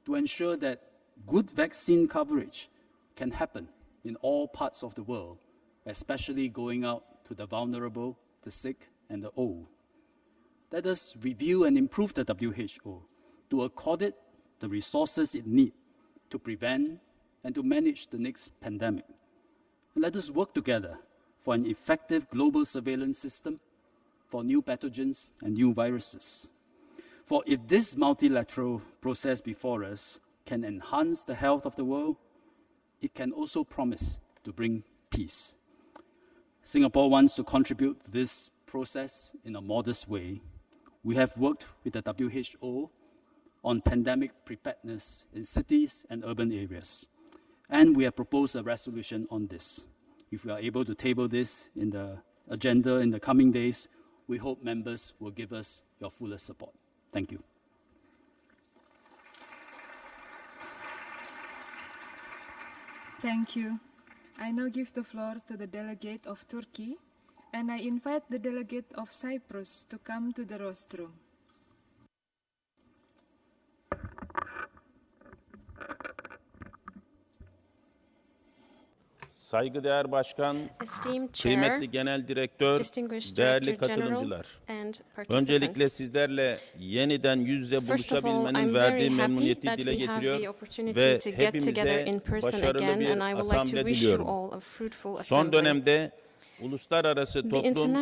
Speaker 10: to ensure that good vaccine coverage can happen in all parts of the world, especially going out to the vulnerable, the sick, and the old. Let us review and improve the WHO to accord it the resources it needs to prevent and to manage the next pandemic. And let us work together for an effective global surveillance system for new pathogens and new viruses. For if this multilateral process before us can enhance the health of the world, it can also promise to bring peace. Singapore wants to contribute to this process in a modest way. We have worked with the WHO on pandemic preparedness in cities and urban areas, and we have proposed a resolution on this. If we are able to table this in the agenda in the coming days, we hope members will give us your fullest support. Thank you.
Speaker 3: Thank you. I now give the floor to the delegate of Turkey, and I invite the delegate of Cyprus to come to the rostrum.
Speaker 20: Saygıdeğer Başkan, kıymetli Genel Direktör, değerli katılımcılar. Öncelikle sizlerle yeniden yüz yüze buluşabilmenin verdiği memnuniyeti dile getiriyor ve hepimize başarılı bir asamble diliyorum. Son dönemde uluslararası toplum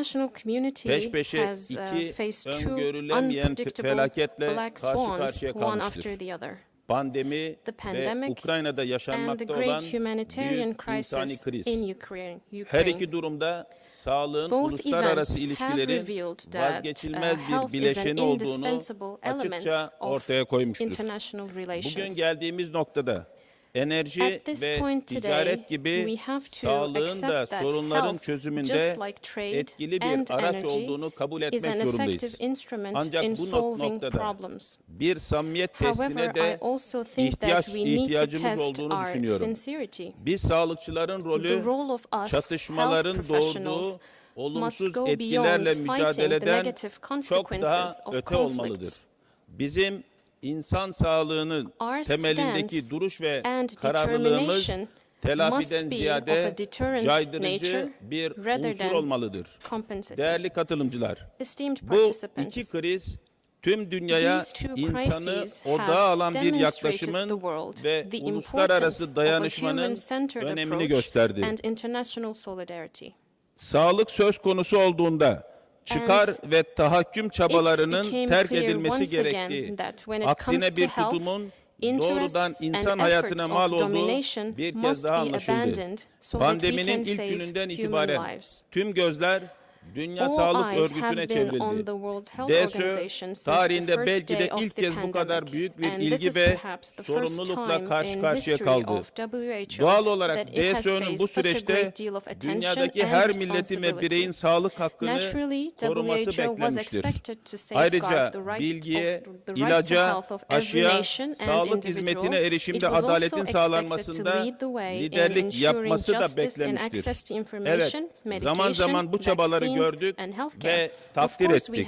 Speaker 20: peş peşe iki öngörülemeyen felaketle karşı karşıya kalmıştır. pandemi ve Ukrayna'da yaşanmakta olan büyük insani kriz. Her iki durumda sağlığın uluslararası ilişkilerin vazgeçilmez bir bileşeni olduğunu açıkça ortaya koymuştur. Bugün geldiğimiz noktada enerji ve ticaret gibi sağlığın da sorunların çözümünde etkili bir araç olduğunu kabul etmek zorundayız. Ancak bu noktada bir samimiyet testine de ihtiyacımız olduğunu düşünüyorum. Biz sağlıkçıların rolü çatışmaların doğurduğu olumsuz etkilerle mücadeleden çok daha öte olmalıdır. Bizim İnsan sağlığının temelindeki duruş ve kararlılığımız telafiden ziyade caydırıcı bir unsur olmalıdır. Değerli katılımcılar, bu iki kriz tüm dünyaya insanı odağa alan bir yaklaşımın ve uluslararası dayanışmanın önemini gösterdi. Sağlık söz konusu olduğunda çıkar ve tahakküm çabalarının terk edilmesi gerektiği, aksine bir tutumun doğrudan insan hayatına mal olduğu bir kez daha anlaşıldı. Pandeminin ilk gününden itibaren tüm gözler Dünya Sağlık Örgütü'ne çevrildi. DSÖ tarihinde belki de ilk kez bu kadar büyük bir ilgi ve sorumlulukla karşı karşıya kaldı. Doğal olarak DSÖ'nün bu süreçte dünyadaki her milletin ve bireyin sağlık hakkını koruması beklenmiştir. Ayrıca bilgiye, ilaca, aşıya, sağlık hizmetine erişimde adaletin sağlanmasında liderlik yapması da beklenmiştir. Evet, zaman zaman bu çabaları gördük ve takdir ettik.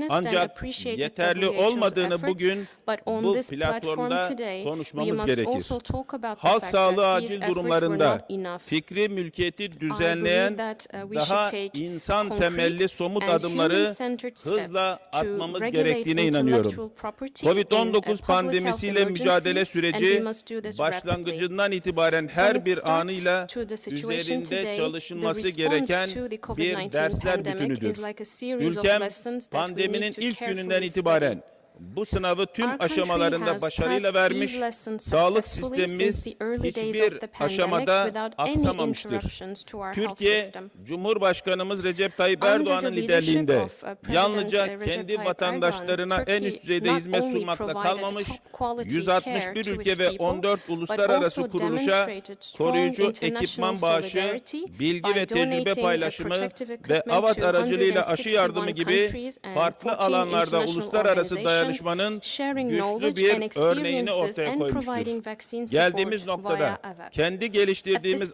Speaker 20: Ancak yeterli olmadığını bugün bu platformda konuşmamız gerekir. Halk sağlığı acil durumlarında fikri mülkiyeti düzenleyen daha insan temelli somut adımları hızla atmamız gerektiğine inanıyorum. Covid-19 pandemisiyle mücadele süreci başlangıcından itibaren her bir anıyla üzerinde çalışılması gereken bir dersler bütünüdür. Ülkem pandeminin ilk gününden itibaren bu sınavı tüm aşamalarında başarıyla vermiş, sağlık sistemimiz hiçbir aşamada aksamamıştır. Türkiye, Cumhurbaşkanımız Recep Tayyip Erdoğan'ın liderliğinde yalnızca kendi vatandaşlarına en üst düzeyde hizmet sunmakla kalmamış, 161 ülke ve 14 uluslararası kuruluşa koruyucu ekipman bağışı, bilgi ve tecrübe paylaşımı ve AVAD aracılığıyla aşı yardımı gibi farklı alanlarda uluslararası dayanışmanın güçlü bir örneğini ortaya koymuştur. Geldiğimiz noktada kendi geliştirdiğimiz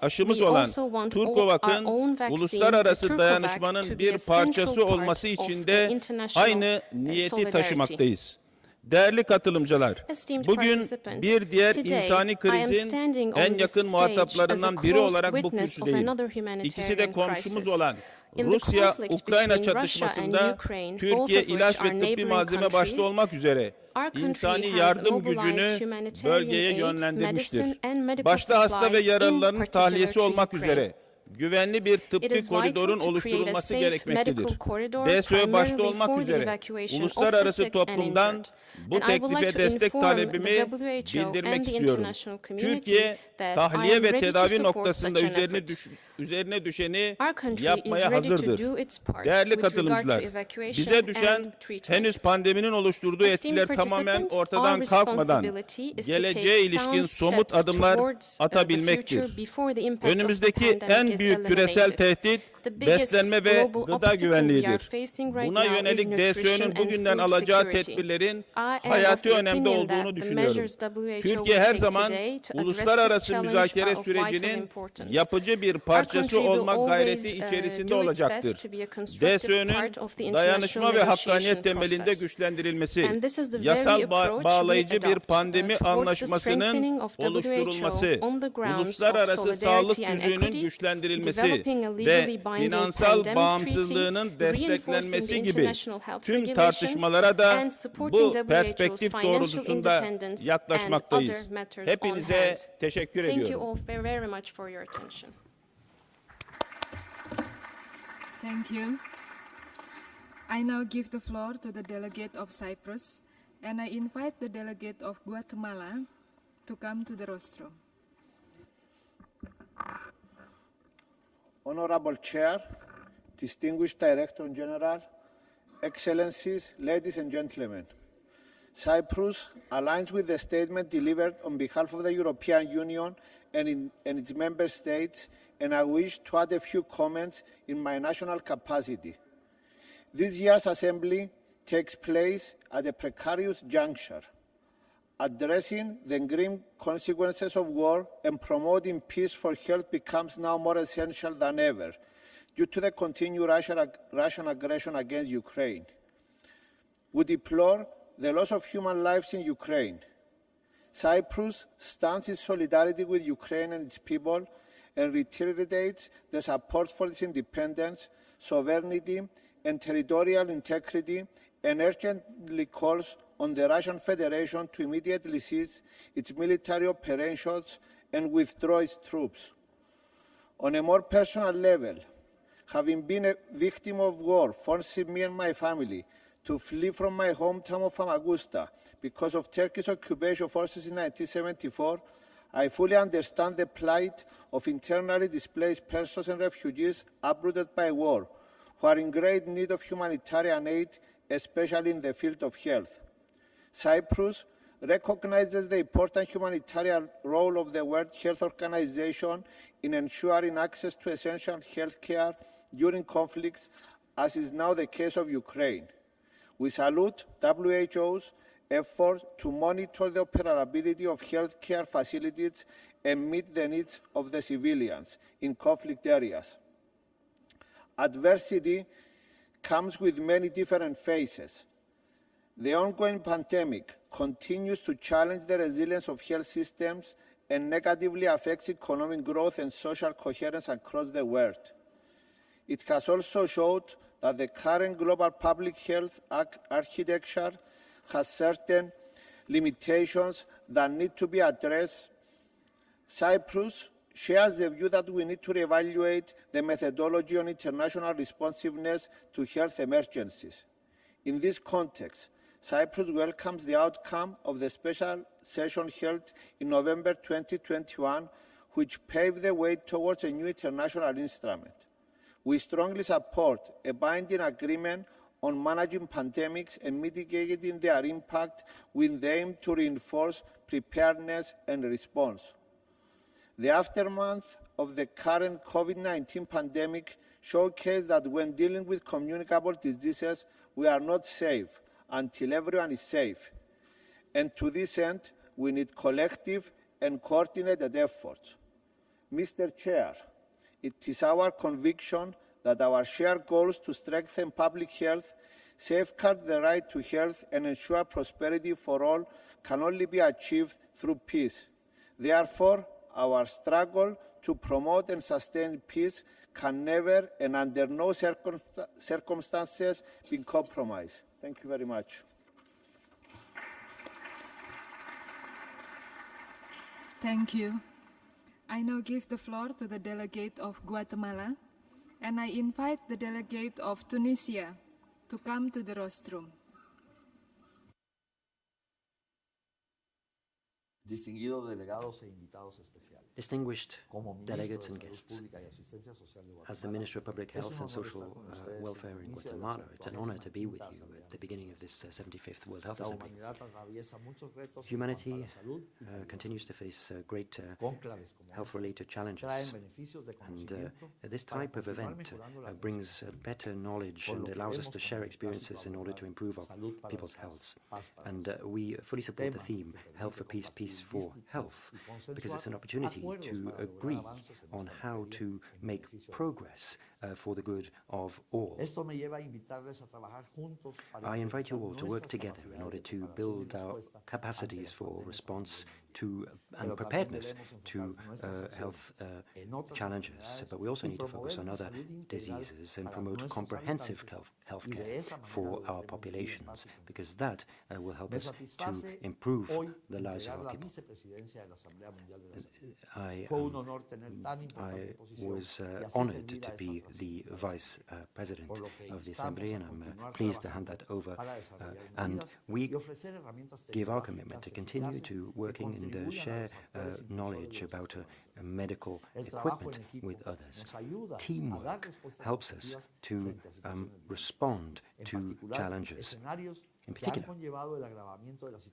Speaker 20: aşımız olan Turkovak'ın uluslararası dayanışmanın bir parçası olması için de aynı niyeti taşımaktayız. Değerli katılımcılar, bugün bir diğer insani krizin en yakın muhataplarından biri olarak bu kürsüdeyim. İkisi de komşumuz olan Rusya-Ukrayna çatışmasında Türkiye ilaç ve tıbbi malzeme başta olmak üzere insani yardım gücünü bölgeye yönlendirmiştir. Başta hasta ve yaralıların tahliyesi olmak üzere güvenli bir tıbbi koridorun oluşturulması gerekmektedir. DSÖ başta olmak üzere uluslararası toplumdan bu teklife destek talebimi bildirmek istiyorum. Türkiye, tahliye ve tedavi noktasında üzerine düşeni yapmaya hazırdır. Değerli katılımcılar, bize düşen henüz pandeminin oluşturduğu etkiler tamamen ortadan kalkmadan geleceğe ilişkin somut adımlar atabilmektir. Önümüzdeki en büyük küresel tehdit beslenme ve gıda güvenliğidir. Buna yönelik DSÖ'nün bugünden alacağı tedbirlerin hayati önemde olduğunu düşünüyorum. Türkiye her zaman uluslararası müzakere sürecinin yapıcı bir parçası olmak gayreti içerisinde olacaktır. DSÖ'nün dayanışma ve hakkaniyet temelinde güçlendirilmesi, yasal bağlayıcı bir pandemi anlaşmasının oluşturulması, uluslararası sağlık gücünün güçlendirilmesi ve finansal bağımsızlığının desteklenmesi gibi tüm tartışmalara da bu perspektif doğrultusunda yaklaşmaktayız. Hepinize teşekkür ediyorum.
Speaker 3: Thank you. I now give the floor to the delegate of Cyprus, and I invite the delegate of Guatemala to come to the rostrum.
Speaker 12: Honorable Chair, distinguished Director General, Excellencies, ladies and gentlemen, Cyprus aligns with the statement delivered on behalf of the European Union and its member states, and I wish to add a few comments in my national capacity. This year's Assembly takes place at a precarious juncture. Addressing the grim consequences of war and promoting peace for health becomes now more essential than ever due to the continued Russian aggression against Ukraine. We deplore the loss of human lives in Ukraine. Cyprus stands in solidarity with Ukraine and its people and reiterates the support for its independence, sovereignty, and territorial integrity, and urgently calls on the Russian Federation to immediately cease its military operations and withdraw its troops. On a more personal level, having been a victim of war, forcing me and my family to flee from my hometown of Famagusta because of Turkish occupation forces in 1974, I fully understand the plight of internally displaced persons and refugees uprooted by war, who are in great need of humanitarian aid, especially in the field of health. Cyprus recognizes the important humanitarian role of the World Health Organization in ensuring access to essential health care during conflicts, as is now the case of Ukraine. We salute WHO's effort to monitor the operability of healthcare facilities and meet the needs of the civilians in conflict areas. Adversity comes with many different phases. The ongoing pandemic continues to challenge the resilience of health systems and negatively affects economic growth and social coherence across the world. It has also showed that the current global public health architecture has certain limitations that need to be addressed. Cyprus shares the view that we need to reevaluate the methodology on international responsiveness to health emergencies. In this context, Cyprus welcomes the outcome of the special session held in November 2021, which paved the way towards a new international instrument. We strongly support a binding agreement on managing pandemics and mitigating their impact with the aim to reinforce preparedness and response. The aftermath of the current COVID-19 pandemic showcased that when dealing with communicable diseases, we are not safe until everyone is safe. And to this end, we need collective and coordinated efforts. Mr. Chair, it is our conviction that our shared goals to strengthen public health, safeguard the right to health, and ensure prosperity for all can only be achieved through peace. Therefore, our struggle to promote and sustain peace can never and under no circumstances be compromised. Thank you very much.
Speaker 3: Thank you. I now give the floor to the delegate of Guatemala, and I invite the delegate of Tunisia to come to the rostrum.
Speaker 13: Distinguished delegates and guests, as the Minister of Public Health and Social Welfare in Guatemala, it's an honor to be with you at the beginning of this 75th World Health Assembly. Humanity continues to face great health-related challenges, and this type of event brings better knowledge and allows us to share experiences in order to improve our people's healths. And we fully support the theme, Health for Peace, Peace for Health, because it's an opportunity to agree on how to make progress for the good of all. I invite you all to work together in order to build our capacities for response and preparedness to health challenges. But we also need to focus on other diseases and promote comprehensive healthcare for our populations, because that will help us to improve the lives of our people. I was honored to be the Vice President of the Assembly, and I'm pleased to hand that over. And we give our commitment to continue to working and share knowledge about medical equipment with others. Teamwork helps us to respond to challenges. In particular,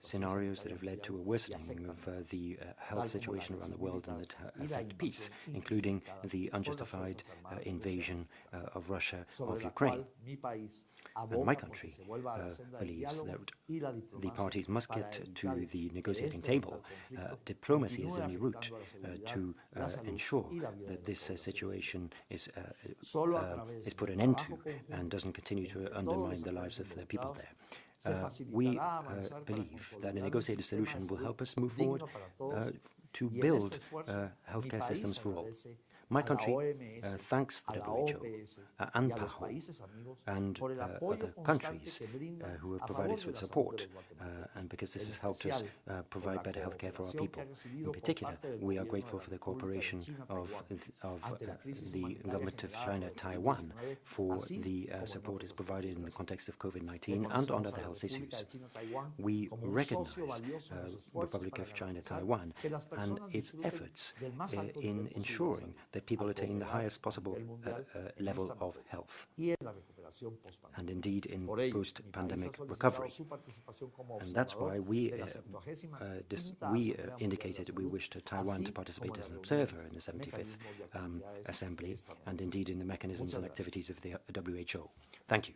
Speaker 13: scenarios that have led to a worsening of the health situation around the world and that affect peace, including the unjustified invasion of Russia of Ukraine. And my country believes that the parties must get to the negotiating table. Diplomacy is the only route to ensure that this situation is put an end to and doesn't continue to undermine the lives of the people there. We believe that a negotiated solution will help us move forward to build healthcare systems for all. My country thanks the WHO and PAHO and other countries who have provided us with support, and because this has helped us provide better healthcare for our people. In particular, we are grateful for the cooperation of the government of China, Taiwan, for the support it's provided in the context of COVID-19 and on other health issues. We recognize Republic of China, Taiwan, and its efforts in ensuring that people attain the highest possible level of health, and indeed in post-pandemic recovery. And that's why we indicated we wished Taiwan to participate as an observer in the 75th Assembly, and indeed in the mechanisms and activities of the WHO. Thank you.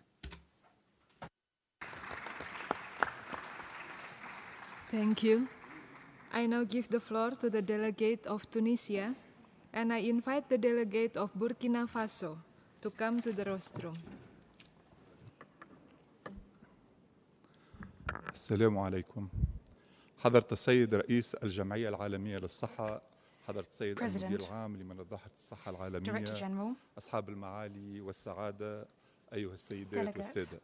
Speaker 3: Thank you. I now give the floor to the delegate of Tunisia, and I invite the delegate of Burkina Faso to come to the rostrum.
Speaker 14: السلام عليكم. حضرة السيد رئيس الجمعية العالمية للصحة، حضرة السيد المدير العام لمنظمة الصحة العالمية، أصحاب المعالي والسعادة، أيها السيدات والسادة.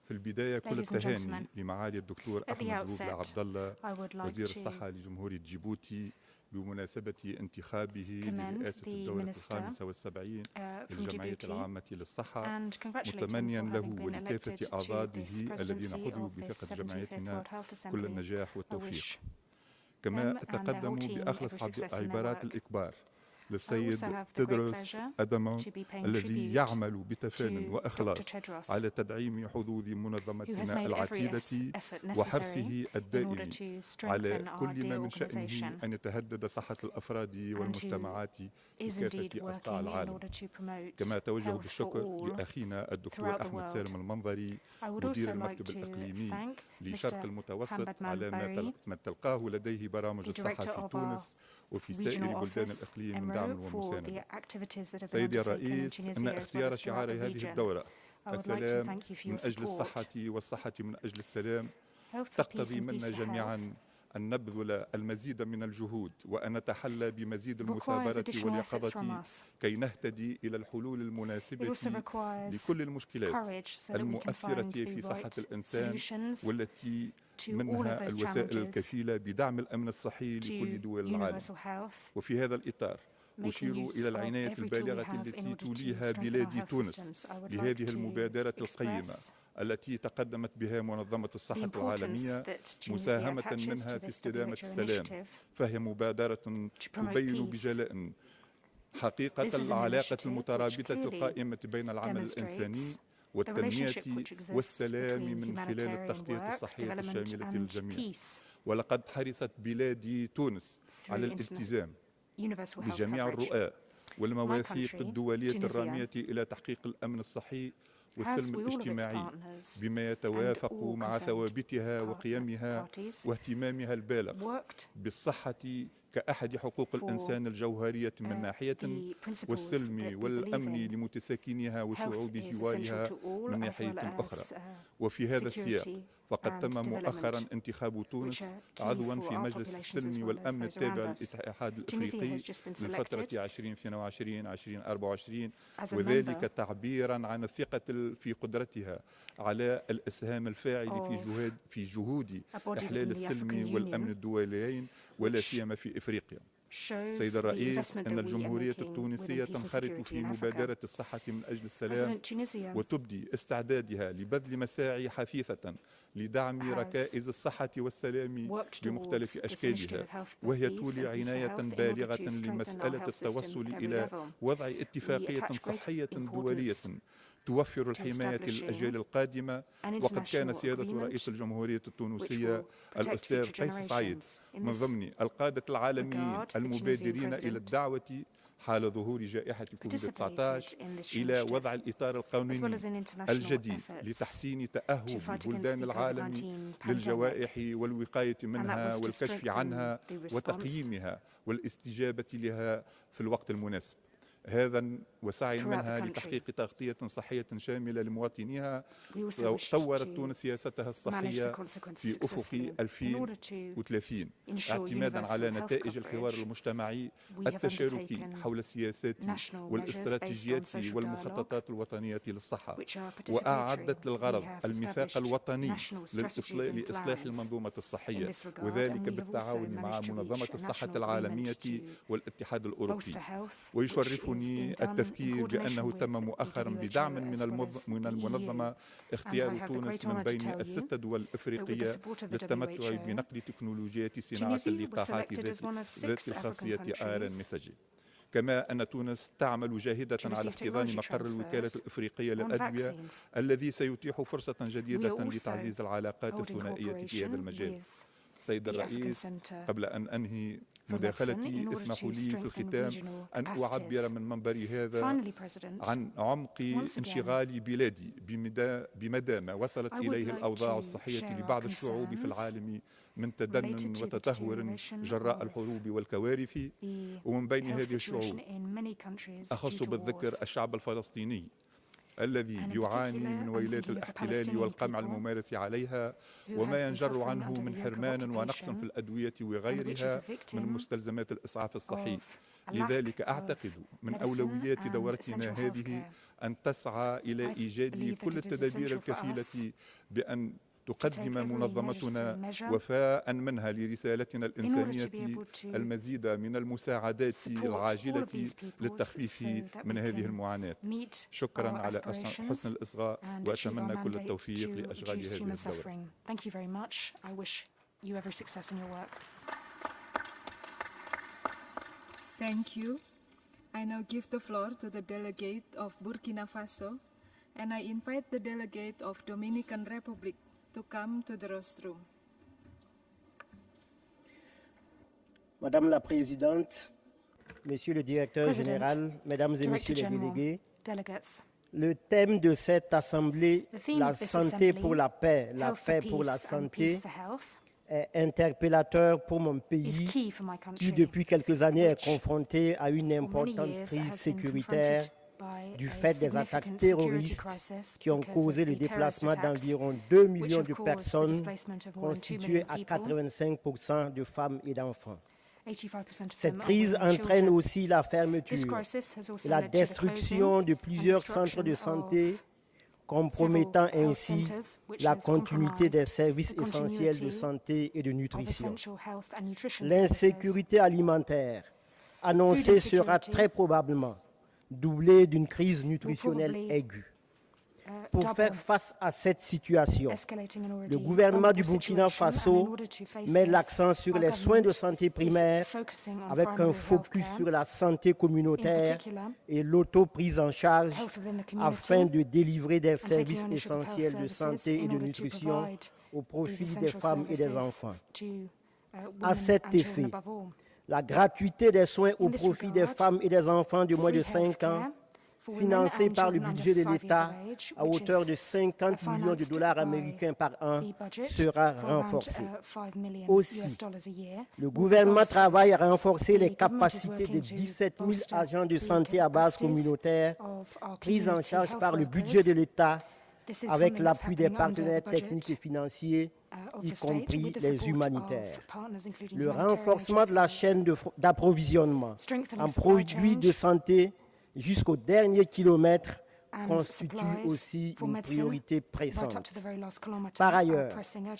Speaker 14: في البداية كل التهاني لمعالي الدكتور أحمد بوغلا عبد الله وزير الصحة لجمهورية جيبوتي بمناسبة انتخابه لرئاسة الدورة الخامسة والسبعين للجمعية العامة للصحة، متمنيا له ولكافة أعضائه الذين حظوا بثقة جمعيتنا كل النجاح والتوفيق. كما أتقدم بأخلص عبارات الإكبار للسيد تدروس أدامون الذي يعمل بتفان وإخلاص على تدعيم حظوظ منظمتنا العتيدة وحرصه الدائم على كل ما من شأنه أن يتهدد صحة الأفراد والمجتمعات في كافة أصقاع العالم. كما توجه بالشكر لأخينا الدكتور أحمد سالم المنظري مدير المكتب الإقليمي لشرق المتوسط على ما تلقاه لديه برامج الصحة في تونس وفي سائر بلدان الإقليم من دعم ومساندة. سيدي الرئيس، إن اختيار شعار هذه الدورة السلام من أجل الصحة والصحة من أجل السلام تقتضي منا جميعا أن نبذل المزيد من الجهود وأن نتحلى بمزيد المثابرة واليقظة كي نهتدي إلى الحلول المناسبة لكل المشكلات المؤثرة في صحة الإنسان، والتي منها الوسائل الكفيلة بدعم الأمن الصحي لكل دول العالم. وفي هذا الإطار أشير إلى العناية البالغة التي توليها بلادي تونس لهذه المبادرة القيمة التي تقدمت بها منظمة الصحة العالمية مساهمة منها في استدامة السلام، فهي مبادرة تبين بجلاء حقيقة العلاقة المترابطة القائمة بين العمل الإنساني والتنمية والسلام من خلال التغطية الصحية الشاملة للجميع. ولقد حرصت بلادي تونس على الالتزام بجميع الرؤى والمواثيق الدولية الرامية إلى تحقيق الأمن الصحي والسلم الاجتماعي بما يتوافق مع ثوابتها وقيمها واهتمامها البالغ بالصحة كأحد حقوق الإنسان الجوهرية من ناحية والسلم والأمن لمتساكنيها وشعوب جوارها من ناحية أخرى. وفي هذا السياق فقد تم مؤخرا انتخاب تونس عضوا في مجلس السلم والأمن التابع للاتحاد الأفريقي للفترة 2022-2024، وذلك تعبيرا عن الثقة في قدرتها على الإسهام الفاعل في جهود إحلال السلم والأمن الدوليين ولا سيما في إفريقيا. سيد الرئيس، إن الجمهورية التونسية تنخرط في مبادرة الصحة من أجل السلام وتبدي استعدادها لبذل مساعي حثيثة لدعم ركائز الصحة والسلام بمختلف أشكالها، وهي تولي عناية بالغة لمسألة التوصل إلى وضع اتفاقية صحية دولية توفر الحماية للأجيال القادمة. وقد كان سيادة رئيس الجمهورية التونسية الأستاذ قيس سعيد من ضمن القادة العالميين المبادرين إلى الدعوة حال ظهور جائحة كوفيد-19 إلى وضع الإطار القانوني الجديد لتحسين تأهب بلدان العالم للجوائح والوقاية منها والكشف عنها وتقييمها والاستجابة لها في الوقت المناسب. هذا وسعي منها لتحقيق تغطية صحية شاملة لمواطنيها. طورت تونس سياستها الصحية في أفق 2030 اعتمادا على نتائج الحوار المجتمعي التشاركي حول السياسات والاستراتيجيات والمخططات الوطنية للصحة، وأعدت للغرض الميثاق الوطني لإصلاح المنظومة الصحية، وذلك بالتعاون مع منظمة الصحة العالمية والاتحاد الأوروبي. ويشرفني التفكير بأنه تم مؤخرا بدعم من المنظمة اختيار تونس من بين الست دول الأفريقية للتمتع بنقل تكنولوجيات صناعة اللقاحات ذات الخاصية ARN. كما أن تونس تعمل جاهدة على احتضان مقر الوكالة الإفريقية للأدوية الذي سيتيح فرصة جديدة لتعزيز العلاقات الثنائية في هذا المجال. سيد الرئيس، قبل أن أنهي مداخلتي اسمحوا لي في الختام أن أعبر من منبري هذا عن عمق انشغال بلادي بمدى ما وصلت إليه الأوضاع الصحية لبعض الشعوب في العالم من تدنن وتدهور جراء الحروب والكوارث. ومن بين هذه الشعوب أخص بالذكر الشعب الفلسطيني الذي يعاني من ويلات الاحتلال والقمع الممارس عليها وما ينجر عنه من حرمان ونقص في الأدوية وغيرها من مستلزمات الإسعاف الصحي. لذلك أعتقد من أولويات دورتنا هذه أن تسعى إلى إيجاد كل التدابير الكفيلة بأن تقدم منظمتنا وفاء منها لرسالتنا الإنسانية المزيد من المساعدات العاجلة للتخفيف من هذه المعاناة. شكرا على حسن الإصغاء وأتمنى كل التوفيق لأشغال هذه الدورة.
Speaker 3: Thank you. I now give the floor to the delegate of Burkina Faso, and I invite the delegate of Dominican Republic to come to the rostrum.
Speaker 15: Madame la Présidente, Monsieur le Directeur Général, Mesdames et Messieurs les délégués, le thème de cette Assemblée, la santé pour la paix, la paix pour la santé, est interpellateur pour mon pays qui, depuis quelques années, est confronté à une importante crise sécuritaire du fait des attaques terroristes qui ont causé le déplacement d'environ 2 millions de personnes, constituées à 85% de femmes et d'enfants. Cette crise entraîne aussi la fermeture et la destruction de plusieurs centres de santé, compromettant ainsi la continuité des services essentiels de santé et de nutrition. L'insécurité alimentaire annoncée sera très probablement doublée d'une crise nutritionnelle aiguë. Pour faire face à cette situation, le gouvernement du Burkina Faso met l'accent sur les soins de santé primaires avec un focus sur la santé communautaire et l'auto-prise en charge afin de délivrer des services essentiels de santé et de nutrition au profit des femmes et des enfants. À cet effet, la gratuité des soins au profit des femmes et des enfants de moins de 5 ans financé par le budget de l'État à hauteur de 50 millions de dollars américains par an sera renforcé. Aussi, le gouvernement travaille à renforcer les capacités des 17 000 agents de santé à base communautaire pris en charge par le budget de l'État avec l'appui des partenaires techniques et financiers, y compris les humanitaires. Le renforcement de la chaîne d'approvisionnement en produits de santé jusqu'au dernier kilomètre constitue aussi une priorité pressante. Par ailleurs,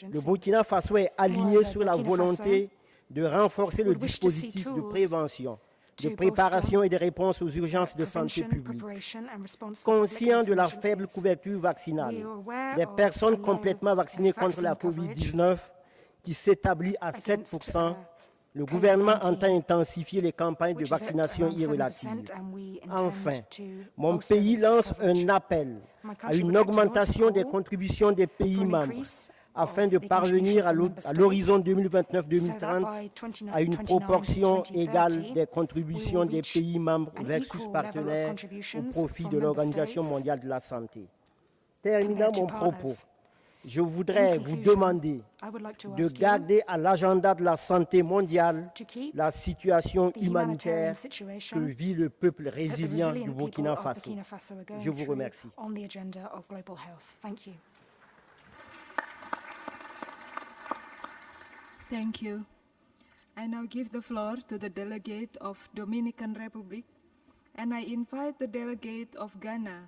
Speaker 15: le Burkina Faso est aligné sur la volonté de renforcer le dispositif de prévention, de préparation et de réponse aux urgences de santé publique. Conscient de la faible couverture vaccinale des personnes complètement vaccinées contre la COVID-19, qui s'établit à 7%, le gouvernement entend intensifier les campagnes de vaccination irrelatives. Enfin, mon pays lance un appel à une augmentation des contributions des pays membres afin de parvenir à l'horizon 2029-2030 à une proportion égale des contributions des pays membres versus partenaires au profit de l'Organisation mondiale de la santé. Terminant mon propos, je voudrais vous demander de garder à l'agenda de la santé mondiale la situation humanitaire que vit le peuple résilient du Burkina Faso. Je vous remercie.
Speaker 3: Thank you. I now give the floor to the delegate of Dominican Republic, and I invite the delegate of Ghana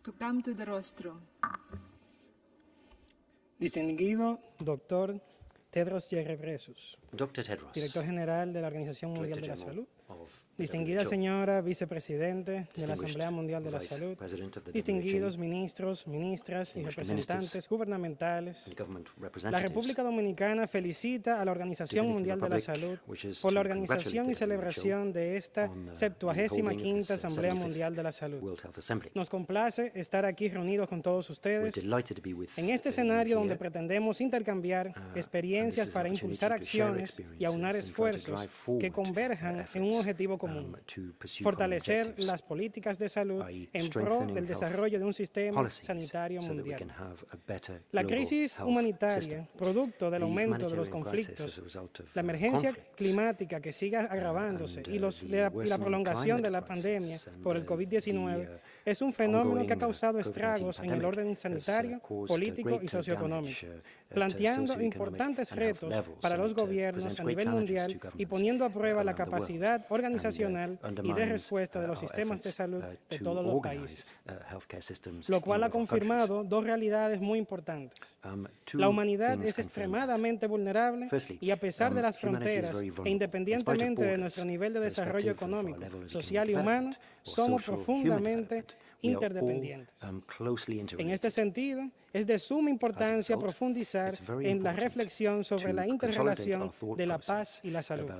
Speaker 3: to come to the rostrum.
Speaker 16: Distinguido Dr. Tedros Ghebreyesus,
Speaker 13: Dr. Tedros,
Speaker 16: Director General de la Organización Mundial de la Salud, distinguida señora Vicepresidente de la Asamblea Mundial de la Salud, distinguidos ministros, ministras y representantes gubernamentales, la República Dominicana felicita a la Organización Mundial de la Salud por la organización y celebración de esta 75ª Asamblea Mundial de la Salud. Nos complace estar aquí reunidos con todos ustedes en este escenario donde pretendemos intercambiar experiencias para impulsar acciones y aunar esfuerzos que converjan en un objetivo común: fortalecer las políticas de salud en pro del desarrollo de un sistema sanitario mundial. La crisis humanitaria, producto del aumento de los conflictos, la emergencia climática que sigue agravándose y la prolongación de la pandemia por el COVID-19 es un fenómeno que ha causado estragos en el orden sanitario, político y socioeconómico, planteando importantes retos para los gobiernos a nivel mundial y poniendo a prueba la capacidad organizacional y de respuesta de los sistemas de salud de todos los países, lo cual ha confirmado dos realidades muy importantes. La humanidad es extremadamente vulnerable y a pesar de las fronteras e independientemente de nuestro nivel de desarrollo económico, social y humano, somos profundamente interdependientes. En este sentido, es de suma importancia profundizar en la reflexión sobre la interrelación de la paz y la salud,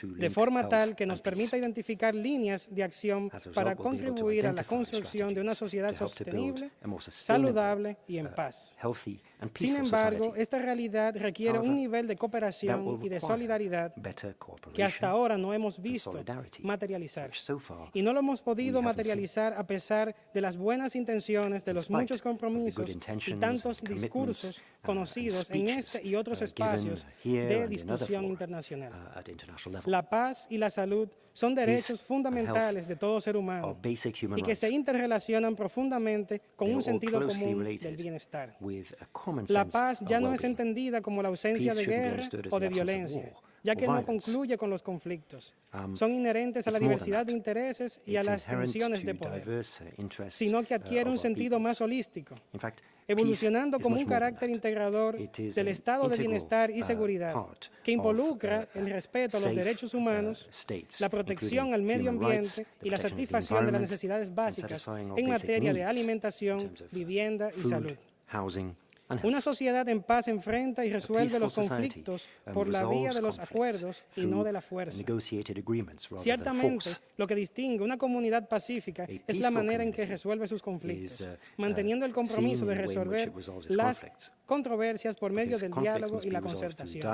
Speaker 16: de forma tal que nos permita identificar líneas de acción para contribuir a la construcción de una sociedad sostenible, saludable y en paz. Sin embargo, esta realidad requiere un nivel de cooperación y de solidaridad que hasta ahora no hemos visto materializar. Y no lo hemos podido materializar a pesar de las buenas intenciones de los muchos compromisos y tantos discursos conocidos en este y otros espacios de discusión internacional. La paz y la salud son derechos fundamentales de todo ser humano y que se interrelacionan profundamente con un sentido común del bienestar. La paz ya no es entendida como la ausencia de guerra o de violencia, ya que no concluye con los conflictos. Son inherentes a la diversidad de intereses y a las tensiones de poder, sino que adquiere un sentido más holístico, evolucionando como un carácter integrador del estado de bienestar y seguridad, que involucra el respeto a los derechos humanos, la protección al medio ambiente y la satisfacción de las necesidades básicas en materia de alimentación, vivienda y salud. Una sociedad en paz enfrenta y resuelve los conflictos por la vía de los acuerdos y no de la fuerza. Ciertamente, lo que distingue una comunidad pacífica es la manera en que resuelve sus conflictos, manteniendo el compromiso de resolver las controversias por medio del diálogo y la concertación.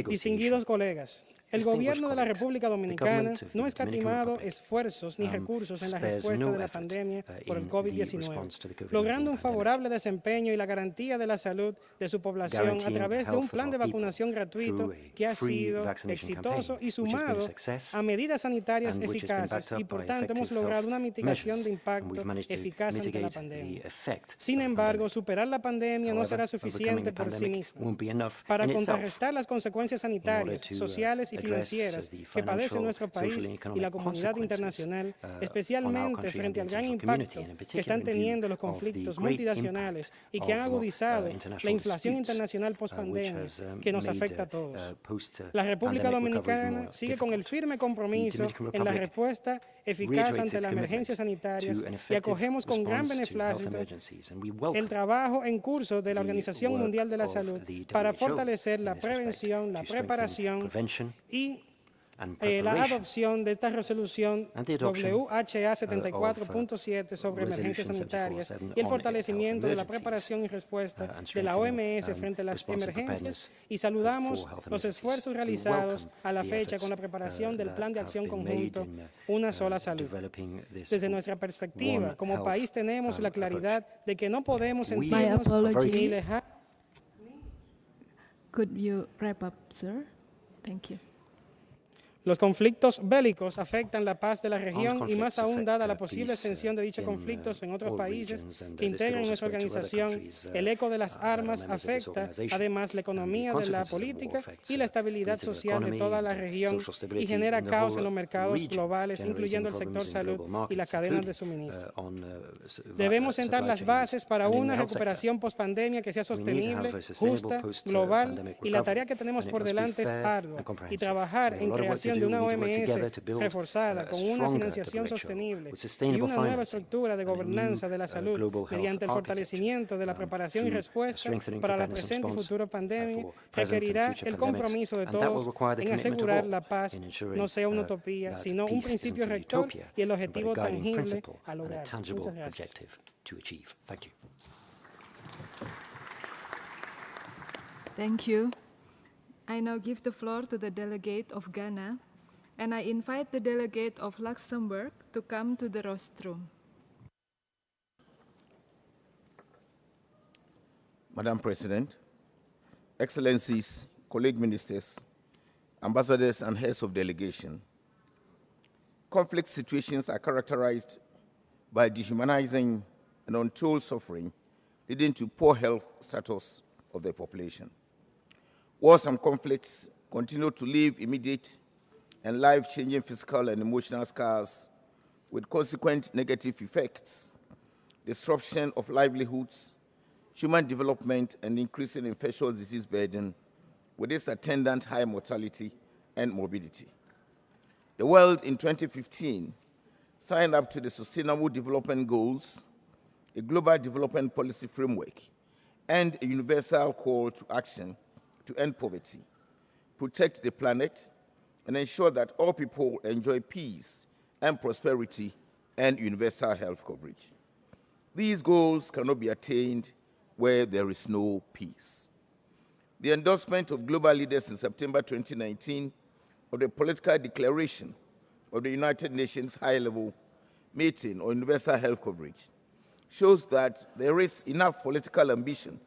Speaker 16: Distinguidos colegas, El gobierno de la República Dominicana no ha escatimado esfuerzos ni recursos en la respuesta de la pandemia por el COVID-19, logrando un favorable desempeño y la garantía de la salud de su población a través de un plan de vacunación gratuito que ha sido exitoso y sumado a medidas sanitarias eficaces y, por tanto, hemos logrado una mitigación de impacto eficaz ante la pandemia. Sin embargo, superar la pandemia no será suficiente por sí mismo. Para contrarrestar las consecuencias sanitarias, sociales y financieras que padece nuestro país y la comunidad internacional, especialmente frente al gran impacto que están teniendo los conflictos multinacionales y que han agudizado la inflación internacional post-pandemia que nos afecta a todos. La República Dominicana sigue con el firme compromiso en la respuesta eficaz ante la emergencia sanitaria y acogemos con gran beneplácito el trabajo en curso de la Organización Mundial de la Salud para fortalecer la prevención, la preparación y la adopción de esta resolución WHA 74.7 sobre emergencias sanitarias y el fortalecimiento de la preparación y respuesta de la OMS frente a las emergencias, y saludamos los esfuerzos realizados a la fecha con la preparación del Plan de Acción Conjunto Una Sola Salud. Desde nuestra perspectiva, como país tenemos la claridad de que no podemos sentirnos ni lejanos.
Speaker 3: Could you wrap up, sir? Thank you.
Speaker 16: Los conflictos bélicos afectan la paz de la región y más aún dada la posible extensión de dichos conflictos en otros países que integran nuestra organización. El eco de las armas afecta además la economía de la política y la estabilidad social de toda la región y genera caos en los mercados globales, incluyendo el sector salud y las cadenas de suministro. Debemos sentar las bases para una recuperación post-pandemia que sea sostenible, justa, global, y la tarea que tenemos por delante es ardua, y trabajar en creación de una OMS reforzada con una financiación sostenible y una nueva estructura de gobernanza de la salud mediante el fortalecimiento de la preparación y respuesta para la presente y futura pandemia requerirá el compromiso de todos en asegurar la paz no sea una utopía, sino un principio rector y el objetivo tangible a lograr. Muchas gracias.
Speaker 3: Thank you. I now give the floor to the delegate of Ghana, and I invite the delegate of Luxembourg to come to the rostrum.
Speaker 17: Madam President, Excellencies, colleague ministers, ambassadors and heads of delegation, conflict situations are characterized by dehumanizing and untold suffering, leading to poor health status of the population. Wars and conflicts continue to leave immediate and life-changing physical and emotional scars with consequent negative effects, disruption of livelihoods, human development, and increasing infectious disease burden with its attendant high mortality and morbidity. The world in 2015 signed up to the Sustainable Development Goals, a global development policy framework, and a universal call to action to end poverty, protect the planet, and ensure that all people enjoy peace and prosperity and universal health coverage. These goals cannot be attained where there is no peace. The endorsement of global leaders in September 2019 of the political declaration of the United Nations high-level meeting on universal health coverage shows that there is enough political ambition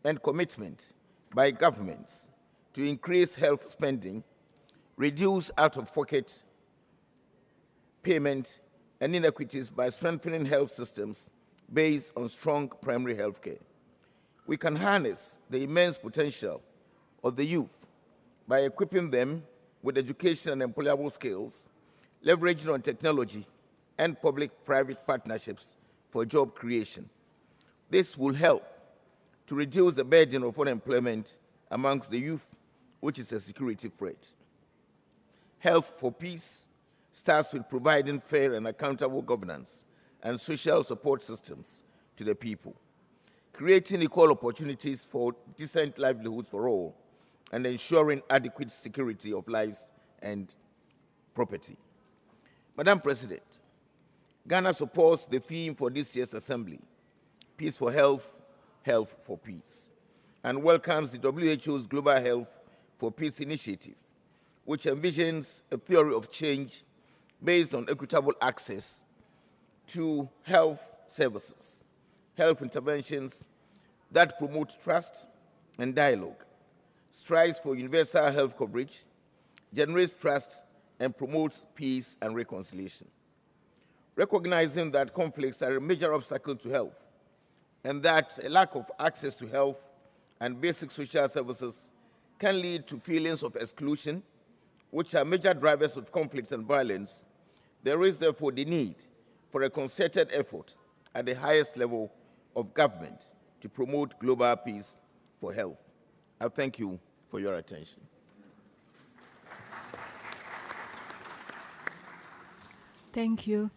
Speaker 17: and commitment by governments to increase health spending, reduce out-of-pocket payment and inequities by strengthening health systems based on strong primary health care. We can harness the immense potential of the youth by equipping them with education and employable skills, leveraging on technology and public-private partnerships for job creation. This will help to reduce the burden of unemployment amongst the youth, which is a security threat. Health for peace starts with providing fair and accountable governance and social support systems to the people, creating equal opportunities for decent livelihoods for all, and ensuring adequate security of lives and property. Madam President, Ghana supports the theme for this year's Assembly, Peace for Health, Health for Peace, and welcomes the WHO's Global Health for Peace initiative, which envisions a theory of change based on equitable access to health services, health interventions that promote trust and dialogue, strives for universal health coverage, generates trust, and promotes peace and reconciliation. Recognizing that conflicts are a major obstacle to health, and that a lack of access to health and basic social services can lead to feelings of exclusion, which are major drivers of conflict and violence, there is therefore the need for a concerted effort at the highest level of government to promote global peace for health. I thank you for your attention.
Speaker 3: Thank you.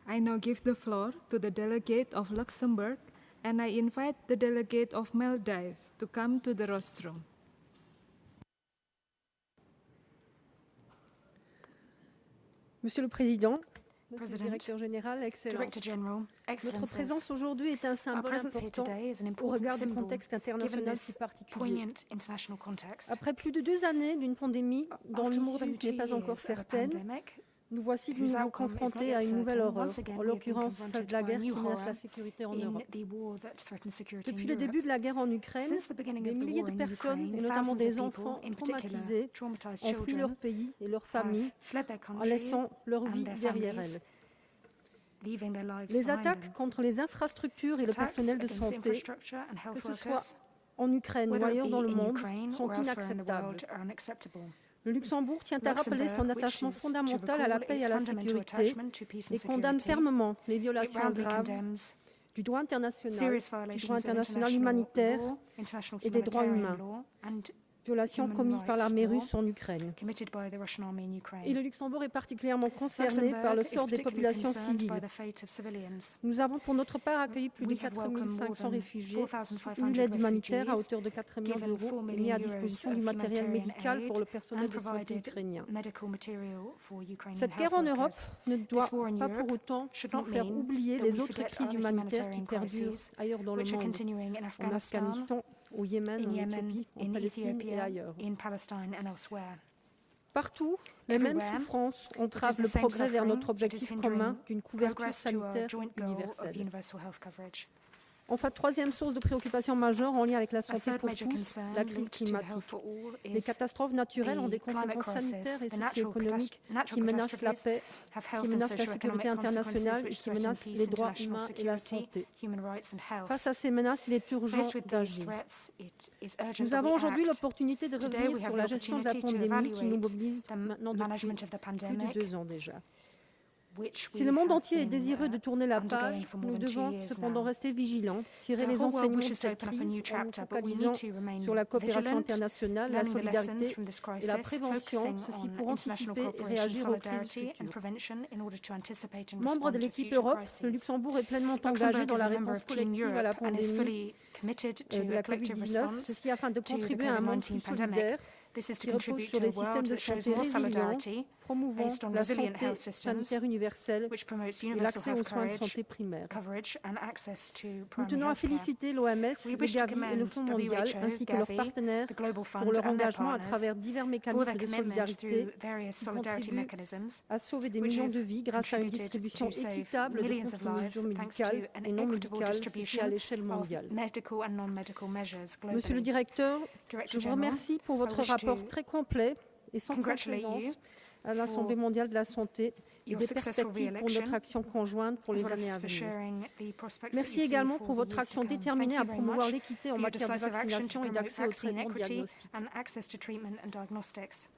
Speaker 3: I now give the floor to the delegate of Luxembourg, and I invite the delegate of Maldives to come to the rostrum.
Speaker 18: Monsieur le Président, Monsieur le Directeur Général, Excellences, notre présence aujourd'hui est un symbole important au regard du contexte international si particulier. Après plus de 2 années d'une pandémie dont l'issue n'est pas encore certaine, nous voici de nouveau confrontés à une nouvelle horreur, en l'occurrence celle de la guerre qui menace la sécurité en Europe. Depuis le début de la guerre en Ukraine, des milliers de personnes, et notamment des enfants traumatisés, ont fui leur pays et leur famille en laissant leur vie derrière elles. Les attaques contre les infrastructures et le personnel de santé, que ce soit en Ukraine ou ailleurs dans le monde, sont inacceptables. Le Luxembourg tient à rappeler son attachement fondamental à la paix et à la sécurité et condamne fermement les violations graves du droit international humanitaire et des droits humains, violations commises par l'armée russe en Ukraine. Et le Luxembourg est particulièrement concerné par le sort des populations civiles. Nous avons pour notre part accueilli plus de 4 500 réfugiés, soutenu l'aide humanitaire à hauteur de 4 millions d'euros et mis à disposition du matériel médical pour le personnel de santé ukrainien. Cette guerre en Europe ne doit pas pour autant nous faire oublier les autres crises humanitaires qui perdurent ailleurs dans le monde, en Afghanistan, au Yémen, en Éthiopie, en Palestine et ailleurs. Partout, les mêmes souffrances entravent le progrès vers notre objectif commun d'une couverture sanitaire universelle. Enfin, troisième source de préoccupation majeure en lien avec la santé pour tous, la crise climatique. Les catastrophes naturelles ont des conséquences sanitaires et socio-économiques qui menacent la paix, qui menacent la sécurité internationale et qui menacent les droits humains et la santé. Face à ces menaces, il est urgent d'agir. Nous avons aujourd'hui l'opportunité de revenir sur la gestion de la pandémie qui nous mobilise maintenant depuis plus de 2 ans déjà. Si le monde entier est désireux de tourner la page, nous devons cependant rester vigilants, tirer les enseignements de cette crise en nous focalisant sur la coopération internationale, la solidarité et la prévention, ceci pour anticiper et réagir aux crises futures. Membre de l'équipe Europe, le Luxembourg est pleinement engagé dans la réponse collective à la pandémie de la Covid-19, ceci afin de contribuer à un monde plus solidaire qui repose sur des systèmes de santé résilients, promouvant la santé sanitaire universelle et l'accès aux soins de santé primaires. Nous tenons à féliciter l'OMS, le Gavi et le Fonds mondial, ainsi que leurs partenaires, pour leur engagement à travers divers mécanismes de solidarité qui contribuent à sauver des millions de vies grâce à une distribution équitable de contre-mesures médicales et non médicales, ceci à l'échelle mondiale. Monsieur le Directeur, je vous remercie pour votre rapport très complet et sans complaisance à l'Assemblée mondiale de la santé et des perspectives pour notre action conjointe pour les années à venir. Merci également pour votre action déterminée à promouvoir l'équité en matière de vaccination et d'accès aux traitements diagnostiques.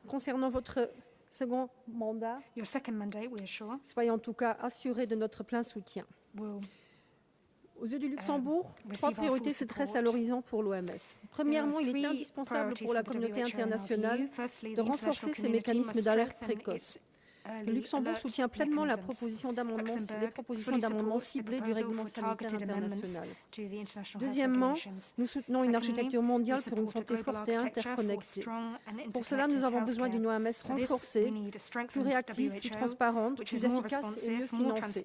Speaker 18: Concernant votre second mandat, soyez en tout cas assurés de notre plein soutien. Aux yeux du Luxembourg, 3 priorités se dressent à l'horizon pour l'OMS. Premièrement, il est indispensable pour la communauté internationale de renforcer ses mécanismes d'alerte précoce. Le Luxembourg soutient pleinement les propositions d'amendements ciblées du règlement sanitaire international. Deuxièmement, nous soutenons une architecture mondiale pour une santé forte et interconnectée. Pour cela, nous avons besoin d'une OMS renforcée, plus réactive, plus transparente, plus efficace et mieux financée.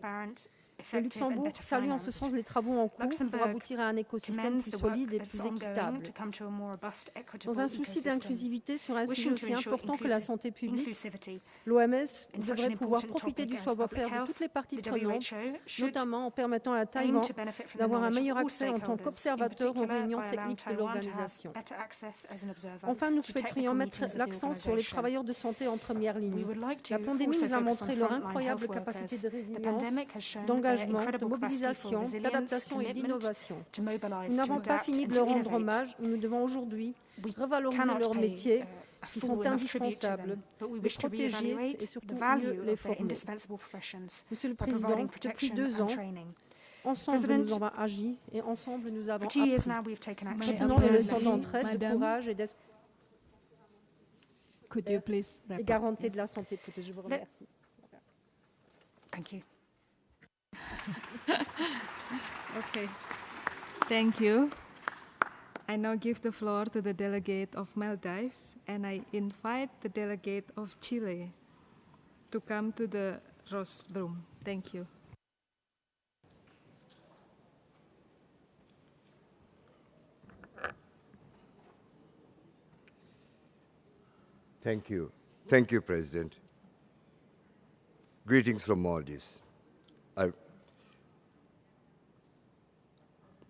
Speaker 18: Le Luxembourg salue en ce sens les travaux en cours pour aboutir à un écosystème plus solide et plus équitable. Dans un souci d'inclusivité sur un sujet aussi important que la santé publique, l'OMS devrait pouvoir profiter du savoir-faire de toutes les parties prenantes, notamment en permettant à Taïwan d'avoir un meilleur accès en tant qu'observateur aux réunions techniques de l'organisation. Enfin, nous souhaiterions mettre l'accent sur les travailleurs de santé en première ligne. La pandémie nous a montré leur incroyable capacité de résilience, d'engagement, de mobilisation, d'adaptation et d'innovation. Nous n'avons pas fini de leur rendre hommage, nous devons aujourd'hui revaloriser leur métier, qui sont indispensables, les protéger et surtout mieux les former. Monsieur le Président, depuis 2 ans, ensemble nous avons agi et ensemble nous avons appris. Maintenant, les leçons d'entraide, de courage et d'esprit et garantie de la santé de tous. Je vous remercie.
Speaker 3: Thank you. Okay. Thank you. I now give the floor to the delegate of Maldives, and I invite the delegate of Chile to come to the rostrum. Thank you.
Speaker 21: Thank you. Thank you, President. Greetings from Maldives.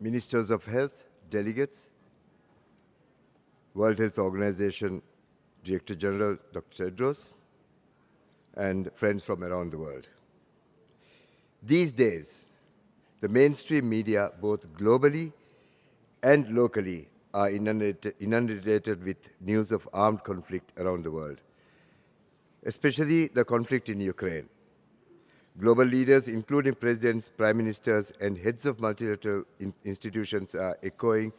Speaker 21: Ministers of Health, delegates, World Health Organization Director General Dr. Tedros, and friends from around the world. These days, the mainstream media, both globally and locally, are inundated with news of armed conflict around the world, especially the conflict in Ukraine. Global leaders, including presidents, prime ministers, and heads of multilateral institutions, are echoing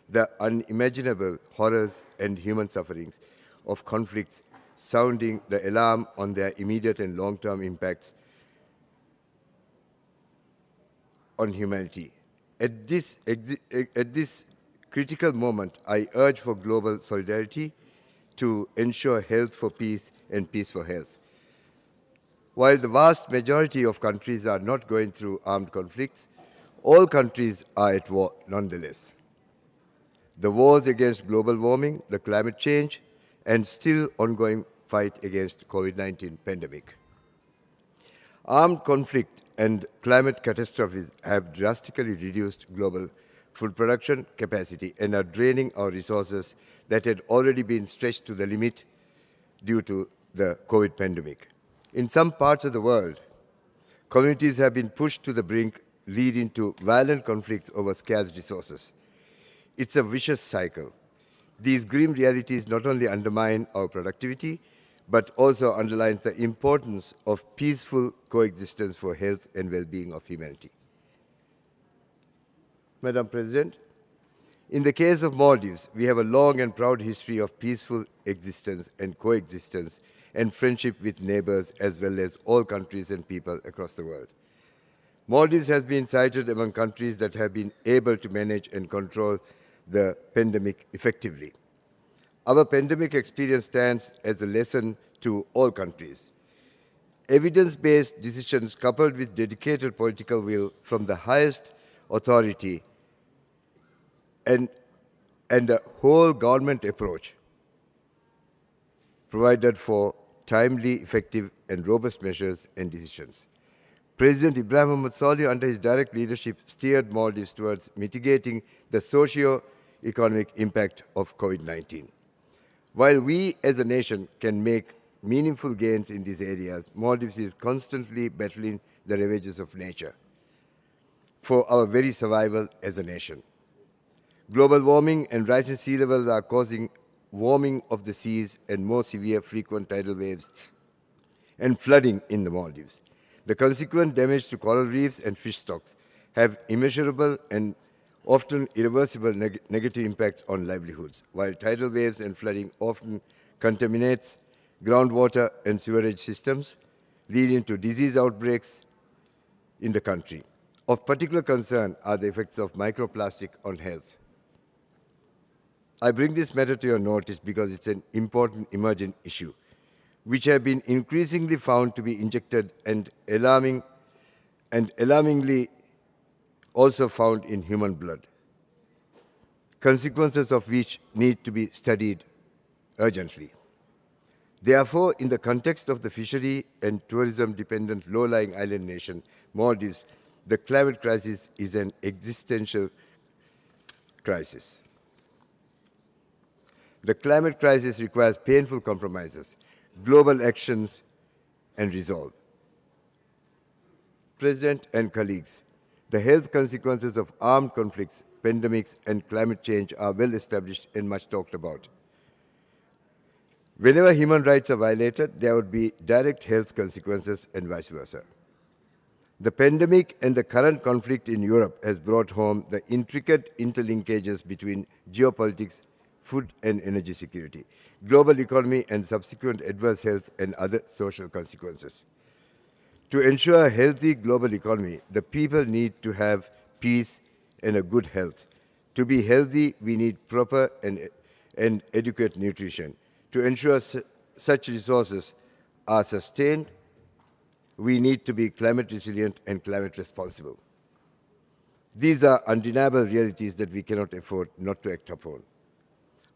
Speaker 21: the unimaginable horrors and human sufferings of conflicts, sounding the alarm on their immediate and long-term impacts on humanity. At this critical moment, I urge for global solidarity to ensure health for peace and peace for health. While the vast majority of countries are not going through armed conflicts, all countries are at war nonetheless. The wars against global warming, the climate change, and still ongoing fight against COVID-19 pandemic. Armed conflict and climate catastrophes have drastically reduced global food production capacity and are draining our resources that had already been stretched to the limit due to the COVID pandemic. In some parts of the world, communities have been pushed to the brink, leading to violent conflicts over scarce resources. It's a vicious cycle. These grim realities not only undermine our productivity, but also underlines the importance of peaceful coexistence for health and well-being of humanity. Madam President, in the case of Maldives, we have a long and proud history of peaceful existence and coexistence and friendship with neighbors as well as all countries and people across the world. Maldives has been cited among countries that have been able to manage and control the pandemic effectively. Our pandemic experience stands as a lesson to all countries. Evidence-based decisions coupled with dedicated political will from the highest authority and a whole government approach provided for timely, effective, and robust measures and decisions. President Ibrahim Mohamed Solih, under his direct leadership, steered Maldives towards mitigating the socio-economic impact of COVID-19. While we as a nation can make meaningful gains in these areas, Maldives is constantly battling the ravages of nature for our very survival as a nation. Global warming and rising sea levels are causing warming of the seas and more severe frequent tidal waves and flooding in the Maldives. The consequent damage to coral reefs and fish stocks have immeasurable and often irreversible negative impacts on livelihoods, while tidal waves and flooding often contaminates groundwater and sewerage systems, leading to disease outbreaks in the country. Of particular concern are the effects of microplastic on health. I bring this matter to your notice because it's an important emerging issue, which have been increasingly found to be injected and alarming and alarmingly also found in human blood, consequences of which need to be studied urgently. Therefore, in the context of the fishery and tourism-dependent low-lying island nation, Maldives, the climate crisis is an existential crisis. The climate crisis requires painful compromises, global actions, and resolve. President and colleagues, the health consequences of armed conflicts, pandemics, and climate change are well established and much talked about. Whenever human rights are violated, there would be direct health consequences and vice versa. The pandemic and the current conflict in Europe has brought home the intricate interlinkages between geopolitics, food and energy security, global economy, and subsequent adverse health and other social consequences. To ensure a healthy global economy, the people need to have peace and a good health. To be healthy, we need proper and adequate nutrition. To ensure such resources are sustained, we need to be climate resilient and climate responsible. These are undeniable realities that we cannot afford not to act upon.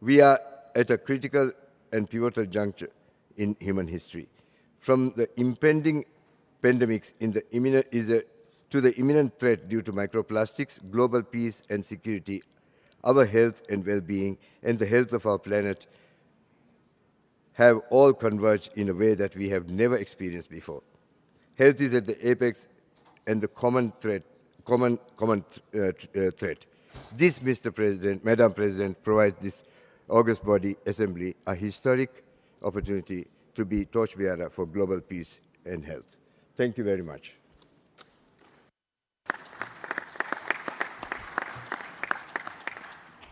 Speaker 21: We are at a critical and pivotal juncture in human history. From the impending pandemics to the imminent threat due to microplastics, global peace and security, our health and well-being, and the health of our planet have all converged in a way that we have never experienced before. Health is at the apex and the common threat. This, Mr. President, Madam President, provides this august body assembly a historic opportunity to be torchbearer for global peace and health. Thank you very much.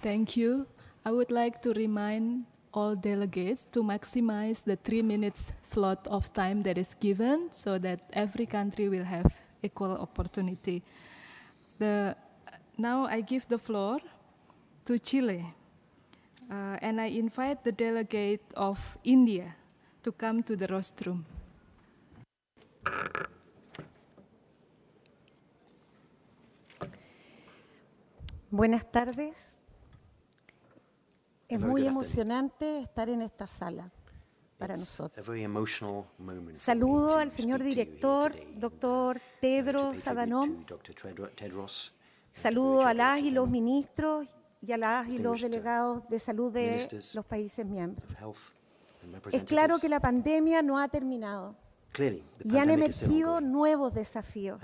Speaker 3: Thank you. I would like to remind all delegates to maximize the 3 minutes slot of time that is given so that every country will have equal opportunity. Now I give the floor to Chile, and I invite the delegate of India to come to the rostrum.
Speaker 22: Buenas tardes. Es muy emocionante estar en esta sala para nosotros. Saludo al señor director, doctor Tedros Adhanom. Saludo a las y los ministros y a las y los delegados de salud de los países miembros. Es claro que la pandemia no ha terminado y han emergido nuevos desafíos.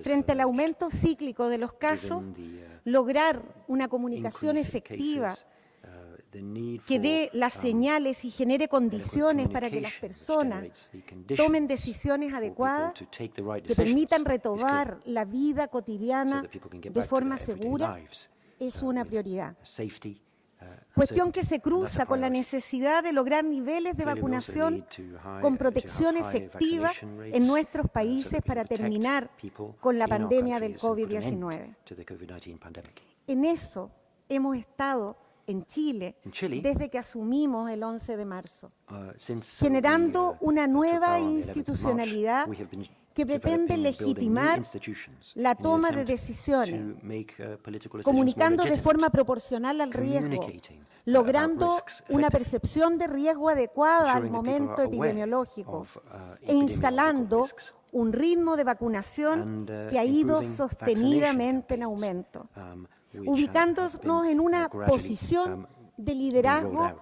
Speaker 22: Frente al aumento cíclico de los casos, lograr una comunicación efectiva que dé las señales y genere condiciones para que las personas tomen decisiones adecuadas que permitan retomar la vida cotidiana de forma segura es una prioridad. Cuestión que se cruza con la necesidad de lograr niveles de vacunación con protección efectiva en nuestros países para terminar con la pandemia del COVID-19. En eso hemos estado en Chile desde que asumimos el 11 de marzo, generando una nueva institucionalidad que pretende legitimar la toma de decisiones, comunicando de forma proporcional al riesgo, logrando una percepción de riesgo adecuada al momento epidemiológico e instalando un ritmo de vacunación que ha ido sostenidamente en aumento, ubicándonos en una posición de liderazgo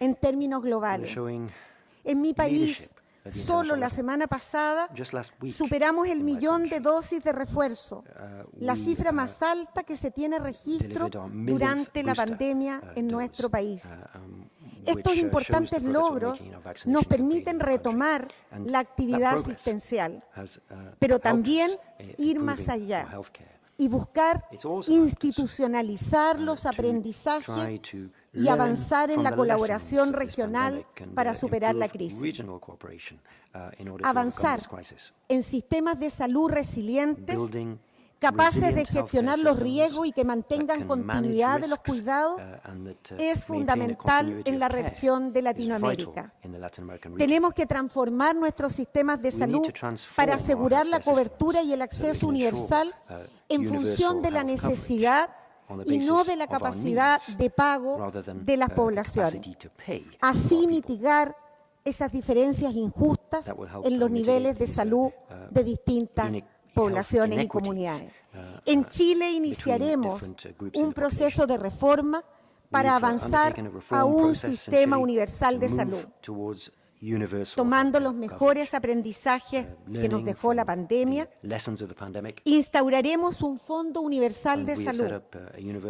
Speaker 22: en términos globales. En mi país, solo la semana pasada superamos el 1.000.000 de dosis de refuerzo, la cifra más alta que se tiene registro durante la pandemia en nuestro país. Estos importantes logros nos permiten retomar la actividad asistencial, pero también ir más allá y buscar institucionalizar los aprendizajes y avanzar en la colaboración regional para superar la crisis. Avanzar en sistemas de salud resilientes, capaces de gestionar los riesgos y que mantengan continuidad de los cuidados es fundamental en la región de Latinoamérica. Tenemos que transformar nuestros sistemas de salud para asegurar la cobertura y el acceso universal en función de la necesidad y no de la capacidad de pago de las poblaciones. Así mitigar esas diferencias injustas en los niveles de salud de distintas poblaciones y comunidades. En Chile iniciaremos un proceso de reforma para avanzar a un sistema universal de salud, tomando los mejores aprendizajes que nos dejó la pandemia. Instauraremos un Fondo Universal de Salud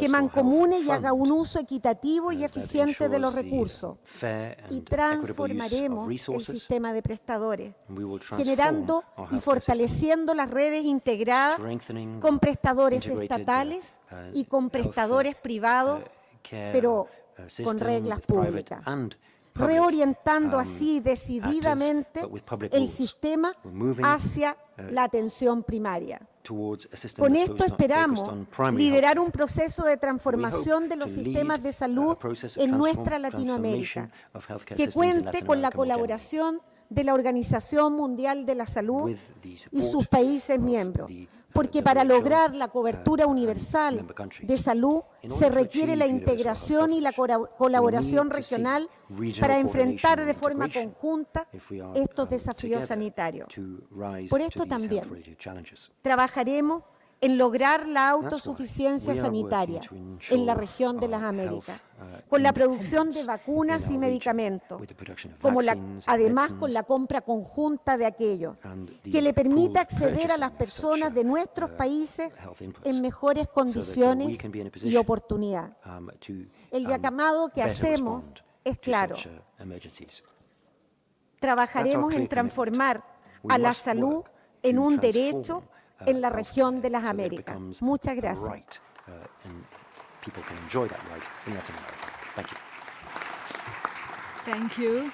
Speaker 22: que mancomune y haga un uso equitativo y eficiente de los recursos. Y transformaremos el sistema de prestadores, generando y fortaleciendo las redes integradas con prestadores estatales y con prestadores privados, pero con reglas públicas, reorientando así decididamente el sistema hacia la atención primaria. Con esto esperamos liderar un proceso de transformación de los sistemas de salud en nuestra Latinoamérica, que cuente con la colaboración de la Organización Mundial de la Salud y sus países miembros, porque para lograr la cobertura universal de salud se requiere la integración y la colaboración regional para enfrentar de forma conjunta estos desafíos sanitarios. Por esto también trabajaremos en lograr la autosuficiencia sanitaria en la región de las Américas, con la producción de vacunas y medicamentos, además con la compra conjunta de aquello, que le permita acceder a las personas de nuestros países en mejores condiciones y oportunidad. El llamado que hacemos es claro. Trabajaremos en transformar a la salud en un derecho en la región de las Américas. Muchas gracias.
Speaker 3: Thank you.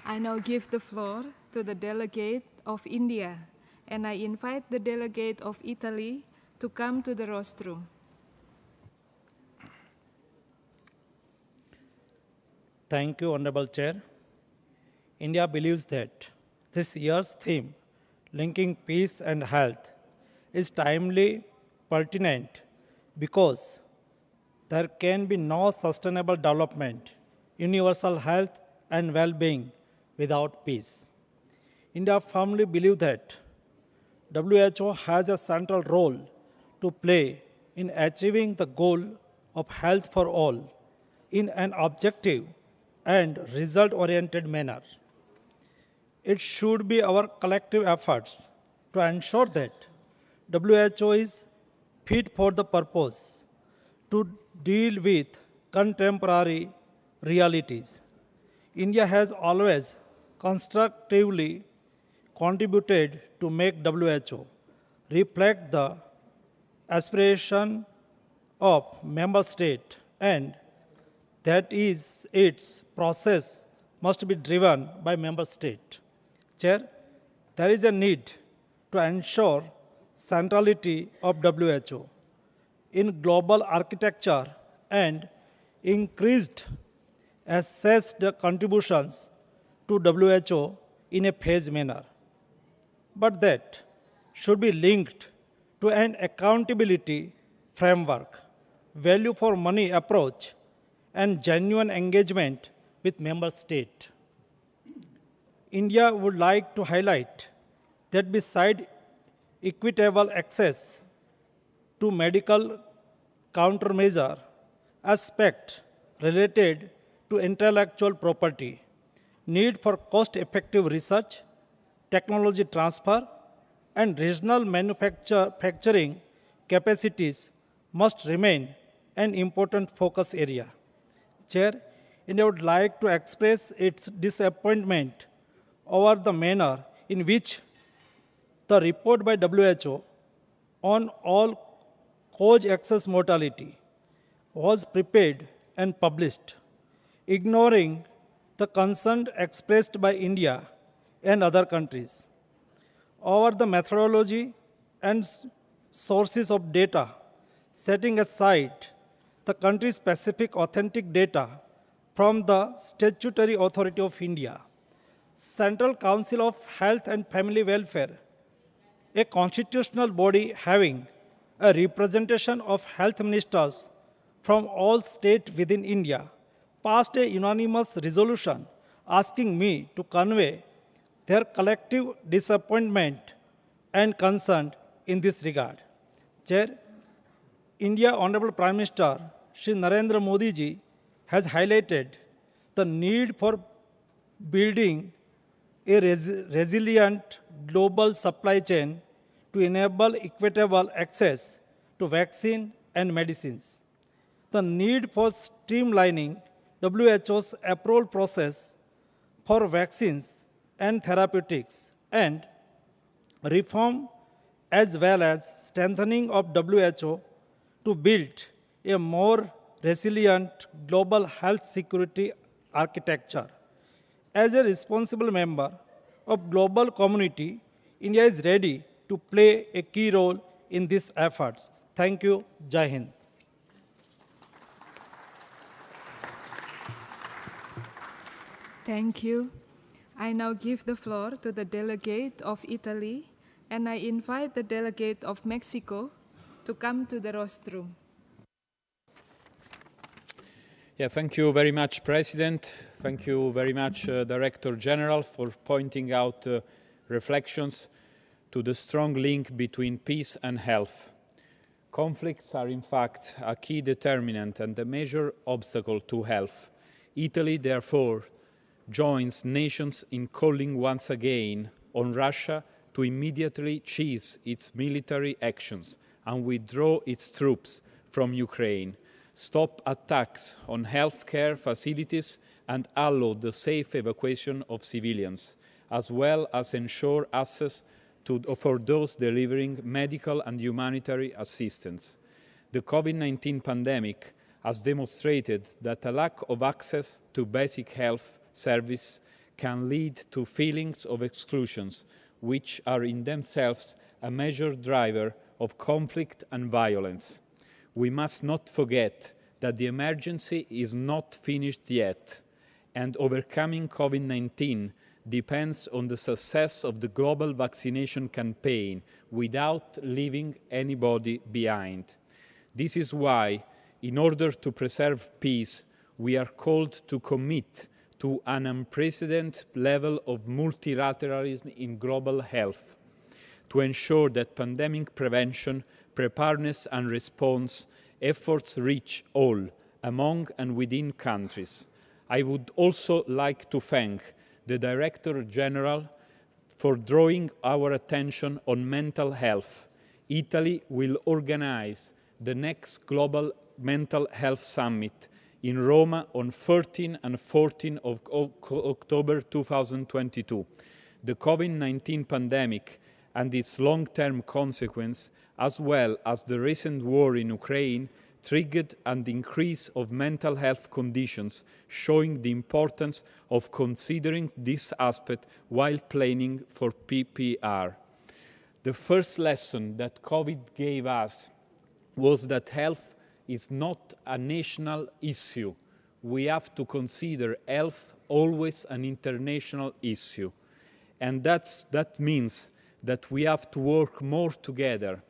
Speaker 3: I now give the floor to the delegate of India, and I invite the delegate of Italy to come to the rostrum.
Speaker 1: Thank you, Honorable Chair. India believes that this year's theme, linking peace and health, is timely, pertinent, because there can be no sustainable development, universal health and well-being without peace. India firmly believes that WHO has a central role to play in achieving the goal of health for all in an objective and result-oriented manner. It should be our collective efforts to ensure that WHO is fit for the purpose to deal with contemporary realities. India has always constructively contributed to make WHO reflect the aspiration of member state, and that is its process must be driven by member state. Chair, there is a need to ensure centrality of WHO in global architecture and increased assessed contributions to WHO in a phased manner. But that should be linked to an accountability framework, value for money approach, and genuine engagement with member states. India would like to highlight that beside equitable access to medical countermeasure aspect related to intellectual property, need for cost-effective research, technology transfer, and regional manufacturing capacities must remain an important focus area. Chair, India would like to express its disappointment over the manner in which the report by WHO on all-cause excess mortality was prepared and published, ignoring the concern expressed by India and other countries over the methodology and sources of data, setting aside the country-specific authentic data from the Statutory Authority of India. Central Council of Health and Family Welfare, a constitutional body having a representation of health ministers from all states within India, passed a unanimous resolution asking me to convey their collective disappointment and concern in this regard. Chair, India Honorable Prime Minister Shri Narendra Modi ji has highlighted the need for building a resilient global supply chain to enable equitable access to vaccine and medicines. The need for streamlining WHO's approval process for vaccines and therapeutics and reform as well as strengthening of WHO to build a more resilient global health security architecture. As a responsible member of global community, India is ready to play a key role in these efforts. Thank you. Jai Hind.
Speaker 3: Thank you. I now give the floor to the delegate of Italy, and I invite the delegate of Mexico to come to the rostrum.
Speaker 9: Yeah, thank you very much, President. Thank you very much, Director General, for pointing out reflections to the strong link between peace and health. Conflicts are, in fact, a key determinant and a major obstacle to health. Italy, therefore, joins nations in calling once again on Russia to immediately cease its military actions and withdraw its troops from Ukraine, stop attacks on healthcare facilities and allow the safe evacuation of civilians, as well as ensure access for those delivering medical and humanitarian assistance. The COVID-19 pandemic has demonstrated that a lack of access to basic health service can lead to feelings of exclusions, which are in themselves a major driver of conflict and violence. We must not forget that the emergency is not finished yet, and overcoming COVID-19 depends on the success of the global vaccination campaign without leaving anybody behind. This is why, in order to preserve peace, we are called to commit to an unprecedented level of multilateralism in global health, to ensure that pandemic prevention, preparedness and response efforts reach all, among and within countries. I would also like to thank the Director General for drawing our attention on mental health. Italy will organize the next Global Mental Health Summit in Rome on 13 and 14 of October 2022. The COVID-19 pandemic and its long-term consequence, as well as the recent war in Ukraine, triggered an increase of mental health conditions, showing the importance of considering this aspect while planning for PPR. The first lesson that COVID gave us was that health is not a national issue. We have to consider health always an international issue. And that means that we have to work more together.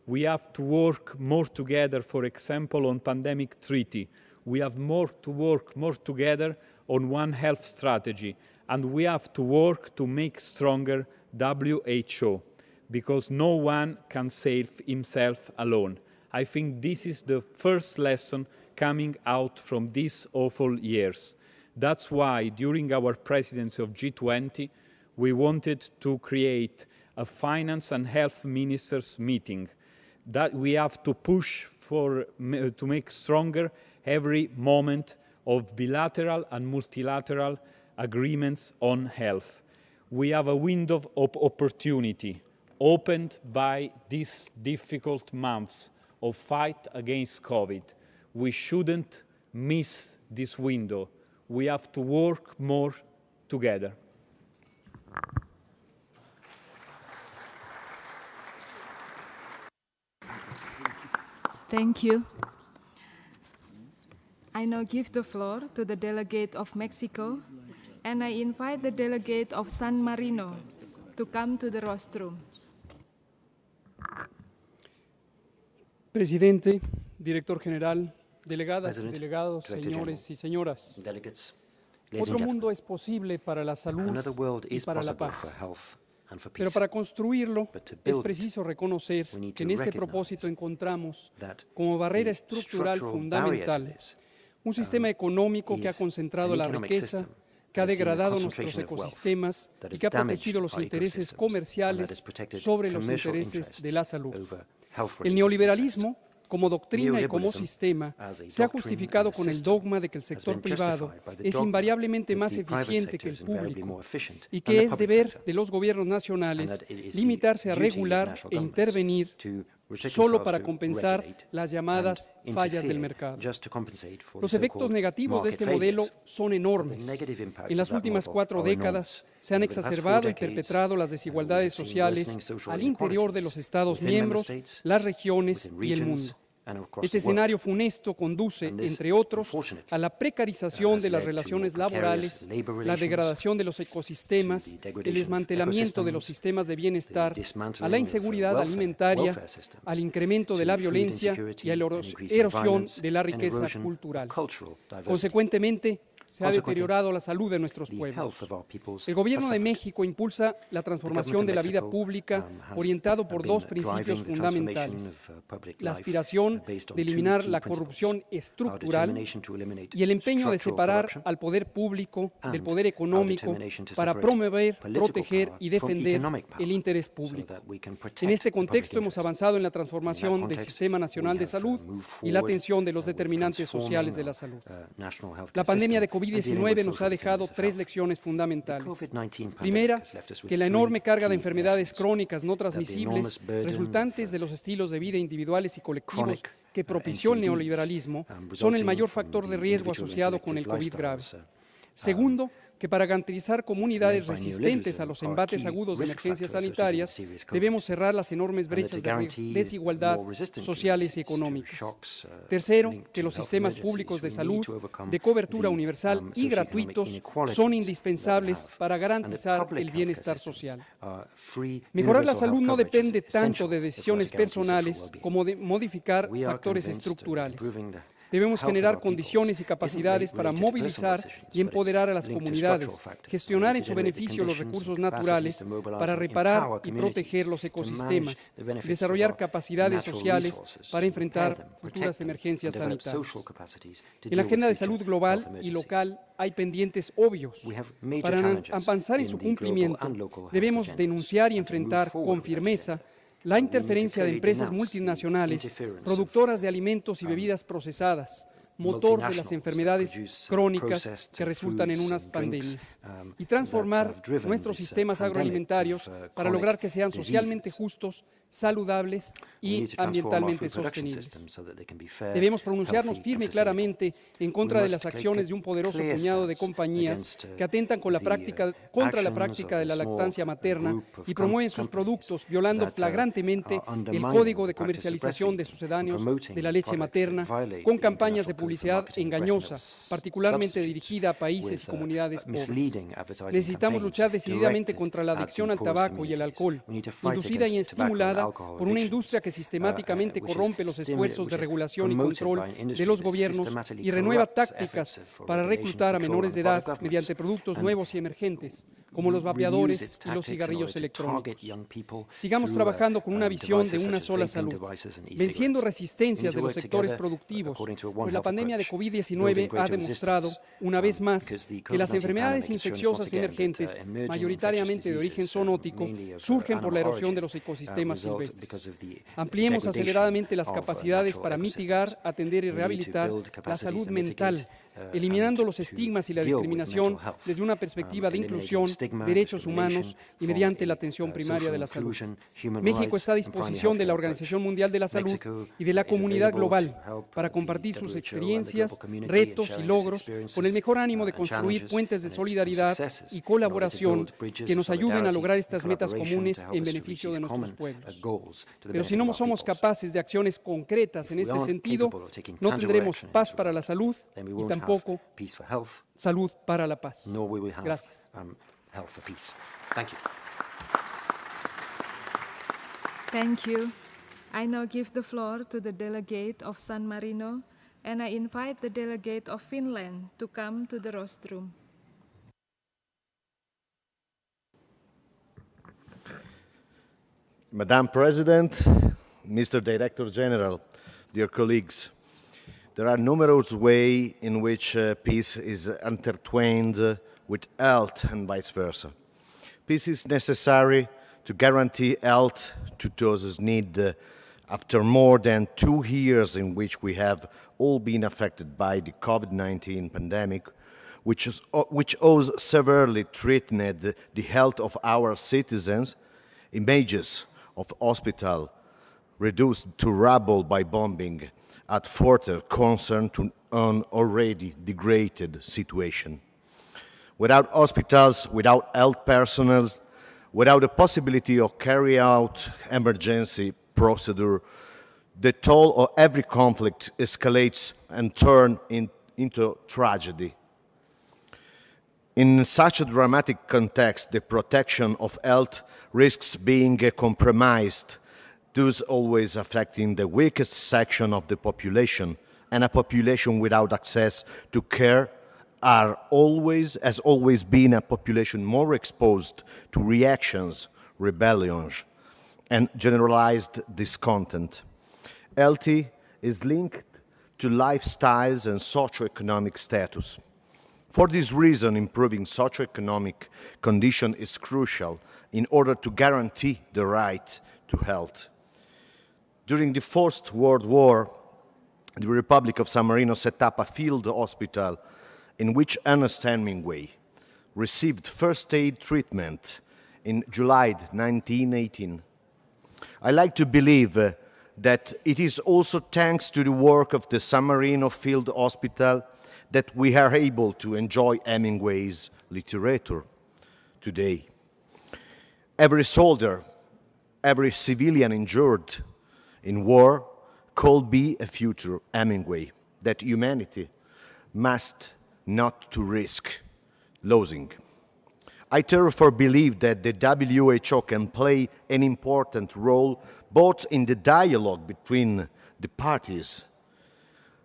Speaker 9: We have to work more together, for example, on pandemic treaty. We have to work more together on One Health strategy. And we have to work to make stronger WHO, because no one can save himself alone. I think this is the first lesson coming out from these awful years. That's why, during our presidency of G20, we wanted to create a finance and health ministers meeting that we have to push to make stronger every moment of bilateral and multilateral agreements on health. We have a window of opportunity opened by these difficult months of fight against COVID. We shouldn't miss this window. We have to work more together.
Speaker 3: Thank you. I now give the floor to the delegate of Mexico, and I invite the delegate of San Marino to come to the rostrum.
Speaker 4: Presidente, director general, delegadas y delegados, señores y señoras. Otro mundo es posible para la salud y para la paz. Pero para construirlo es preciso reconocer que en este propósito encontramos como barrera estructural fundamental un sistema económico que ha concentrado la riqueza, que ha degradado nuestros ecosistemas y que ha protegido los intereses comerciales sobre los intereses de la salud. El neoliberalismo, como doctrina y como sistema, se ha justificado con el dogma de que el sector privado es invariablemente más eficiente que el público y que es deber de los gobiernos nacionales limitarse a regular e intervenir solo para compensar las llamadas fallas del mercado. Los efectos negativos de este modelo son enormes. En las últimas 4 décadas se han exacerbado y perpetrado las desigualdades sociales al interior de los Estados miembros, las regiones y el mundo. Este escenario funesto conduce, entre otros, a la precarización de las relaciones laborales, la degradación de los ecosistemas, el desmantelamiento de los sistemas de bienestar, a la inseguridad alimentaria, al incremento de la violencia y a la erosión de la riqueza cultural. Consecuentemente, se ha deteriorado la salud de nuestros pueblos. El Gobierno de México impulsa la transformación de la vida pública orientado por 2 principios fundamentales: la aspiración de eliminar la corrupción estructural y el empeño de separar al poder público del poder económico para promover, proteger y defender el interés público. En este contexto hemos avanzado en la transformación del Sistema Nacional de Salud y la atención de los determinantes sociales de la salud. La pandemia de COVID-19 nos ha dejado 3 lecciones fundamentales. Primera, que la enorme carga de enfermedades crónicas no transmisibles resultantes de los estilos de vida individuales y colectivos que propició el neoliberalismo son el mayor factor de riesgo asociado con el COVID grave. Segundo, que para garantizar comunidades resistentes a los embates agudos de emergencias sanitarias, debemos cerrar las enormes brechas de desigualdad sociales y económicas. Tercero, que los sistemas públicos de salud, de cobertura universal y gratuitos son indispensables para garantizar el bienestar social. Mejorar la salud no depende tanto de decisiones personales como de modificar factores estructurales. Debemos generar condiciones y capacidades para movilizar y empoderar a las comunidades, gestionar en su beneficio los recursos naturales para reparar y proteger los ecosistemas, desarrollar capacidades sociales para enfrentar futuras emergencias sanitarias. En la agenda de salud global y local hay pendientes obvios. Para avanzar en su cumplimiento, debemos denunciar y enfrentar con firmeza la interferencia de empresas multinacionales, productoras de alimentos y bebidas procesadas, motor de las enfermedades crónicas que resultan en unas pandemias, y transformar nuestros sistemas agroalimentarios para lograr que sean socialmente justos, saludables y ambientalmente sostenibles. Debemos pronunciarnos firme y claramente en contra de las acciones de un poderoso puñado de compañías que atentan contra la práctica de la lactancia materna y promueven sus productos violando flagrantemente el código de comercialización de sucedáneos de la leche materna con campañas de publicidad engañosa, particularmente dirigida a países y comunidades pobres. Necesitamos luchar decididamente contra la adicción al tabaco y el alcohol, inducida y estimulada por una industria que sistemáticamente corrompe los esfuerzos de regulación y control de los gobiernos y renueva tácticas para reclutar a menores de edad mediante productos nuevos y emergentes, como los vapeadores y los cigarrillos electrónicos. Sigamos trabajando con una visión de una sola salud, venciendo resistencias de los sectores productivos, pues la pandemia de COVID-19 ha demostrado, una vez más, que las enfermedades infecciosas emergentes, mayoritariamente de origen zoonótico, surgen por la erosión de los ecosistemas silvestres. Ampliemos aceleradamente las capacidades para mitigar, atender y rehabilitar la salud mental eliminando los estigmas y la discriminación desde una perspectiva de inclusión, derechos humanos y mediante la atención primaria de la salud. México está a disposición de la Organización Mundial de la Salud y de la comunidad global para compartir sus experiencias, retos y logros con el mejor ánimo de construir puentes de solidaridad y colaboración que nos ayuden a lograr estas metas comunes en beneficio de nuestros pueblos. Pero si no somos capaces de acciones concretas en este sentido, no tendremos paz para la salud y tampoco salud para la paz. Gracias.
Speaker 3: Thank you. I now give the floor to the delegate of San Marino, and I invite the delegate of Finland to come to the rostrum.
Speaker 5: Madam President, Mr. Director General, dear colleagues, there are numerous ways in which peace is intertwined with health and vice versa. Peace is necessary to guarantee health to those in need after more than 2 years in which we have all been affected by the COVID-19 pandemic, which has severely threatened the health of our citizens. Images of hospital reduced to rubble by bombing add further concern to an already degraded situation. Without hospitals, without health personnel, without the possibility of carry out emergency procedure, the toll of every conflict escalates and turns into tragedy. In such a dramatic context, the protection of health risks being compromised, thus always affecting the weakest section of the population, and a population without access to care has always been a population more exposed to reactions, rebellions, and generalized discontent. Health is linked to lifestyles and socioeconomic status. For this reason, improving socioeconomic condition is crucial in order to guarantee the right to health. During the First World War, the Republic of San Marino set up a field hospital in which Ernest Hemingway received first aid treatment in July 1918. I like to believe that it is also thanks to the work of the San Marino Field Hospital that we are able to enjoy Hemingway's literature today. Every soldier, every civilian injured in war could be a future Hemingway that humanity must not to risk losing. I therefore believe that the WHO can play an important role both in the dialogue between the parties,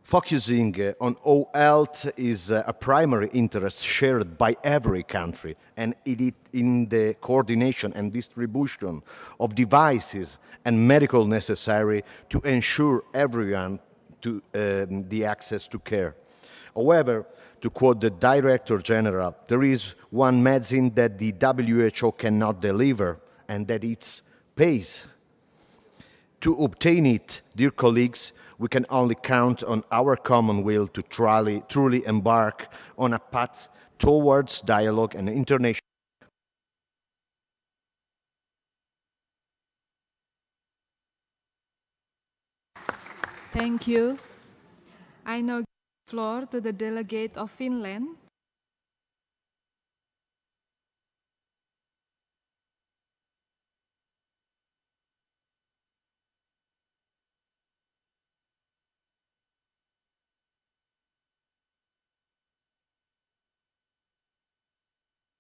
Speaker 5: focusing on how health is a primary interest shared by every country, and in the coordination and distribution of devices and medical necessary to ensure everyone to the access to care. However, to quote the Director General, there is one medicine that the WHO cannot deliver, and that it's pace. To obtain it, dear colleagues, we can only count on our common will to truly embark on a path towards dialogue and international.
Speaker 3: Thank you. I now give the floor to the delegate of Finland.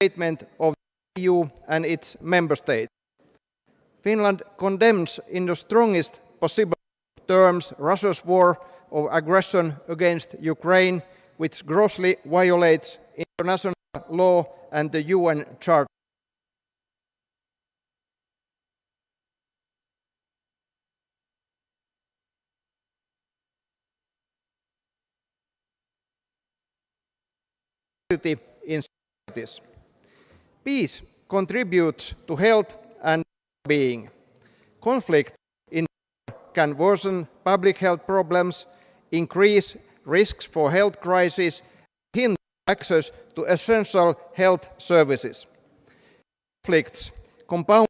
Speaker 19: Statement of the EU and its member states. Finland condemns in the strongest possible terms Russia's war of aggression against Ukraine, which grossly violates international law and the UN Charter. In societies. Peace contributes to health and well-being. Conflict in can worsen public health problems, increase risks for health crises, hinder access to essential health services. Conflicts compound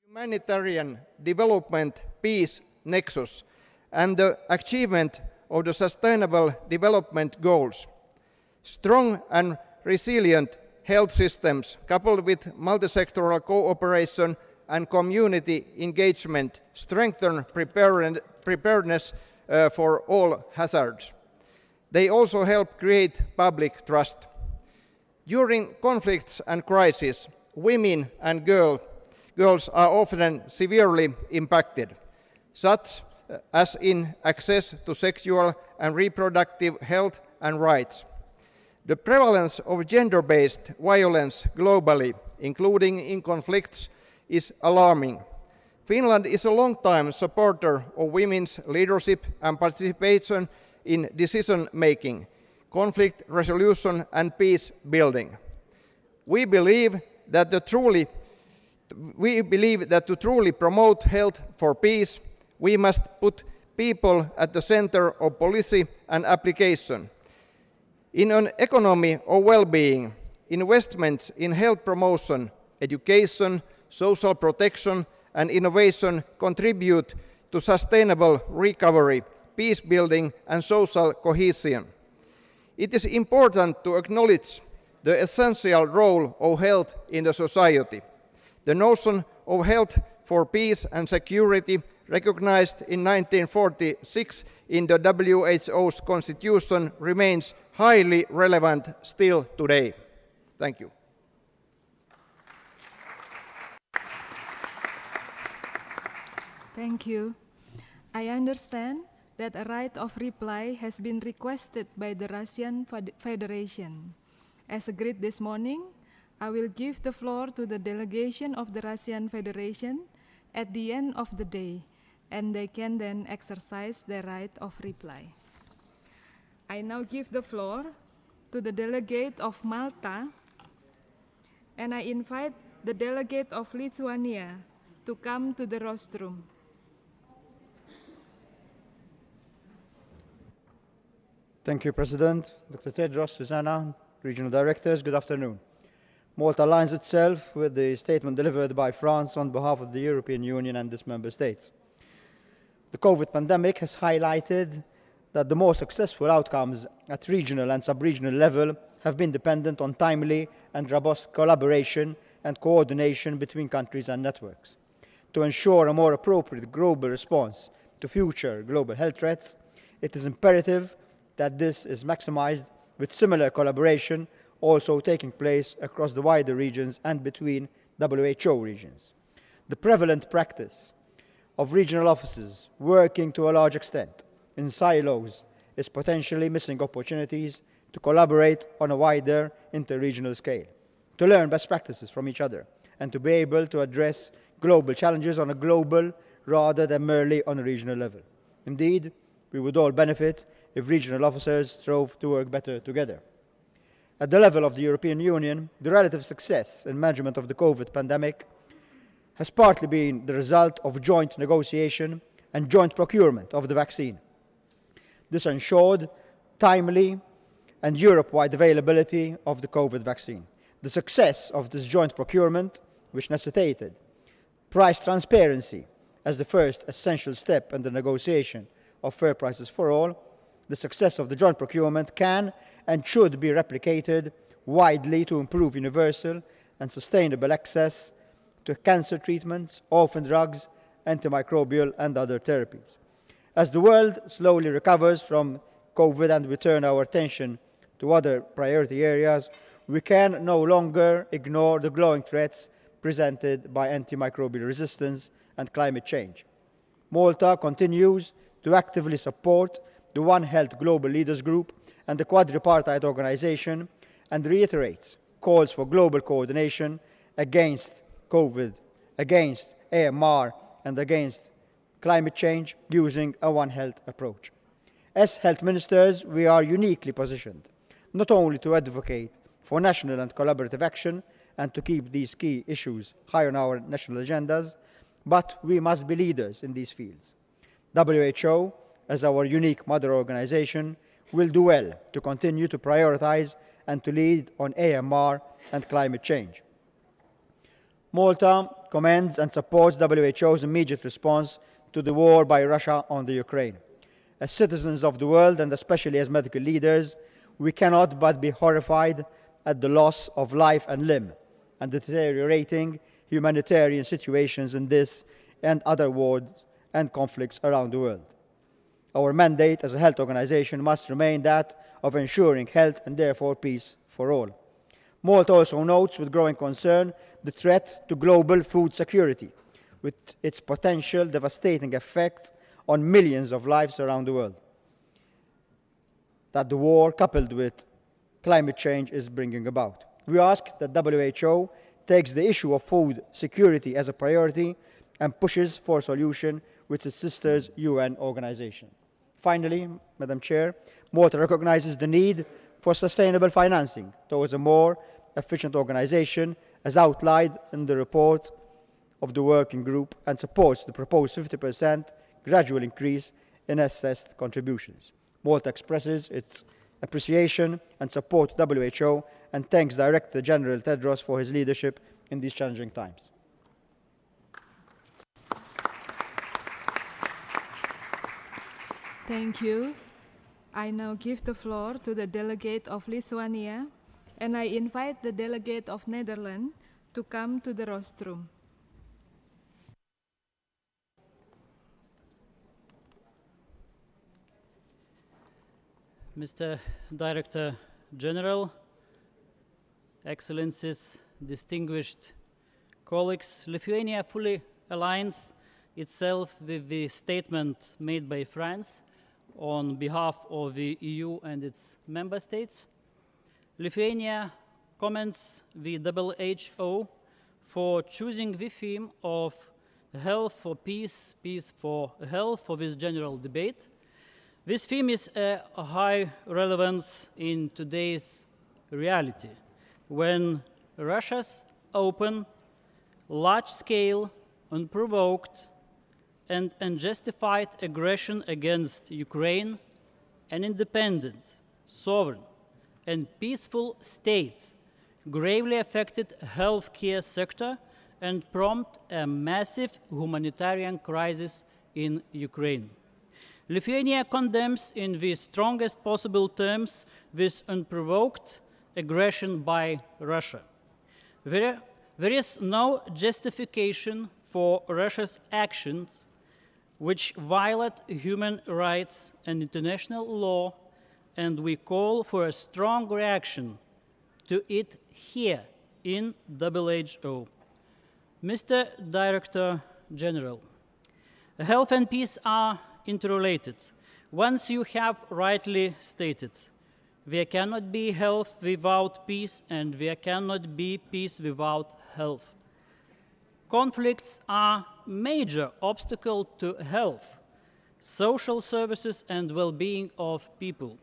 Speaker 19: humanitarian development peace nexus and the achievement of the Sustainable Development Goals. Strong and resilient health systems coupled with multi-sectoral cooperation and community engagement strengthen preparedness for all hazards. They also help create public trust. During conflicts and crises, women and girls are often severely impacted, such as in access to sexual and reproductive health and rights. The prevalence of gender-based violence globally, including in conflicts, is alarming. Finland is a long-time supporter of women's leadership and participation in decision-making, conflict resolution and peace building. We believe that to truly promote health for peace, we must put people at the center of policy and application. In an economy of well-being, investments in health promotion, education, social protection and innovation contribute to sustainable recovery, peace building and social cohesion. It is important to acknowledge the essential role of health in the society. The notion of health for peace and security, recognized in 1946 in the WHO's constitution, remains highly relevant still today. Thank you.
Speaker 3: Thank you. I understand that a right of reply has been requested by the Russian Federation. As agreed this morning, I will give the floor to the delegation of the Russian Federation at the end of the day, and they can then exercise their right of reply. I now give the floor to the delegate of Malta, and I invite the delegate of Lithuania to come to the rostrum.
Speaker 6: Thank you, President. Dr. Tedros, Susanna, Regional Directors, good afternoon. Malta aligns itself with the statement delivered by France on behalf of the European Union and its member states. The COVID pandemic has highlighted that the more successful outcomes at regional and sub-regional level have been dependent on timely and robust collaboration and coordination between countries and networks. To ensure a more appropriate global response to future global health threats, it is imperative that this is maximized with similar collaboration also taking place across the wider regions and between WHO regions. The prevalent practice of regional offices working to a large extent in silos is potentially missing opportunities to collaborate on a wider interregional scale, to learn best practices from each other, and to be able to address global challenges on a global rather than merely on a regional level. Indeed, we would all benefit if regional officers strove to work better together. At the level of the European Union, the relative success in management of the COVID pandemic has partly been the result of joint negotiation and joint procurement of the vaccine. This ensured timely and Europe-wide availability of the COVID vaccine. The success of this joint procurement, which necessitated price transparency as the first essential step in the negotiation of fair prices for all, the success of the joint procurement can and should be replicated widely to improve universal and sustainable access to cancer treatments, orphan drugs, antimicrobial and other therapies. As the world slowly recovers from COVID and we turn our attention to other priority areas, we can no longer ignore the growing threats presented by antimicrobial resistance and climate change. Malta continues to actively support the One Health Global Leaders Group and the Quadripartite Organization and reiterates calls for global coordination against COVID, against AMR and against climate change using a One Health approach. As health ministers, we are uniquely positioned not only to advocate for national and collaborative action and to keep these key issues high on our national agendas, but we must be leaders in these fields. WHO, as our unique mother organization, will do well to continue to prioritize and to lead on AMR and climate change. Malta commends and supports WHO's immediate response to the war by Russia on the Ukraine. As citizens of the world, and especially as medical leaders, we cannot but be horrified at the loss of life and limb and the deteriorating humanitarian situations in this and other wars and conflicts around the world. Our mandate as a health organization must remain that of ensuring health and therefore peace for all. Malta also notes with growing concern the threat to global food security, with its potential devastating effects on millions of lives around the world that the war, coupled with climate change, is bringing about. We ask that WHO takes the issue of food security as a priority and pushes for a solution with its sister UN organization. Finally, Madam Chair, Malta recognizes the need for sustainable financing towards a more efficient organization as outlined in the report of the working group and supports the proposed 50% gradual increase in assessed contributions. Malta expresses its appreciation and support to WHO and thanks Director General Tedros for his leadership in these challenging times.
Speaker 3: Thank you. I now give the floor to the delegate of Lithuania, and I invite the delegate of Netherlands to come to the rostrum.
Speaker 7: Mr. Director General, Excellencies, distinguished colleagues, Lithuania fully aligns itself with the statement made by France on behalf of the EU and its member states. Lithuania commends the WHO for choosing the theme of health for peace, peace for health for this general debate. This theme is a high relevance in today's reality, when Russia's open, large-scale, unprovoked, and unjustified aggression against Ukraine, an independent, sovereign, and peaceful state, gravely affected healthcare sector and prompt a massive humanitarian crisis in Ukraine. Lithuania condemns in the strongest possible terms this unprovoked aggression by Russia. There is no justification for Russia's actions which violate human rights and international law, and we call for a strong reaction to it here in WHO. Mr. Director General, health and peace are interrelated. Once you have rightly stated, there cannot be health without peace, and there cannot be peace without health. Conflicts are major obstacle to health, social services, and well-being of people.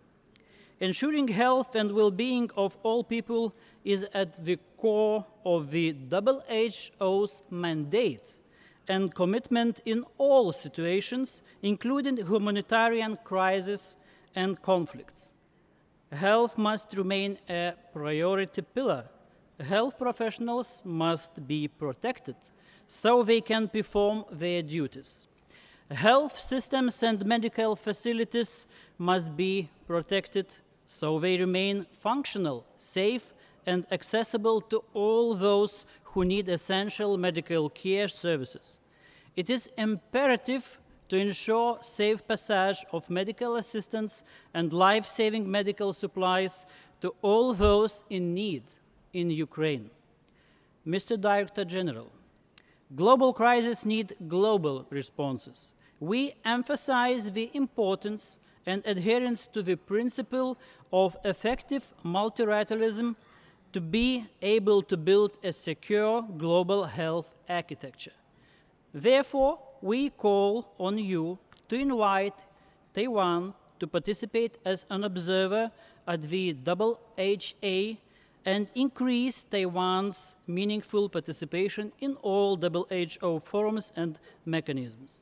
Speaker 7: Ensuring health and well-being of all people is at the core of the WHO's mandate and commitment in all situations, including humanitarian crises and conflicts. Health must remain a priority pillar. Health professionals must be protected so they can perform their duties. Health systems and medical facilities must be protected so they remain functional, safe, and accessible to all those who need essential medical care services. It is imperative to ensure safe passage of medical assistance and life-saving medical supplies to all those in need in Ukraine. Mr. Director General, global crises need global responses. We emphasize the importance and adherence to the principle of effective multilateralism to be able to build a secure global health architecture. Therefore, we call on you to invite Taiwan to participate as an observer at the WHA and increase Taiwan's meaningful participation in all WHO forums and mechanisms.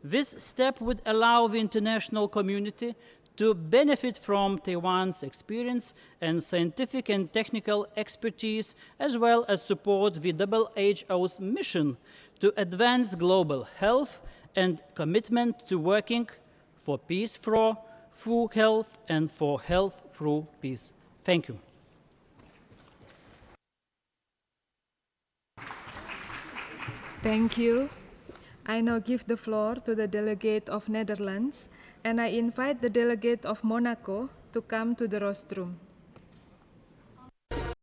Speaker 7: This step would allow the international community to benefit from Taiwan's experience and scientific and technical expertise, as well as support the WHO's mission to advance global health and commitment to working for peace through health and for health through peace. Thank you.
Speaker 3: Thank you. I now give the floor to the delegate of Netherlands, and I invite the delegate of Monaco to come to the rostrum.